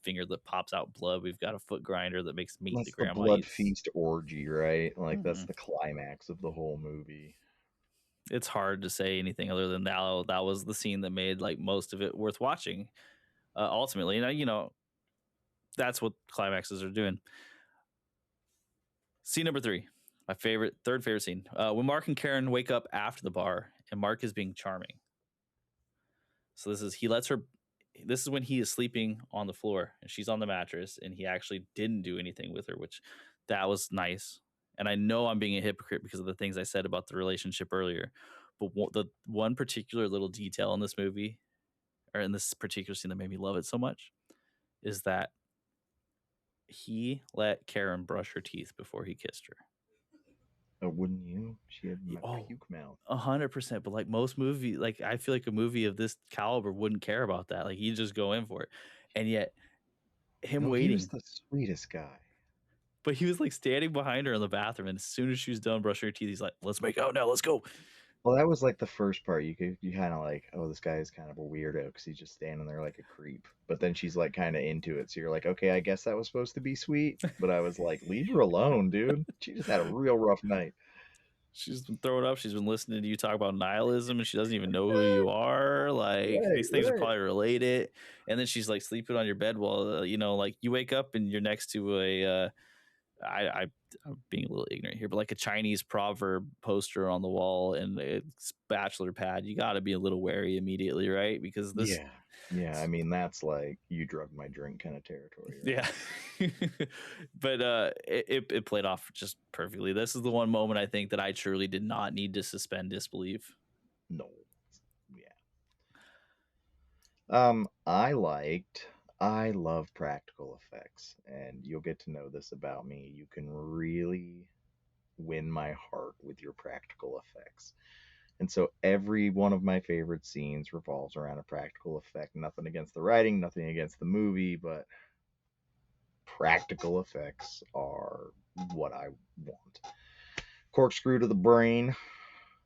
finger that pops out blood. We've got a foot grinder that makes meat That's the grandma blood eats. feast orgy, right? Like that's the climax of the whole movie. It's hard to say anything other than that. That was the scene that made like most of it worth watching. Ultimately, and you know, that's what climaxes are doing. Scene number 3, my third favorite scene. When Mark and Karen wake up after the bar, and Mark is being charming. So he lets her. This is when he is sleeping on the floor, and she's on the mattress, and he actually didn't do anything with her, which that was nice. And I know I'm being a hypocrite because of the things I said about the relationship earlier, but the one particular little detail in this movie, or in this particular scene that made me love it so much, is that he let Karen brush her teeth before he kissed her. Oh, wouldn't you? She had my puke mouth. 100%. But like most movies, like I feel like a movie of this caliber wouldn't care about that. Like you just go in for it, and yet him waiting. He was the sweetest guy. But he was like standing behind her in the bathroom, and as soon as she was done brushing her teeth, he's like, "Let's make out now. Let's go." Well, that was like the first part. You kind of like, oh, this guy is kind of a weirdo because he's just standing there like a creep. But then she's like kind of into it, so you're like, okay, I guess that was supposed to be sweet. But I was like, leave her alone, dude. She just had a real rough night. She's been throwing up. She's been listening to you talk about nihilism, and she doesn't even know who you are. Like these things are probably related. And then she's like sleeping on your bed while you know, like you wake up and you're next to a. I'm being a little ignorant here, but like a Chinese proverb poster on the wall and it's bachelor pad, you got to be a little wary immediately, right? Because this, yeah. I mean, that's like you drugged my drink kind of territory. Right? Yeah, but it played off just perfectly. This is the one moment I think that I truly did not need to suspend disbelief. No, I love practical effects, and you'll get to know this about me. You can really win my heart with your practical effects. And so every one of my favorite scenes revolves around a practical effect. Nothing against the writing, nothing against the movie, but practical effects are what I want. Corkscrew to the brain.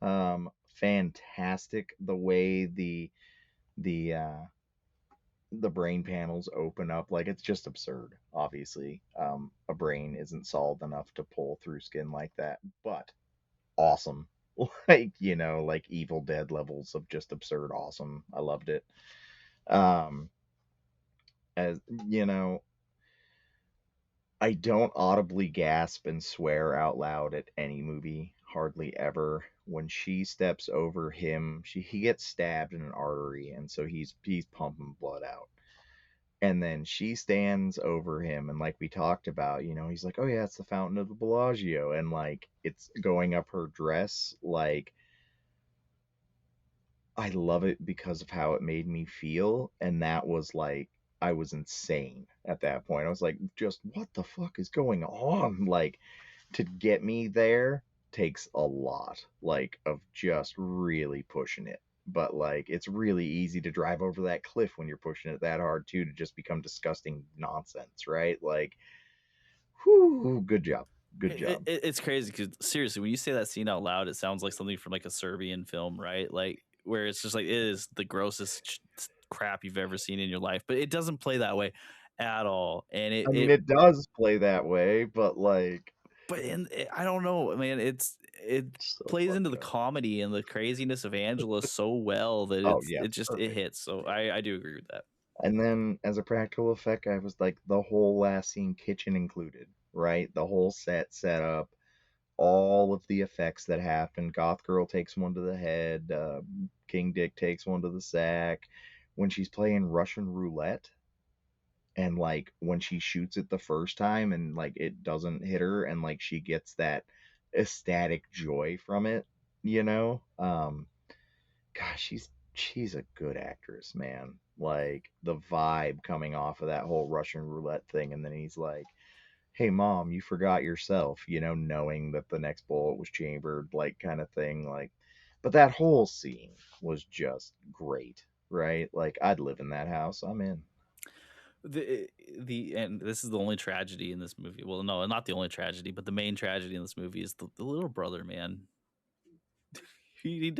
Fantastic the way the brain panels open up. Like it's just absurd. Obviously, a brain isn't solid enough to pull through skin like that, but awesome. Like, you know, like Evil Dead levels of just absurd awesome. I loved it. As you know, I don't audibly gasp and swear out loud at any movie, hardly ever. When she steps over him, he gets stabbed in an artery, and so he's pumping blood out. And then she stands over him, and like we talked about, you know, he's like, oh yeah, it's the fountain of the Bellagio, and like it's going up her dress. Like, I love it because of how it made me feel, and that was like, I was insane at that point. I was like, just what the fuck is going on? Like, to get me there takes a lot, like, of just really pushing it. But like it's really easy to drive over that cliff when you're pushing it that hard too, to just become disgusting nonsense, right? Like, whoo, good job. It's crazy because seriously, when you say that scene out loud, it sounds like something from like a Serbian film, right? Like where it's just like it is the grossest crap you've ever seen in your life, but it doesn't play that way at all. And it does play that way, but like, but I don't know, man. it So plays into the fucked up. comedy and the craziness of Angela so well that Oh yeah, it perfect. hits. So I do agree with that. And then as a practical effect, I was like the whole last scene, kitchen included, right? The whole set up, all of the effects that happen. Goth Girl takes one to the head. King Dick takes one to the sack. When she's playing Russian roulette, and like when she shoots it the first time and like it doesn't hit her, and like she gets that ecstatic joy from it, you know. Gosh, she's a good actress, man. Like the vibe coming off of that whole Russian roulette thing, and then he's like, "Hey, mom, you forgot yourself," knowing that the next bullet was chambered, like kind of thing. Like, but that whole scene was just great, right? Like, I'd live in that house. I'm in. The and this is the only tragedy in this movie. Well, no, not the only tragedy, but the main tragedy in this movie is the little brother, man. He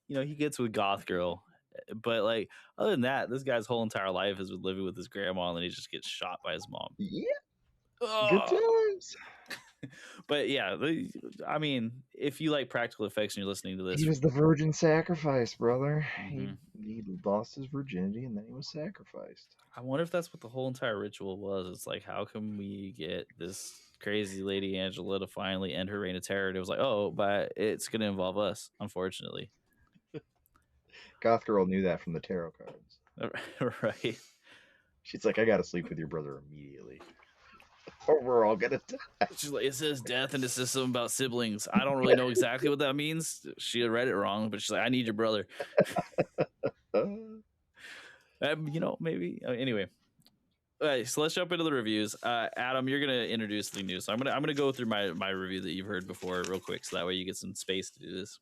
he gets with Goth Girl, but like other than that, this guy's whole entire life has been living with his grandma, and then he just gets shot by his mom. Yeah, good Ugh. times. But yeah, I mean, if you like practical effects and you're listening to this, He was the virgin sacrifice, brother. He mhm, he lost his virginity and then he was sacrificed. I wonder if that's what the whole entire ritual was. It's like, how can we get this crazy lady Angela to finally end her reign of terror? And it was like, oh, but it's going to involve us, unfortunately. Goth Girl knew that from the tarot cards. Right. She's like, I gotta sleep with your brother immediately, or we're all gonna die. She's like, it says death and it says something about siblings. I don't really know exactly what that means. She had read it wrong, but she's like, I need your brother. Maybe. Anyway. All right, so let's jump into the reviews. Adam, you're gonna introduce the news. So I'm gonna go through my review that you've heard before real quick, so that way you get some space to do this.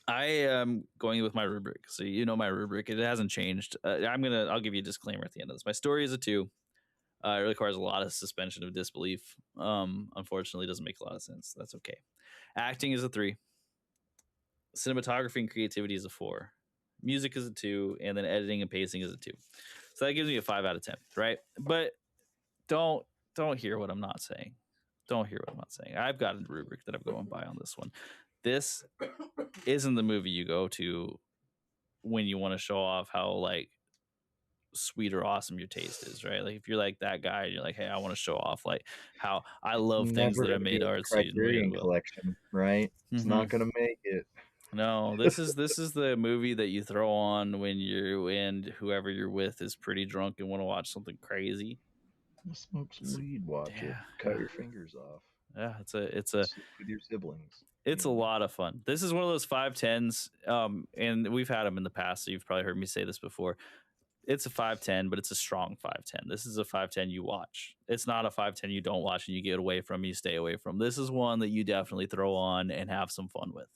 I am going with my rubric, so you know my rubric. It hasn't changed. I'll give you a disclaimer at the end of this. My story is a 2. It requires a lot of suspension of disbelief. Unfortunately, it doesn't make a lot of sense. That's okay. Acting is a 3. Cinematography and creativity is a 4. Music is a 2, and then editing and pacing is a 2. So that gives me a 5 out of 10, right? But don't hear what I'm not saying. Don't hear what I'm not saying. I've got a rubric that I'm going by on this one. This isn't the movie you go to when you want to show off how like sweet or awesome your taste is, right? Like if you're like that guy and you're like, hey, I want to show off like how I love things Never that are gonna be made in the artsy and made Criterion well. collection, right? It's not gonna make it. No, this is the movie that you throw on when you're and whoever you're with is pretty drunk and want to watch something crazy. Smoke some weed, watch it. Cut your fingers off. Yeah, it's Sleep with your siblings. a lot of fun. This is one of those 510s, and we've had them in the past, so you've probably heard me say this before. It's a 510, but it's a strong 510. This is a 510 you watch. It's not a 510 you don't watch and you get away from, you stay away from. This is one that you definitely throw on and have some fun with.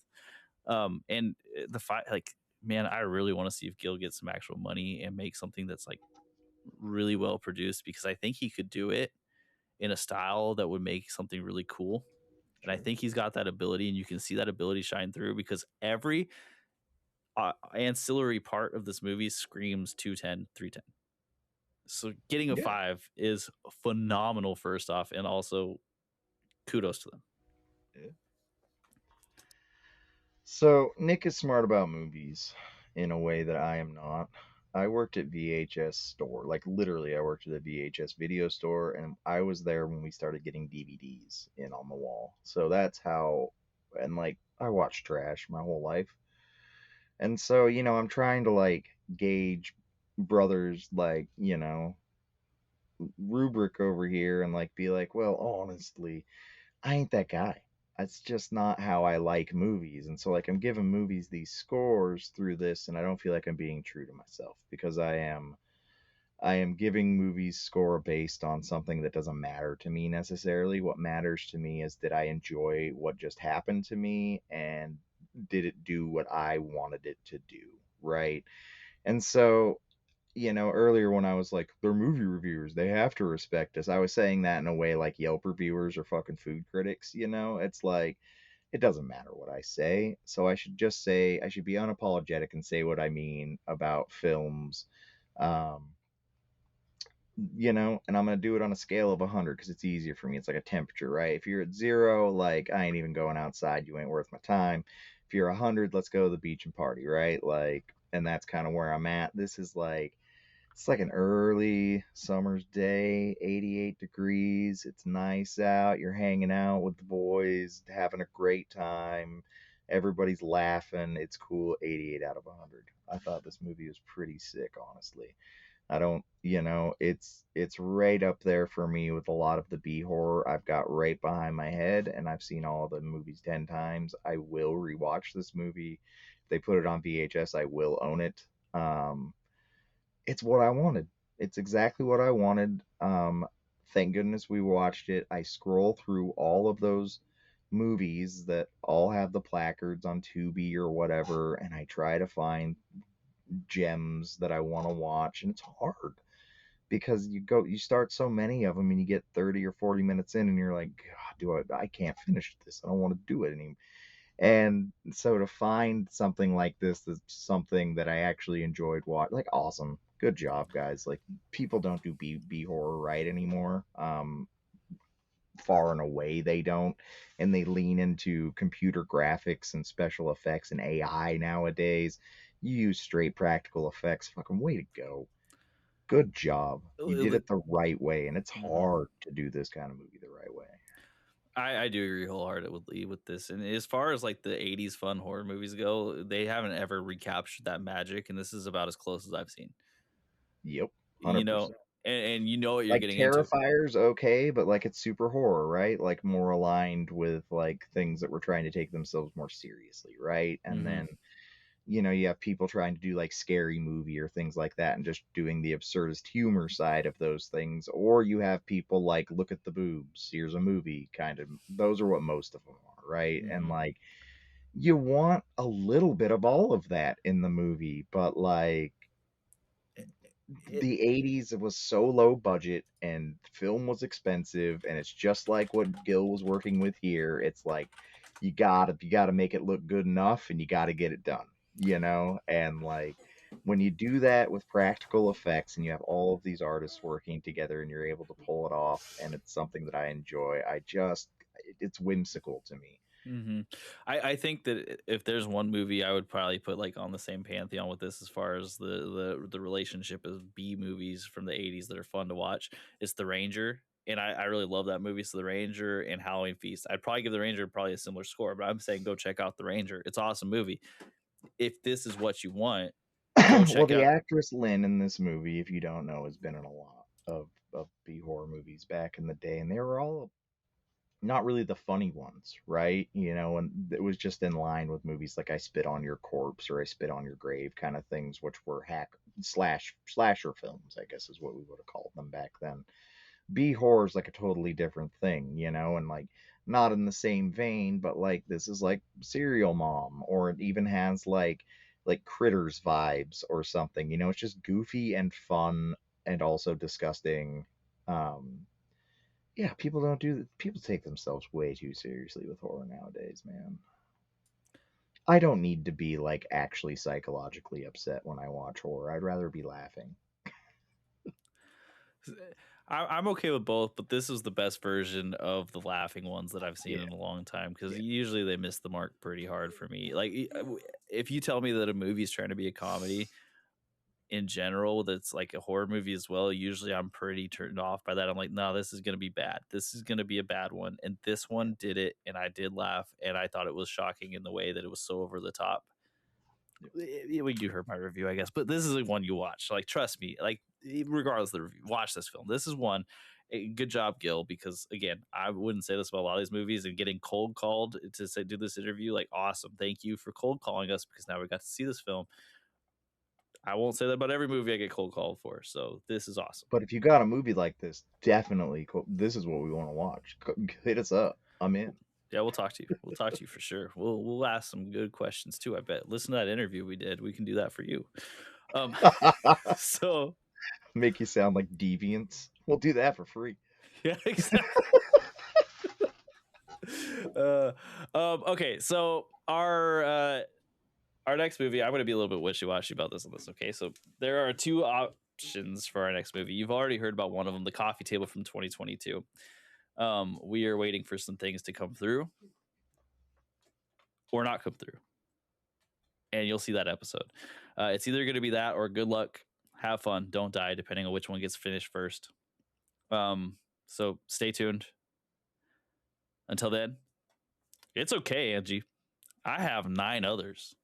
And the fight, like, man, I really want to see if Gil gets some actual money and make something that's like really well produced, because I think he could do it in a style that would make something really cool. And I think he's got that ability, and you can see that ability shine through because every ancillary part of this movie screams 210, 310. So getting a 5 is phenomenal, first off, and also kudos to them. Yeah. So Nick is smart about movies in a way that I am not. I worked at VHS store, like literally I worked at a VHS video store, and I was there when we started getting DVDs in on the wall. So that's how, and like I watched trash my whole life. And so, I'm trying to like gauge brothers like, rubric over here and like be like, well, honestly, I ain't that guy. That's just not how I like movies. And so like I'm giving movies these scores through this, and I don't feel like I'm being true to myself because I am giving movies score based on something that doesn't matter to me necessarily. What matters to me is did I enjoy what just happened to me, and did it do what I wanted it to do, right? And so, earlier when I was like, they're movie reviewers, they have to respect us. I was saying that in a way like Yelp reviewers or fucking food critics, It's like, it doesn't matter what I say. So I should just say, I should be unapologetic and say what I mean about films. Um, you know, and I'm gonna do it on a scale of 100 because it's easier for me. It's like a temperature, right? If you're at 0, like I ain't even going outside. You ain't worth my time. If you're 100, let's go to the beach and party, right? Like, and that's kind of where I'm at. This is like it's like an early summer's day, 88 degrees. It's nice out. You're hanging out with the boys, having a great time. Everybody's laughing. It's cool. 88 out of 100. I thought this movie was pretty sick, honestly. I don't, you know, it's right up there for me with a lot of the B horror I've got right behind my head, and I've seen all the movies 10 times. I will rewatch this movie. If they put it on VHS, I will own it. It's what I wanted. It's exactly what I wanted. Thank goodness we watched it. I scroll through all of those movies that all have the placards on Tubi or whatever, and I try to find gems that I want to watch, and it's hard because you start so many of them and you get 30 or 40 minutes in and you're like, God, I can't finish this. I don't want to do it anymore. And so to find something like this that's something that I actually enjoyed watching, like awesome. Good job, guys. Like people don't do B horror right anymore. Far and away they don't, and they lean into computer graphics and special effects and AI nowadays. You use straight practical effects. Fucking way to go. Good job. You did it the right way, and it's hard to do this kind of movie the right way. I do agree wholeheartedly with this. And as far as like the 80s fun horror movies go, they haven't ever recaptured that magic. And this is about as close as I've seen. Yep, You 100%. know, and you know what you're Like getting into. Terrifier's okay, but like it's super horror, right? Like more aligned with like things that were trying to take themselves more seriously, right? And then you have people trying to do like scary movie or things like that and just doing the absurdist humor side of those things. Or you have people like, look at the boobs, here's a movie kind of. Those are what most of them are, right? And like, you want a little bit of all of that in the movie, but like, the 80s was so low budget and film was expensive, and it's just like what Gil was working with here. It's like you gotta make it look good enough, and you gotta get it done, and like when you do that with practical effects and you have all of these artists working together and you're able to pull it off, and it's something that I enjoy. It's whimsical to me. I think that if there's one movie I would probably put like on the same pantheon with this as far as the relationship of B movies from the 80s that are fun to watch, it's The Ranger. And I really love that movie. So The Ranger and Halloween Feast. I'd probably give The Ranger probably a similar score, but I'm saying go check out The Ranger. It's an awesome movie. If this is what you want, go Well, check the out. actress Lynn in this movie, if you don't know, has been in a lot of B horror movies back in the day, and they were all not really the funny ones, right? And it was just in line with movies like I Spit on Your Corpse or I Spit on Your Grave kind of things, which were slasher films, I guess is what we would have called them back then. B horror is like a totally different thing, and like not in the same vein, but like this is like Serial Mom, or it even has like Critters vibes or something. It's just goofy and fun and also disgusting. Yeah, people take themselves way too seriously with horror nowadays, man. I don't need to be like actually psychologically upset when I watch horror. I'd rather be laughing. I'm okay with both, but this is the best version of the laughing ones that I've seen Yeah, in a long time because yeah. usually they miss the mark pretty hard for me. Like, if you tell me that a movie is trying to be a comedy in general, that's like a horror movie as well, usually I'm pretty turned off by that. I'm like, no, this is going to be bad. This is going to be a bad one. And this one did it, and I did laugh, and I thought it was shocking in the way that it was so over the top. Well, you heard my review, I guess, but this is the one you watch. Like, trust me, like, regardless of the review, watch this film. This is one. Good job, Gil, because again, I wouldn't say this about a lot of these movies. And getting cold called to say do this interview, like, awesome. Thank you for cold calling us because now we got to see this film. I won't say that about every movie I get cold called for. So this is awesome. But if you got a movie like this, definitely this is what we want to watch. Hit us up. I'm in. Yeah, we'll talk to you. We'll talk to you for sure. We'll ask some good questions too. I bet. Listen to that interview we did. We can do that for you. So Make you sound like deviants. We'll do that for free. yeah, exactly. Okay, so our next movie, I'm going to be a little bit wishy-washy about this. Okay, so there are two options for our next movie. You've already heard about one of them, the coffee table from 2022. We are waiting for some things to come through or not come through, and you'll see that episode. It's either going to be that or good luck, have fun, don't die, depending on which one gets finished first. So stay tuned. Until then, it's okay, Angie. I have 9 others.